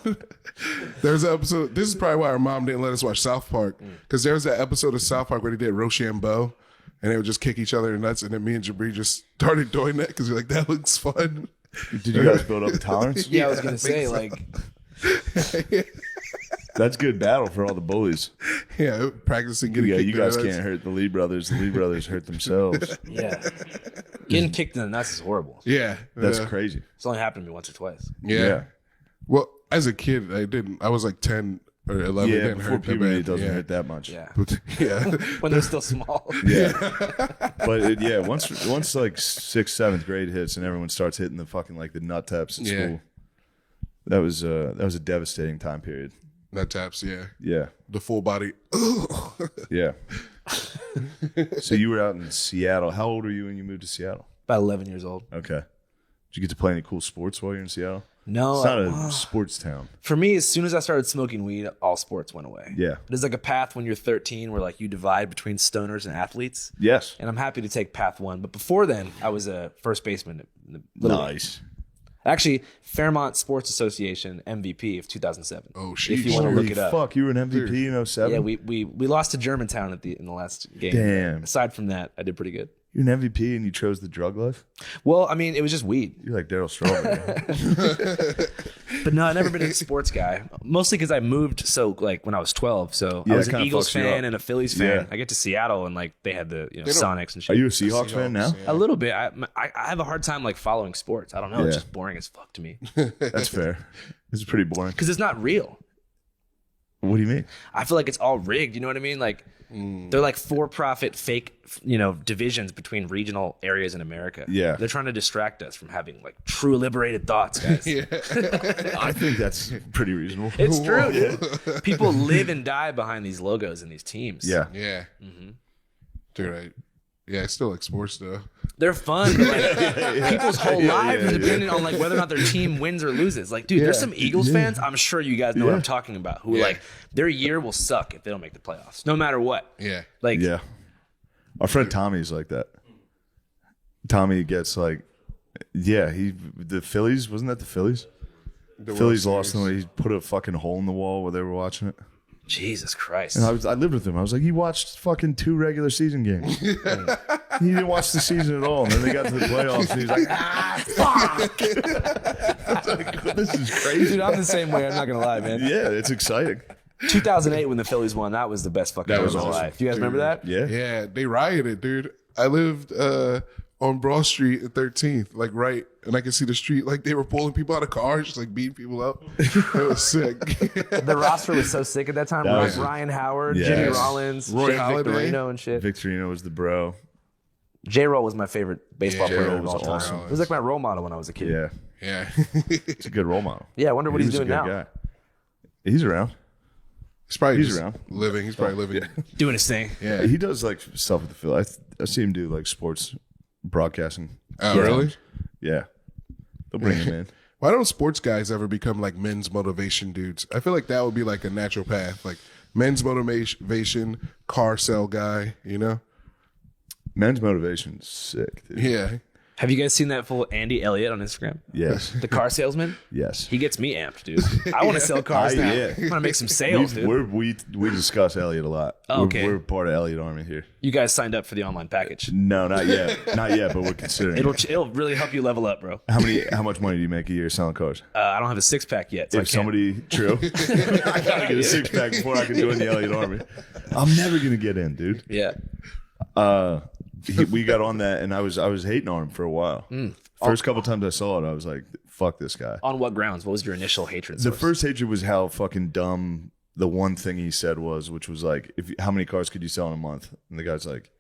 There's an episode. This is probably why our mom didn't let us watch South Park, because there was that episode of South Park where they did Rochambeau, and they would just kick each other in the nuts. And then me and Jabri just started doing that because we're like, that looks fun. Did you guys build up a tolerance? Yeah, I was gonna say so. like That's good battle for all the bullies. Yeah, practicing getting Yeah, kicked you in the guys nuts. can't hurt the Lee brothers. The Lee brothers hurt themselves. yeah, getting kicked in the nuts is horrible. Yeah, That's crazy. It's only happened to me once or twice. Yeah. Well, as a kid, I didn't. I was like 10 or 11. It Yeah, didn't before hurt that puberty, bad. it doesn't yeah. hurt that much. Yeah, But, yeah. when they're still small. Yeah. But once like 6th, 7th grade hits and everyone starts hitting the fucking like the nut taps at Yeah. school, that was a devastating time period. Nut taps, yeah. Yeah. The full body. Yeah. So you were out in Seattle. How old were you when you moved to Seattle? About 11 years old. Okay. Did you get to play any cool sports while you're in Seattle? No, It's not a sports town. for me, as soon as I started smoking weed, all sports went away. Yeah. There's like a path when you're 13 where like you divide between stoners and athletes. Yes. And I'm happy to take path one. But before then, I was a first baseman. In the Little League. Nice. Actually, Fairmont Sports Association MVP of 2007. Oh, shit. If you want to look Holy it up. fuck, you were an MVP in 07? Yeah, we lost to Germantown in the last game. Damn. Aside from that, I did pretty good. You're an MVP and you chose the drug life? Well, I mean, it was just weed. You're like Daryl Strawberry. But no, I've never been a sports guy. Mostly because I moved when I was 12. So Yeah, I was it an kinda Eagles fucks you up. fan and a Phillies fan. Yeah. I get to Seattle and like they had the Sonics and Are shit. you a Seahawks fan now? Yeah. A little bit. I have a hard time like following sports. I don't know. It's Yeah. just boring as fuck to me That's fair. This is pretty boring. because it's not real. What do you mean? I feel like it's all rigged. You know what I mean? Like they're like for-profit fake, divisions between regional areas in America. Yeah. They're trying to distract us from having like true liberated thoughts, guys. I think that's pretty reasonable. It's true, dude. People live and die behind these logos and these teams. Yeah. Yeah. Dude, I still like sports, though. They're fun, but like people's whole lives are dependent on like whether or not their team wins or loses. Like, dude, there's some Eagles fans. I'm sure you guys know what I'm talking about. Who like their year will suck if they don't make the playoffs, no matter what. Yeah. Like, Yeah. Our friend Tommy's like that. Tommy gets like, the Phillies, wasn't that the Phillies? The Phillies World lost Series. them. He put a fucking hole in the wall while they were watching it. Jesus Christ. And I lived with him. I was like, he watched fucking 2 regular season games. He didn't watch the season at all. And then they got to the playoffs and he's like, fuck. I was like, this is crazy. Dude, I'm the same way. I'm not gonna lie, man. Yeah, it's exciting. 2008 when the Phillies won, that was the best fucking game was of my awesome. life. Do you guys remember that? Yeah. Yeah, they rioted, dude. I lived on Broad Street at 13th, like right, and I could see the street, like they were pulling people out of cars, just like beating people up. It was sick. The roster was so sick at that time. That was- Ryan Howard, Yes. Jimmy Rollins, Roy Jake Halladay. Victorino and shit. Victorino was the bro. J-Roll was my favorite baseball Yeah, player J-Roll of all was time. awesome. He was like my role model when I was a kid. Yeah. Yeah. He's a good role model. Yeah, I wonder what he's He was a doing good now. guy. He's around. He's He's around. living. He's probably living. Doing his thing. Yeah. He does like stuff with the Phillies. I see him do like sports broadcasting. Oh, really? Yeah. They'll bring him in. Why don't sports guys ever become like men's motivation dudes? I feel like that would be like a natural path. Like men's motivation, car sell guy, you know? Men's motivation's sick, dude. Yeah. Have you guys seen that fool Andy Elliott on Instagram? Yes. The car salesman? Yes. He gets me amped, dude. I want to sell cars now. Yeah. I want to make some sales, dude. We discuss Elliot a lot. Oh, okay. We're part of Elliot Army here. You guys signed up for the online package. No, not yet. Not yet, but we're considering. It'll really help you level up, bro. How much money do you make a year selling cars? I don't have a 6-pack yet. So If somebody true, I gotta get a 6-pack before I can join the Elliot Army. I'm never gonna get in, dude. Yeah. We got on that, and I was hating on him for a while. First couple times I saw it, I was like, "Fuck this guy." On what grounds? What was your initial hatred? The first hatred was how fucking dumb the one thing he said was, which was like, how many cars could you sell in a month? And the guy's like,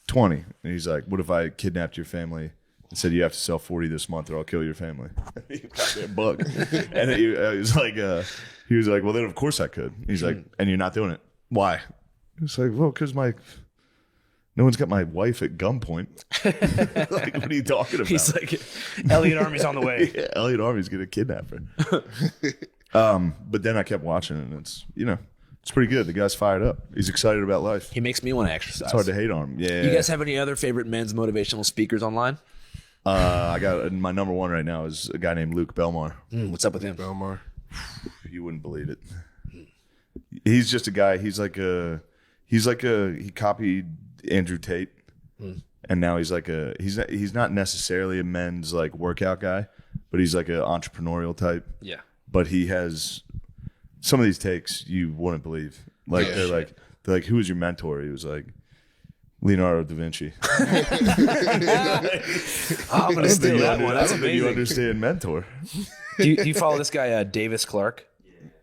20. And he's like, what if I kidnapped your family and said you have to sell 40 this month or I'll kill your family? Goddamn bug. And he was like, well, then of course I could. He's like, and you're not doing it. Why? It's like, well, because no one's got my wife at gunpoint. Like, what are you talking about? He's like, Elliot Army's on the way. Yeah, Elliot Army's gonna kidnap her. But then I kept watching it, and it's pretty good. The guy's fired up. He's excited about life. He makes me want to exercise. It's hard to hate on him. Yeah. You guys have any other favorite men's motivational speakers online? I got my number one right now is a guy named Luke Belmar. What's up with him? Belmar. You wouldn't believe it. He's just a guy. He copied Andrew Tate, and now he's not necessarily a men's like workout guy, but he's like an entrepreneurial type. Yeah. But he has some of these takes you wouldn't believe. Like they're like, who was your mentor? He was like, Leonardo da Vinci. I'm gonna steal that one. That's You amazing. understand mentor? Do you follow this guy, Davis Clark?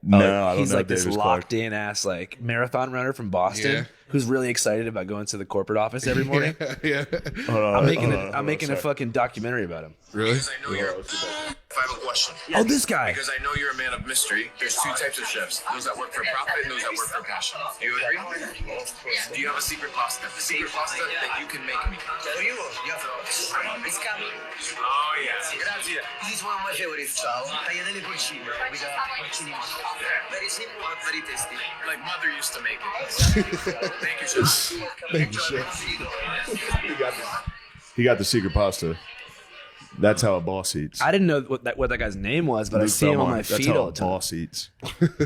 No, I don't He's know like Davis this Clark. locked in ass like marathon runner from Boston Yeah. who's really excited about going to the corporate office every morning. Yeah. I'm making a fucking documentary about him. Really? Because I know you're. If I have a question. Oh, this guy. Because I know you're a man of mystery. There's two types of chefs: those that work for profit and those that work for passion. Do you agree? Do you have a secret pasta? The secret pasta that you can make me. It's coming. Oh yeah. Grazie. This is one of my favorites. Ciao. Tagliatelle porcine. We got porcini mozzo. Very simple but very tasty. Like mother used to make it. Thank you, chef. Thank you, chef. He got the secret pasta. That's how a boss eats. I didn't know what that guy's name was, but I see him on my That's feed how all a the time. boss eats.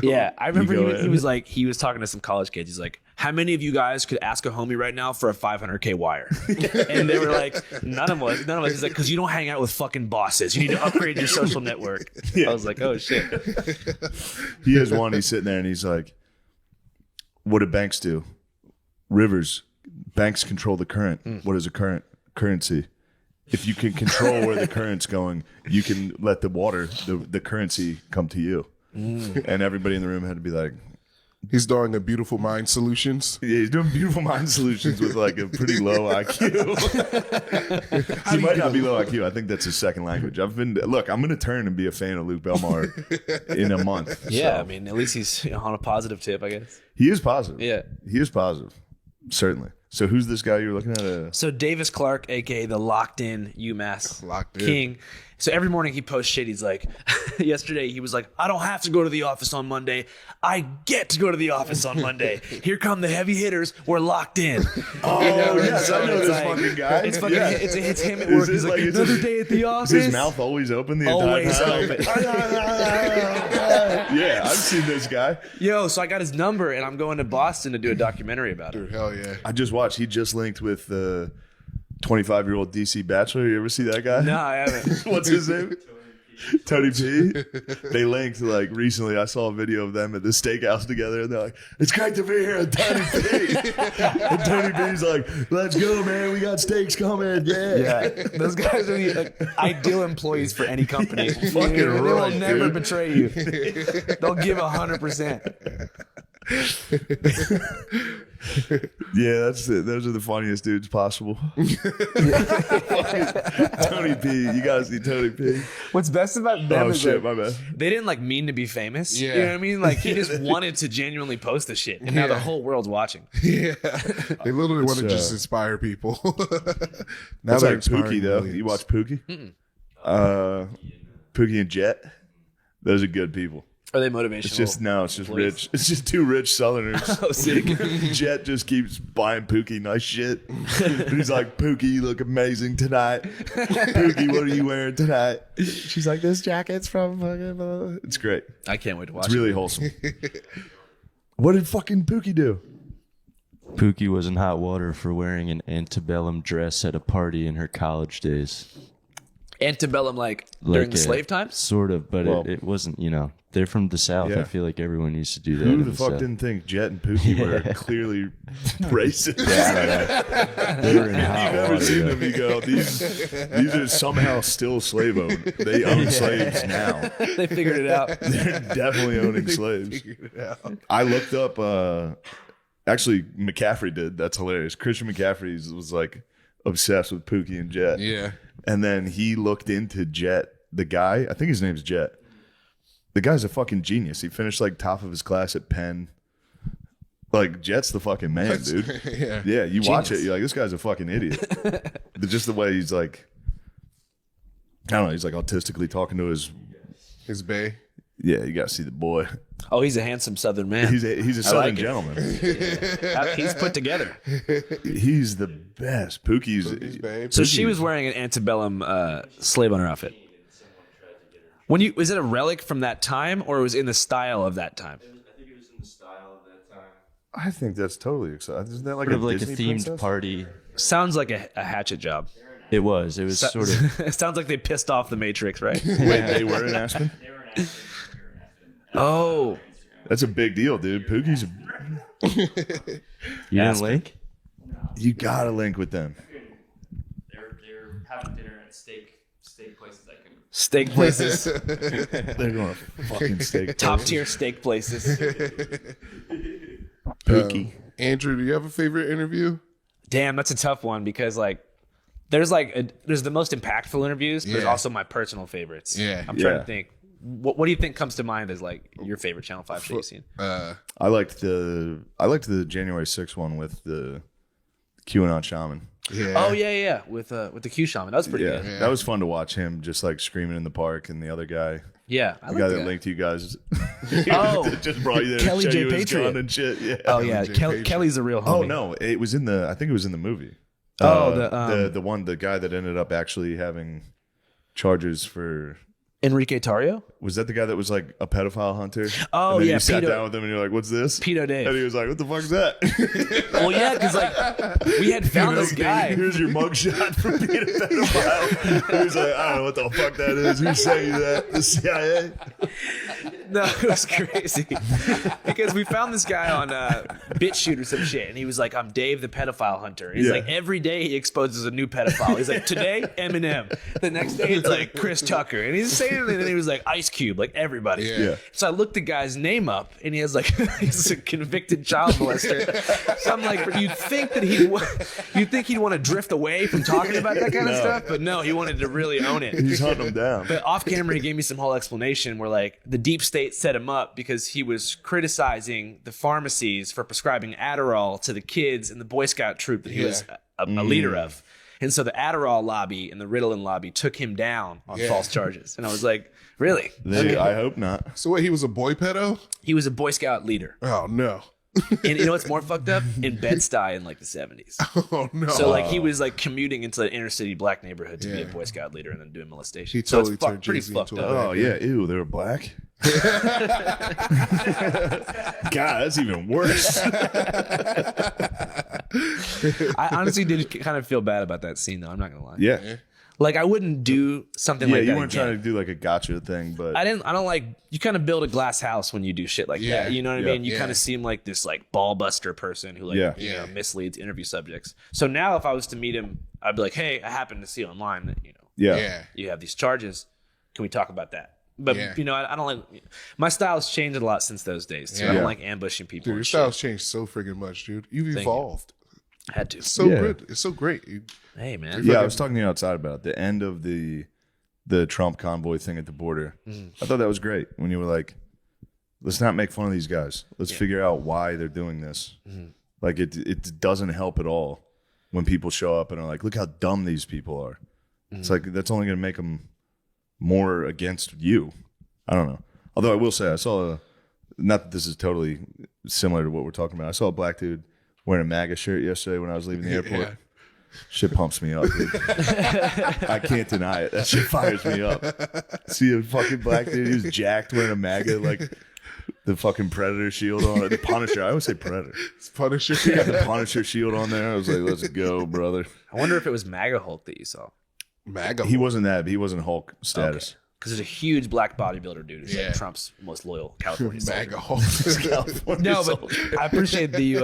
Yeah, I remember go he ahead. was like, he was talking to some college kids. He's like, how many of you guys could ask a homie right now for a 500K wire? And they were like, none of us. He's like, because you don't hang out with fucking bosses. You need to upgrade your social network. I was like, oh shit. He has one. He's sitting there and he's like, what do banks do? Rivers. Banks control the current. What is a current? Currency. If you can control where the current's going, you can let the water, the currency come to you. And everybody in the room had to be like, He's doing a Beautiful Mind Solutions. yeah, he's doing beautiful mind solutions with like a pretty low IQ. He might not be low IQ. I think that's his second language. I'm going to turn and be a fan of Luke Belmar in a month. Yeah, So, I mean, at least he's on a positive tip, I guess. he is positive. Yeah. He is positive. Certainly. So who's this guy you're looking at? So Davis Clark, aka the locked in UMass Locked in. king. So every morning he posts shit. He's like, yesterday he was like, I don't have to go to the office on Monday. I get to go to the office on Monday. Here come the heavy hitters. We're locked in. Oh, yes, I know it's this fucking guy. It's fucking. Yeah. It's him at Is work. it He's like, it's another day at the office. Is his mouth always open the entire Always time? open. Yeah, I've seen this guy. Yo, so I got his number and I'm going to Boston to do a documentary about him. Dude, hell yeah. I just watched. He just linked with the 25-year-old DC Bachelor. You ever see that guy? No, I haven't. What's his name? Tony P. They linked like recently. I saw a video of them at the steakhouse together, and they're like, "It's great to be here at Tony P." And Tony P's like, "Let's go, man. We got steaks coming." Yeah. Those guys are the ideal employees for any company. Fucking They will right, never dude. betray you. They'll give 100%. Yeah, that's it. Those are the funniest dudes possible. Tony P. You gotta see Tony P. What's best about them Oh is shit, like, my bad. they didn't like mean to be famous. Yeah. You know what I mean? Like he just wanted to genuinely post the shit, and now the whole world's watching. Yeah. They literally want to just inspire people. Now That's they're like inspiring Pookie though. millions. You watch Pookie? Pookie and Jet. Those are good people. Are they motivational? It's just employees? rich. It's just two rich Southerners. Oh, sick. Jet just keeps buying Pookie nice shit. And he's like, Pookie, you look amazing tonight. Pookie, what are you wearing tonight? She's like, this jacket's from fucking. It's great. I can't wait to watch It's really wholesome. What did fucking Pookie do? Pookie was in hot water for wearing an antebellum dress at a party in her college days. Antebellum, like during the slave times? Sort of, but Well, it wasn't, they're from the South. Yeah. I feel like everyone used to do that. Who in the fuck South. didn't think Jet and Pookie were clearly racist? They were in hot You've never water. seen yeah. them. You go, these are somehow still slave owned. They own slaves now. They figured it out. They're definitely owning slaves. I looked up. Actually, McCaffrey did. That's hilarious. Christian McCaffrey was like obsessed with Pookie and Jet. Yeah. And then he looked into Jet, the guy. I think his name's Jet. The guy's a fucking genius. He finished like top of his class at Penn. Like Jet's the fucking man, dude. Yeah. You watch it, you're like, this guy's a fucking idiot. Just the way he's like, I don't know. He's like autistically talking to His bae. Yeah, you gotta see the boy. Oh, he's a handsome Southern man. He's a Southern like it. gentleman. He's put together. He's the best. Pookie's babe. So she was wearing an antebellum slave owner outfit. Was it a relic from that time, or was it in the style of that time? I think it was in the style of that time. I think that's totally exciting. Isn't that like Sort of a like Disney a themed princess? party. Sounds like a hatchet job. It was sort of. It sounds like they pissed off the Matrix, right? Wait, they were in Aspen? Oh, That's a big deal, dude. Pookie's. You didn't link? You gotta link with them. They're having dinner at steak places I can. steak places, They're going to fucking steak. top tier steak places. Pookie. Andrew, do you have a favorite interview? Damn, that's a tough one because there's the most impactful interviews, but there's Yeah. also my personal favorites. Yeah. I'm trying Yeah. to think. What do you think comes to mind as like your favorite Channel 5 show you've seen? I liked the January 6th one with the QAnon shaman. Yeah. Oh yeah, with the Q shaman. That was pretty Yeah, good. that was fun to watch him just like screaming in the park, and the other guy, Yeah, I the like guy that. that linked you guys, Oh. just brought you there, Kelly to show J. you his Patriot. gun and shit. Yeah. Oh yeah, J. Patriot. Kelly's a real homie. Oh no, it was in I think it was in the movie. Oh, the guy that ended up actually having charges for. Enrique Tarrio. Was that the guy that was like a pedophile hunter? Oh, and then yeah, you sat pedo- down with him and you're like, "What's this?" Pedo Dave. And he was like, "What the fuck is that?" Well, yeah, because like we had found this guy. Here's your mugshot for being a pedophile. He was like, "I don't know what the fuck that is. Who's saying that? The CIA?" No, it was crazy because we found this guy on BitChute or some shit, and he was like, "I'm Dave the pedophile hunter." He's Yeah. like, every day he exposes a new pedophile. He's like, today Eminem, the next day it's like Chris Tucker, and he's saying it, and then he was like Ice Cube, like everybody. Yeah. So I looked the guy's name up, and he has like he's a convicted child molester. So I'm like, but you'd think that he'd want to drift away from talking about that kind of stuff, but no, he wanted to really own it. He's hunting him down. But off camera, he gave me some whole explanation where like the deep state set him up because he was criticizing the pharmacies for prescribing Adderall to the kids in the Boy Scout troop that he was a leader of. And so the Adderall lobby and the Ritalin lobby took him down on false charges. And I was like, really? I hope not. So what? He was a boy pedo? He was a Boy Scout leader. Oh no. And you know what's more fucked up? In Bed-Stuy in like the 70s. Oh no. So like he was like commuting into an inner city black neighborhood to be a Boy Scout leader and then doing molestation. He totally so it's turned pretty Jay-Z fucked into up. a Oh yeah, ew, they were black. God, that's even worse. I honestly did kind of feel bad about that scene, though. I'm not gonna lie. Yeah, Like I wouldn't do something yeah. like that. You weren't again. trying to do like a gotcha thing, but I don't like. You kind of build a glass house when you do shit like Yeah. that. You know what I Yeah. mean? You kind of seem like this like ball buster person who like Yeah. you know misleads interview subjects. So now if I was to meet him, I'd be like, hey, I happened to see online that yeah. Yeah. you have these charges. Can we talk about that? But Yeah. I don't like. My style has changed a lot since those days too. I Yeah. don't like ambushing people. Dude, your and shit. style's changed so friggin' much, dude. You've you. evolved. Had to. It's so Yeah. good. It's so great. Hey man. Yeah, I was talking to you outside about it. The end of the Trump convoy thing at the border. I thought that was great when you were like, let's not make fun of these guys. Let's figure out why they're doing this. Like it doesn't help at all when people show up and are like, look how dumb these people are. It's like that's only going to make them more against you. I don't know. Although I will say, I saw not that this is totally similar to what we're talking about. I saw a black dude wearing a MAGA shirt yesterday when I was leaving the airport. Yeah. Shit pumps me up, dude. I can't deny it. That shit fires me up. See a fucking black dude who's jacked wearing a MAGA, like the fucking Predator shield on it. The Punisher. I always say Predator. It's Punisher. He got the Punisher shield on there. I was like, let's go, brother. I wonder if it was MAGA Hulk that you saw. MAGA. He wasn't that. He wasn't Hulk status. Because there's a huge black bodybuilder dude who's Yeah. like Trump's most loyal California soldier. MAGA Hulk. California No, but soldier. I appreciate that you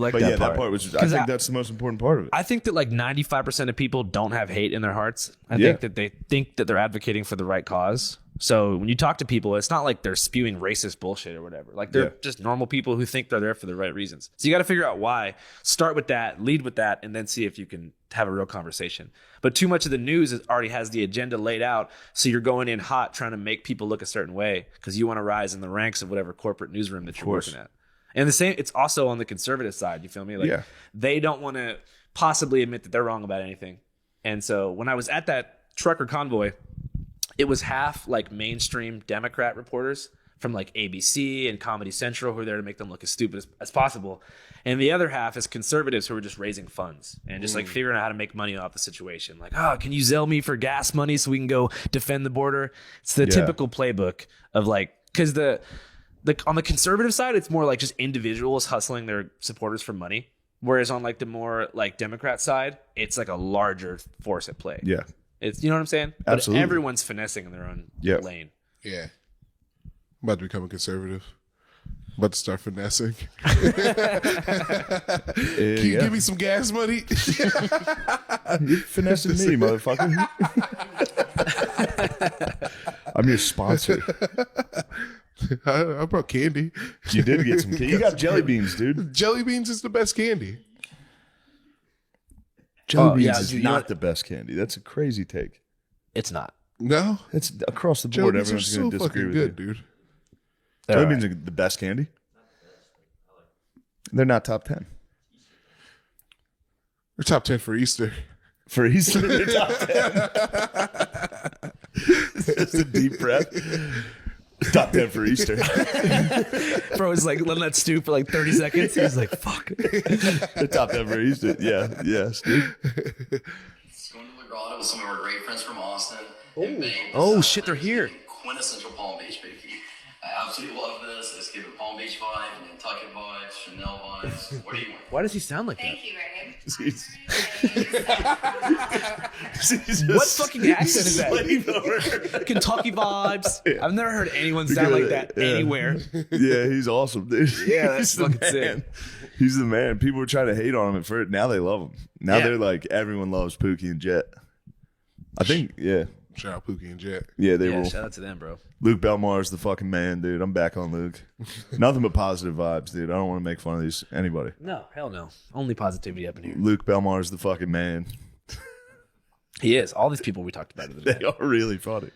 like But that yeah, part. that part was. I 'Cause think that's the most important part of it. I think that like 95% of people don't have hate in their hearts. I Yeah. think that they think that they're advocating for the right cause. So when you talk to people, it's not like they're spewing racist bullshit or whatever. Like they're Yeah. just normal people who think they're there for the right reasons. So you got to figure out why. Start with that, lead with that, and then see if you can have a real conversation. But too much of the news already has the agenda laid out. So you're going in hot trying to make people look a certain way because you want to rise in the ranks of whatever corporate newsroom that you're course. working at. And the same, it's also on the conservative side. You feel me? Like Yeah. they don't want to possibly admit that they're wrong about anything. And so when I was at that trucker convoy, it was half like mainstream Democrat reporters from like ABC and Comedy Central who were there to make them look as stupid as possible. And the other half is conservatives who were just raising funds and just like figuring out how to make money off the situation. Like, oh, can you Zelle me for gas money so we can go defend the border? It's the typical playbook of like, because the on the conservative side, it's more like just individuals hustling their supporters for money. Whereas on like the more like Democrat side, it's like a larger force at play. Yeah. It's, you know what I'm saying? Absolutely. But everyone's finessing in their own lane. Yeah. I'm about to become a conservative. About to start finessing. Yeah. Can you give me some gas money? You're finessing me, motherfucker. I'm your sponsor. I brought candy. You did get some. You got jelly beans, dude. Jelly beans is the best candy. Jelly beans yeah, is dude, not the best candy. That's a crazy take. It's not. No? It's across the Jelly board. beans are Everyone's so going to disagree fucking with good, you. dude. Jelly beans are the best candy. They're not top 10. We're top 10 for Easter. For Easter, they're top 10. Just a deep breath. Top 10 for Easter. Bro was like letting that stew for like 30 seconds. He was like, fuck. The top 10 for Easter. Yeah. Yes, dude. Going to the grotto with some of our great friends from Austin. Oh, shit, they're here. Quintessential Palm Beach, baby. I absolutely love this. It's giving Palm Beach vibe, Nantucket vibes, Chanel vibes. What do you want? Why does he sound like that? Thank you, Reagan. What fucking accent is that? Kentucky vibes. I've never heard anyone sound like that anywhere. Yeah, he's awesome, dude. Yeah, that's He's the fucking man. sick. He's the man. People were trying to hate on him at first. Now they love him. Now Yeah. they're like, everyone loves Pookie and Jet. I think, yeah. Shout out Pookie and Jet. Yeah, they Yeah, will. shout out to them, bro. Luke Belmar's the fucking man, dude. I'm back on Luke. Nothing but positive vibes, dude. I don't want to make fun of anybody. No, hell no. Only positivity up in here. Luke Belmar's the fucking man. He is. All these people we talked about today. They are really funny.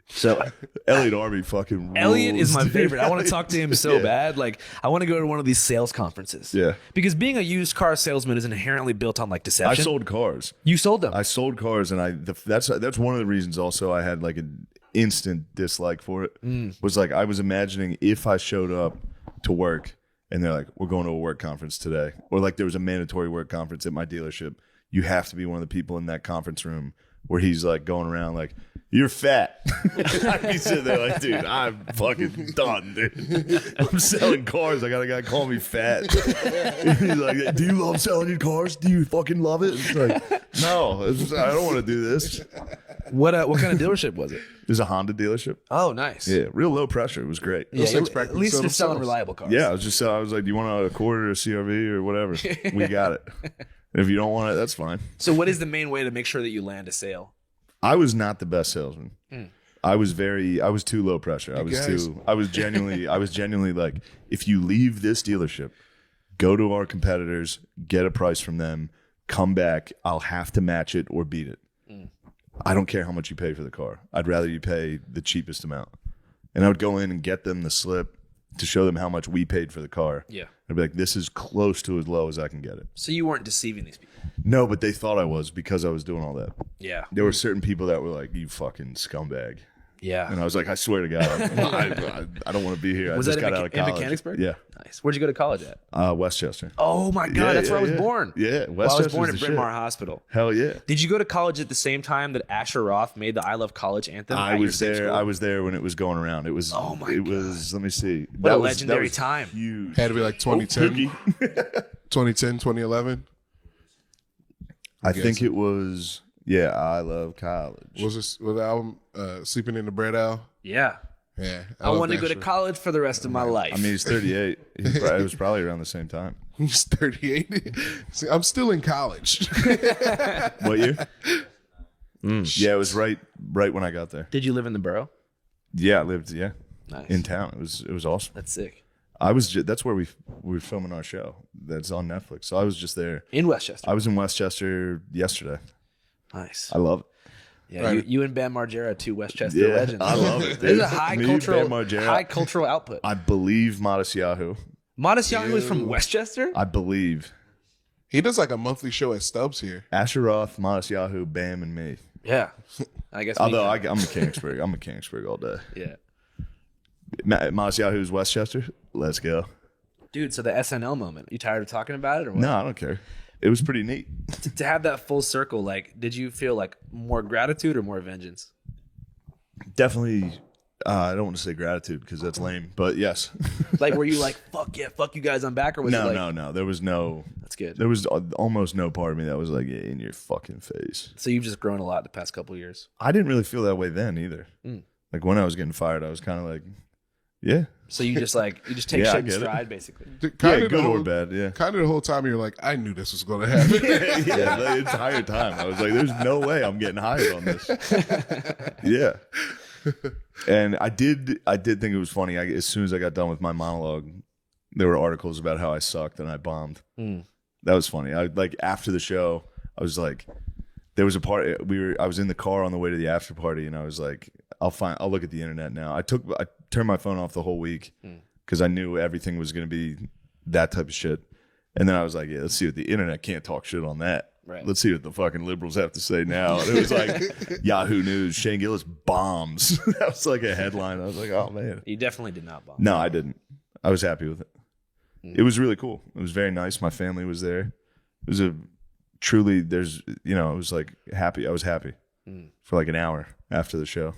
So Elliot Arby fucking rules, Elliot is my dude. favorite. I want to talk to him so Yeah. bad. Like, I want to go to one of these sales conferences. Yeah. Because being a used car salesman is inherently built on like I deception. sold cars. You sold them. I sold cars, and that's one of the reasons also I had like an instant dislike for it. Was like I was imagining if I showed up to work and they're like, we're going to a work conference today, or like there was a mandatory work conference at my dealership, you have to be one of the people in that conference room where he's like going around like, you're fat. I'd be sitting there like, dude, I'm fucking done, dude. I'm selling cars. I got a guy call me fat. He's like, do you love selling your cars? Do you fucking love it? It's like, no, I don't want to do this. What kind of dealership was it? There's a Honda dealership. Oh, nice. Yeah, real low pressure. It was great. Yeah, things at practically least sell they're selling themselves. reliable cars. Yeah, I was like, do you want a quarter, a CRV, or whatever? We got it. If you don't want it, that's fine. So what is the main way to make sure that you land a sale? I was not the best salesman. I was too low pressure. I was genuinely like, if you leave this dealership, go to our competitors, get a price from them, come back, I'll have to match it or beat it. I don't care how much you pay for the car. I'd rather you pay the cheapest amount. And I would go in and get them the slip to show them how much we paid for the car. Yeah. I'd be like, this is close to as low as I can get it. So you weren't deceiving these people. No, but they thought I was because I was doing all that. Yeah. There were certain people that were like, you fucking scumbag. Yeah. And I was like, I swear to God, I don't want to be here. Was I just that got out of in college. Mechanicsburg? Yeah. Nice. Where'd you go to college at? Westchester. Oh my God, that's where I was born. Yeah, Well, I was Westchester's born the at shit. Bryn Mawr Hospital. Hell yeah. Did you go to college at the same time that Asher Roth made the I Love College anthem? I at your was same there. school? I was there when it was going around. It was. Oh my It was. Let me see. What a that legendary was time. Huge. Had to be like 2010, 2010, 2011. I think it was. Yeah, I Love College. Was this with the album Sleeping in the Bread Owl? Yeah. Yeah. I love want to go to Asher. college for the rest of my life. I mean, he's 38. It was probably around the same time. He's 38. See, I'm still in college. What year? Yeah, it was right when I got there. Did you live in the borough? Yeah, I lived. Yeah, Nice. in town. It was awesome. That's sick. That's where we were filming our show. That's on Netflix. So I was just there. In Westchester. I was in Westchester yesterday. Nice. I love it. Yeah, you and Bam Margera, two Westchester Yeah, legends. I love it. There's dude. a high Me, cultural Bam Margera. high cultural output. I believe Modest Yahoo. Modest Yahoo is from Westchester? I believe He does like a monthly show at Stubbs here. Asher Roth, Modest Yahoo, Bam, and me. Yeah. I guess. Although I'm Mechanicsburg. I'm Mechanicsburg all day. Yeah. Modest Yahoo's Westchester. Let's go. Dude, so the SNL moment. You tired of talking about it or what? No, I don't care. It was pretty neat. To have that full circle, like, did you feel like more gratitude or more vengeance? Definitely. I don't want to say gratitude because that's lame, but yes. Like, were you like, fuck yeah, fuck you guys, I'm back? Or was it like, no. There was no. That's good. There was almost no part of me that was like, yeah, in your fucking face. So you've just grown a lot the past couple of years. I didn't really feel that way then either. Like when I was getting fired, I was kind of like, yeah. So you just take Yeah, shit I in get it. stride, basically. Kinda Yeah, the good whole- or bad, yeah. Kind of the whole time you're like, I knew this was going to happen. Yeah, the entire time. I was like, there's no way I'm getting hired on this. Yeah. And I did think it was funny. As soon as I got done with my monologue, there were articles about how I sucked and I bombed. That was funny. After the show, I was like, there was a part I was in the car on the way to the after party and I was like, I'll look at the internet now. I turned my phone off the whole week because I knew everything was going to be that type of shit. And then I was like, yeah, let's see what the internet can't talk shit on that. Right. Let's see what the fucking liberals have to say now. And it was like Yahoo News, Shane Gillis bombs. That was like a headline. I was like, oh man. You definitely did not bomb. No, I didn't. I was happy with it. It was really cool. It was very nice. My family was there. It was it was like happy. I was happy for like an hour after the show.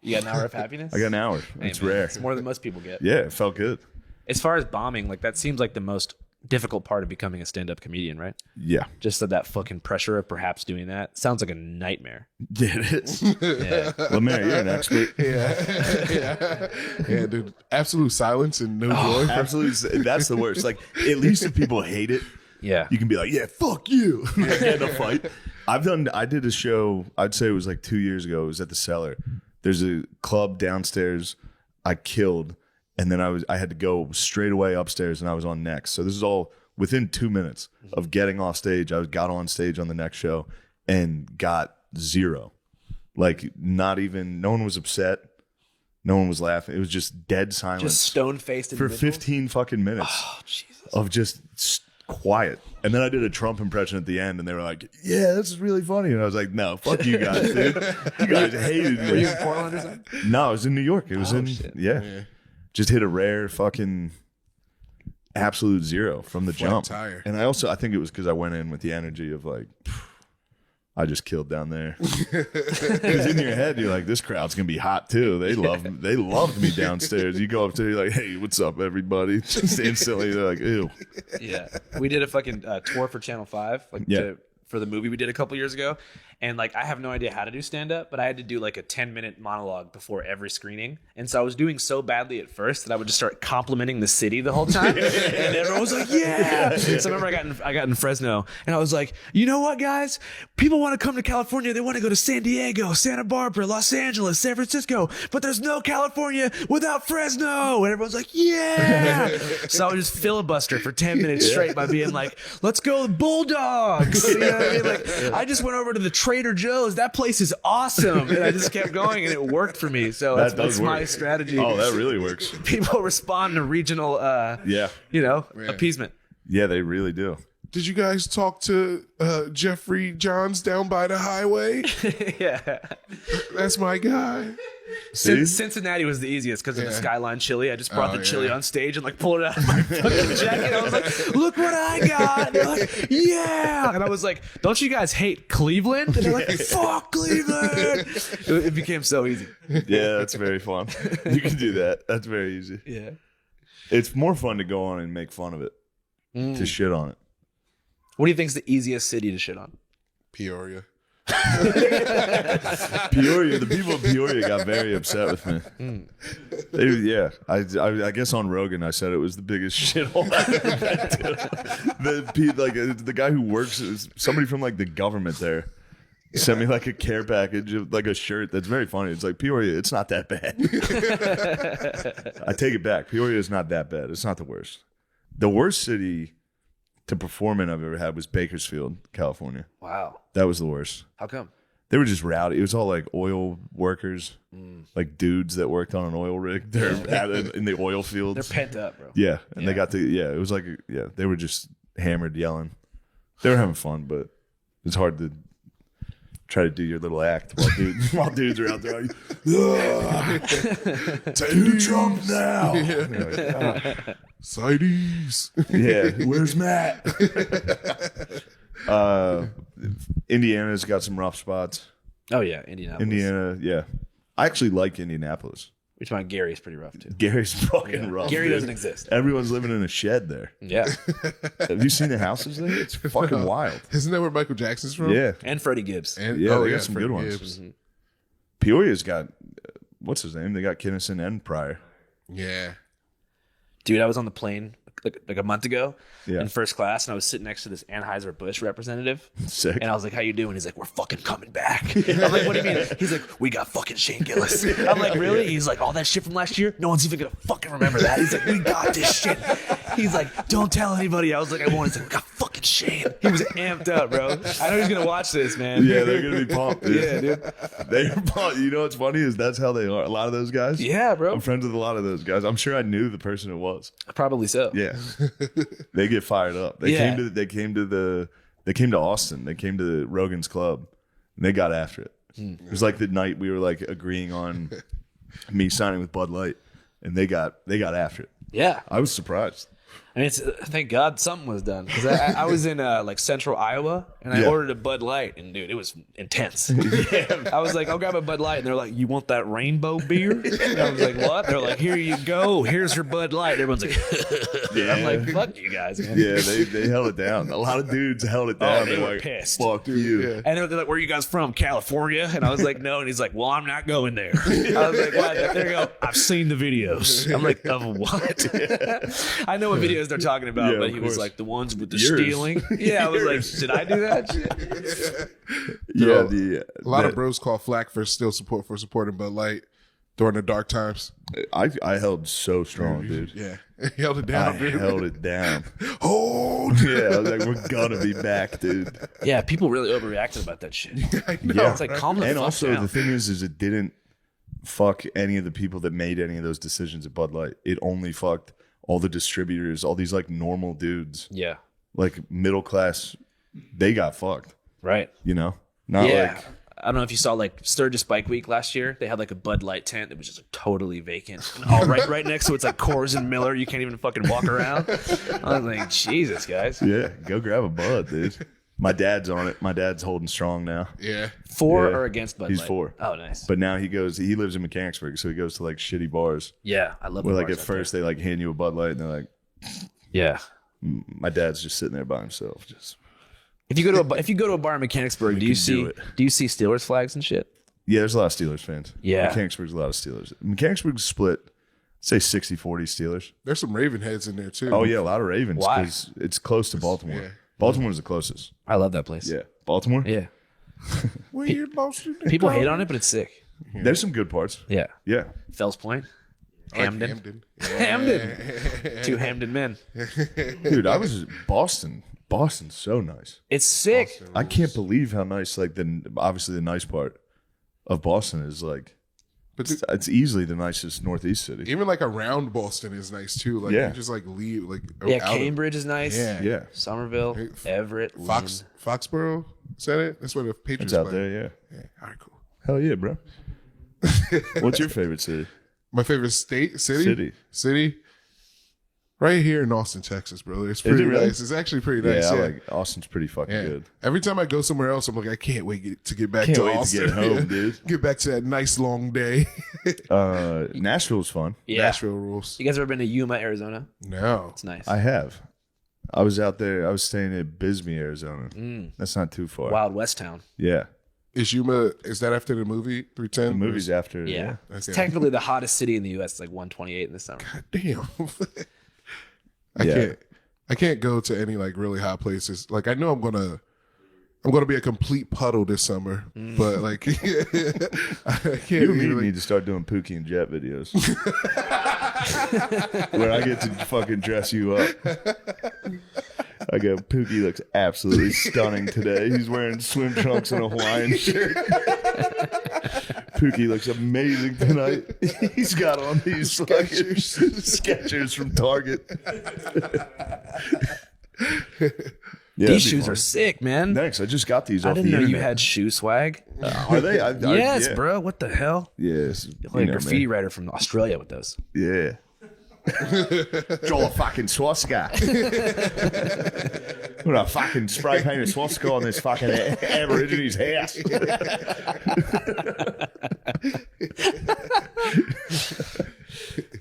You got an hour of happiness? I got an hour. Hey, It's man, rare. It's more than most people get. Yeah, it felt good. As far as bombing, like that seems like the most difficult part of becoming a stand-up comedian, right? Yeah. Just that fucking pressure of perhaps doing that sounds like a nightmare. Yeah, it is. Yeah. Lemaire, you're an expert. Yeah, dude. Absolute silence and no joy. Absolutely. That's the worst. Like, at least if people hate it, Yeah. you can be like, yeah, fuck you. Like, get in a fight. I did a show, I'd say it was like 2 years ago. It was at the Cellar. There's a club downstairs I killed. And then I had to go straight away upstairs and I was on next. So this is all within 2 minutes of getting off stage. I got on stage on the next show and got zero. Like not even, no one was upset. No one was laughing. It was just dead silence. Just stone-faced for individuals? 15 fucking minutes Oh, Jesus. of just quiet. And then I did a Trump impression at the end and they were like, yeah, this is really funny. And I was like, no, fuck you guys, dude. You guys hated me. Were you in Portland or something? No, I was in New York. It was shit. yeah. Just hit a rare fucking absolute zero from the Flat jump. tire. And I think it was because I went in with the energy of like, I just killed down there. Because in your head, you're like, this crowd's gonna be hot too. They loved me downstairs. You go up to, you're like, hey, what's up, everybody? Just instantly, they're like, ew. Yeah. We did a fucking tour for Channel 5, for the movie we did a couple years ago. And like, I have no idea how to do stand-up, but I had to do like a 10-minute monologue before every screening. And so I was doing so badly at first that I would just start complimenting the city the whole time. And everyone was like, yeah. So I remember I got in Fresno and I was like, you know what, guys? People want to come to California. They want to go to San Diego, Santa Barbara, Los Angeles, San Francisco, but there's no California without Fresno. And everyone's like, yeah. So I would just filibuster for 10 minutes straight by being like, let's go Bulldogs. You know what I mean? Like, I just went over to the Trader Joe's. That place is awesome. And I just kept going and it worked for me. So that's my work. strategy. Oh, that really works. People respond to regional, appeasement. Yeah, they really do. Did you guys talk to Jeffrey Johns down by the highway? Yeah. That's my guy. Cincinnati was the easiest because of the Skyline chili. I just brought the chili on stage and like pulled it out of my fucking jacket. I was like, "Look what I got!" And they're like, "Yeah!" And I was like, "Don't you guys hate Cleveland?" And they're like, "Fuck Cleveland!" It became so easy. Yeah, that's very fun. You can do that. That's very easy. Yeah, it's more fun to go on and make fun of it, to shit on it. What do you think is the easiest city to shit on? Peoria. Peoria, the people of Peoria got very upset with me. I guess on Rogan I said it was the biggest shithole I've ever been to. The guy who works, somebody from like the government there, sent me like a care package of like a shirt that's very funny. It's like, Peoria, it's not that bad. I take it back. Peoria is not that bad. It's not the worst. The worst city to perform in I've ever had was Bakersfield, California. Wow. That was the worst. How come? They were just rowdy. It was all like oil workers, like dudes that worked on an oil rig. They're in the oil fields. They're pent up, bro. Yeah. And they got it was like, they were just hammered, yelling. They were having fun, but it's hard to try to do your little act while dudes are out there. Take Trump now. Sideys. Yeah, where's Matt? Indiana's got some rough spots. Oh yeah, Indianapolis. Indiana, yeah. I actually like Indianapolis. Which one? Gary's pretty rough too. Gary's fucking rough. Gary dude. doesn't exist. Everyone's living in a shed there. Yeah. Have you seen the houses there? It's fucking wild. Isn't that where Michael Jackson's from? Yeah. And Freddie Gibbs. And, they got some good ones. Gibbs. Peoria's got, what's his name? They got Kinnison and Pryor. Yeah. Dude, I was on the plane like a month ago Yeah. in first class, and I was sitting next to this Anheuser-Busch representative. Sick. And I was like, "How you doing?" He's like, "We're fucking coming back." I'm like, "What do you mean?" He's like, "We got fucking Shane Gillis." I'm like, "Really?" He's like, "All that shit from last year? No one's even gonna fucking remember that." He's like, "We got this shit." He's like, "Don't tell anybody." I was like, "I won't." He's like, "We got fucking Shane." He was amped up, bro. I know he's gonna watch this, man. Yeah, they're gonna be pumped, dude. Yeah, dude. They're pumped. You know what's funny is that's how they are. A lot of those guys. Yeah, bro. I'm friends with a lot of those guys. I'm sure I knew the person it was. Probably so. Yeah. They get fired up. They came to Austin. They came to Rogan's Club and they got after it. It was like the night we were like agreeing on me signing with Bud Light and they got after it. Yeah. I was surprised. I mean, thank God something was done because I was in like central Iowa and I ordered a Bud Light and dude, it was intense. I was like, "I'll grab a Bud Light," and they're like, "You want that rainbow beer?" And I was like, "What?" They're like, "Here you go. Here's your Bud Light." And everyone's like, Yeah. I'm like, "Fuck you guys, man." Yeah, they held it down. A lot of dudes held it down. They They're were like, pissed. "Fuck you." Yeah. And they're like, "Where are you guys from? California?" And I was like, "No." And he's like, "Well, I'm not going there." I was like, "Why?" There you go. "I've seen the videos." I'm like, "Of what?" I know what videos they're talking about, Yeah, but of he was course. like, "The ones with the Yours. stealing." Yeah, I was like, "Did I do that?" Yeah, A lot of bros call flack for supporting Bud Light during the dark times. I held so strong, dude. Yeah. He held it down, I dude. held it down. Hold. Yeah, I was like, we're gonna be back, dude. Yeah, people really overreacted about that shit. I know. Yeah. It's like, calm the And fuck also, down. the thing is it didn't fuck any of the people that made any of those decisions at Bud Light. It only fucked all the distributors, all these like normal dudes, Yeah, like middle class. They got fucked, right. you know? Not Yeah. like, I don't know if you saw like Sturgis Bike Week last year. They had like a Bud Light tent that was just like, totally vacant. And all right next to it's like Coors and Miller. You can't even fucking walk around. I was like, Jesus, guys. yeah, go grab a Bud, dude. My dad's on it. My dad's holding strong now. Yeah. For Yeah. or against Bud He's Light? for. Oh, nice. But now he lives in Mechanicsburg, so he goes to like shitty bars. Yeah, I love Where the like bars at out there. first they like hand you a Bud Light and they're like, Yeah. my dad's just sitting there by himself. Just If you go to a bar in Mechanicsburg, do you see Steelers flags and shit? yeah, there's a lot of Steelers fans. Yeah. Mechanicsburg's a lot of Steelers. Mechanicsburg's split, say 60-40 Steelers. There's some Raven heads in there too. Oh yeah, a lot of Ravens Why? because it's close to Baltimore. Yeah. Baltimore's the closest. I love that place. Yeah, Baltimore. Yeah. Weird Boston. People hate on it, but it's sick. There's some good parts. Yeah. Yeah, Fells Point. I like Hamden. Hamden. Hamden. Two Hamden men. dude, I was Boston. Boston's so nice. It's sick. I can't believe how nice. Like obviously the nice part of Boston is like, But it's easily the nicest Northeast city. even like around Boston is nice too. Like Yeah. you just like leave like Yeah, out of- Cambridge is nice. Yeah. Yeah, Somerville, Everett, Foxborough. Is that it? That's where the Patriots it's out play. there. Yeah, Yeah. All right, cool. hell yeah, bro. What's your favorite city? My favorite city. Right here in Austin, Texas, brother. It's pretty really? nice. It's actually pretty nice. Yeah, Yeah. I like Austin's pretty fucking good. Every time I go somewhere else, I'm like, I can't wait to get back Can't to wait Austin. to get home, dude. Get back to that nice long day. Nashville's fun. Yeah. Nashville rules. You guys ever been to Yuma, Arizona? No. It's nice. I have. I was out there. I was staying at Bisbee, Arizona. That's not too far. Wild West town. Yeah. Is Yuma, is that after the movie 310? The movie's after. Yeah. It's Okay. technically the hottest city in the U.S. It's like 128 in the summer. Damn. Yeah. I can't go to any like really hot places. Like I know I'm gonna be a complete puddle this summer, but like I can't. You and me really- need to start doing Pookie and Jet videos. Where I get to fucking dress you up. I go, Pookie looks absolutely stunning today. He's wearing swim trunks and a Hawaiian shirt. Pookie looks amazing tonight. He's got on these Skechers from Target. Yeah, These shoes are sick, man. Thanks. I just got these I off didn't the know you internet. had shoe swag. Are they? Yes, yeah. bro. What the hell? Yes. You're like a graffiti writer from Australia with those. Yeah. Draw a fucking swastika. I'm gonna fucking spray paint a swastika on this fucking Aborigines house.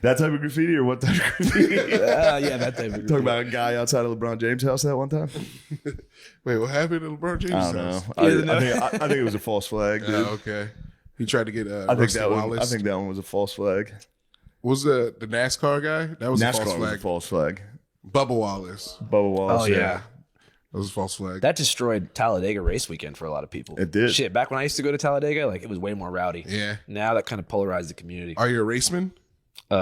That type of graffiti or what type of graffiti? Yeah, that type of graffiti. Talk about a guy outside of LeBron James' house that one time. Wait, what happened to LeBron James? I don't know. I think it was a false flag, dude. Okay. He tried to get I think that one was a false flag. Was the NASCAR guy? That was a false NASCAR was a flag. false flag. Bubba Wallace. Bubba Wallace. Oh, yeah. That was a false flag. That destroyed Talladega race weekend for a lot of people. It did. Shit, back when I used to go to Talladega, like it was way more rowdy. Yeah. Now that kind of polarized the community. Are you a raceman? Do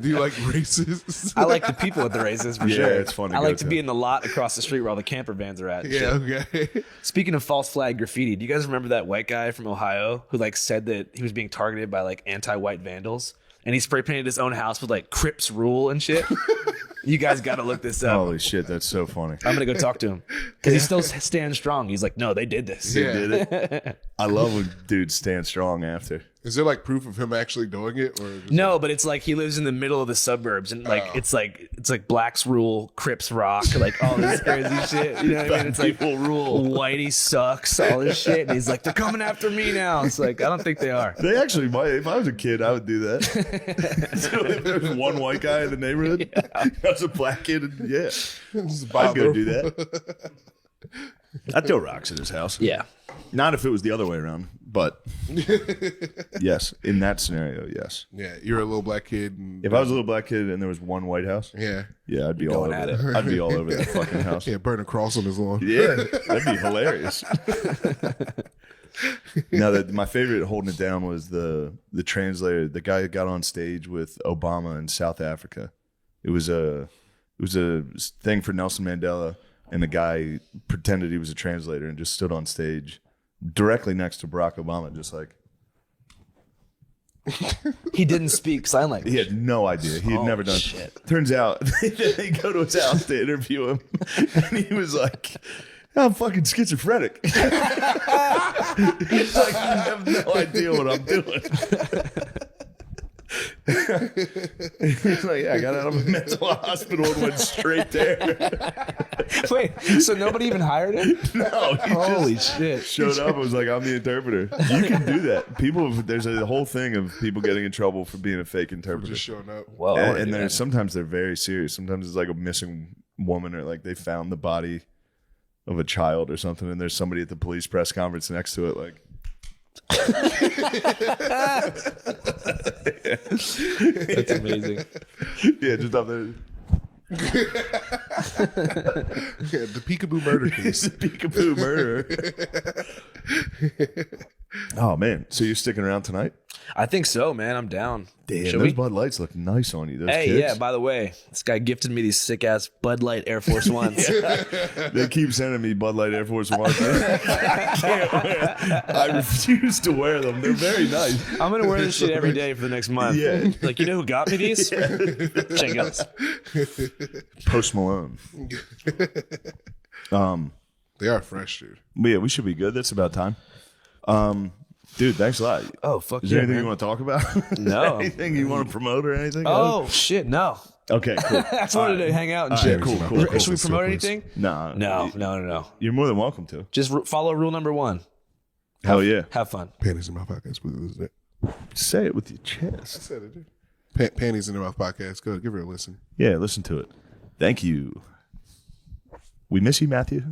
you like races? I like the people at the races for Yeah, sure. it's fun to I go like to to. be in the lot across the street where all the camper vans are at. and Yeah, shit. okay. Speaking of false flag graffiti, do you guys remember that white guy from Ohio who like said that he was being targeted by like anti-white vandals and he spray painted his own house with like Crips rule and shit? You guys got to look this up. Holy shit, that's so funny. I'm gonna go talk to him because he still stands strong. He's like, no, they did this. Yeah. Did it? I love when dudes stand strong after. Is there like proof of him actually doing it, or just No, but it's like he lives in the middle of the suburbs, and like it's like blacks rule, Crips rock, like all this crazy shit. You know what I mean? It's like People rule. Whitey sucks, all this shit, and he's like, they're coming after me now. It's like I don't think they are. They actually might. If I was a kid, I would do that. So if there was one white guy in the neighborhood, that's a black kid. And I'd go do that. I'd throw rocks at his house. Yeah. Not if it was the other way around, but yes, in that scenario, yes. yeah, you're a little black kid. And, If I was a little black kid and there was one White House, yeah, I'd be all over at it. I'd be all over that fucking house. yeah, burn a cross on his lawn. Yeah, that'd be hilarious. Now that my favorite holding it down was the translator, the guy who got on stage with Obama in South Africa. It was a thing for Nelson Mandela, and the guy pretended he was a translator and just stood on stage directly next to Barack Obama, just like He didn't speak sign language. he had no idea. He had never done. shit. Turns out they go to his house to interview him, and he was like, I'm fucking schizophrenic. He's like, I have no idea what I'm doing. He's like, yeah, I got out of a mental hospital and went straight there. Wait, so nobody even hired him? No, he Holy just shit. showed up and was like, I'm the interpreter. You can do that. There's a whole thing of people getting in trouble for being a fake interpreter. Just showing up. Well, And sometimes they're very serious. Sometimes it's like a missing woman, or like they found the body of a child or something, and there's somebody at the police press conference next to it, like. that's amazing. Yeah, just up there. Yeah, the Peekaboo murder It's case. a peekaboo murder. Oh man, so you're sticking around tonight? I think so, man. I'm down. Damn, Should those we? Bud Lights look nice on you. Those Hey, kicks. yeah, by the way, this guy gifted me these sick ass Bud Light Air Force Ones. They keep sending me Bud Light Air Force One. I can't wear. I refuse to wear them. They're very nice. I'm gonna wear this shit every day for the next month. Yeah. Like, you know who got me these? Check out this. Post Malone. They are fresh, dude. Yeah, we should be good. That's about time. Dude, thanks a lot. Oh, fuck Is yeah, there anything man. you want to talk about? No. Anything you want to promote or anything? Oh, shit, no. Okay, cool. I just wanted to hang out and All right, shit. cool. Should we promote anything? No. No. You're more than welcome to. Just follow rule number 1. Hell yeah. Have fun. Panties in my podcast. What is that? Say it with your I chest. said it, dude. Panties in the Mouth podcast. Go give her a listen. Yeah, listen to it. Thank you. We miss you, Matthew.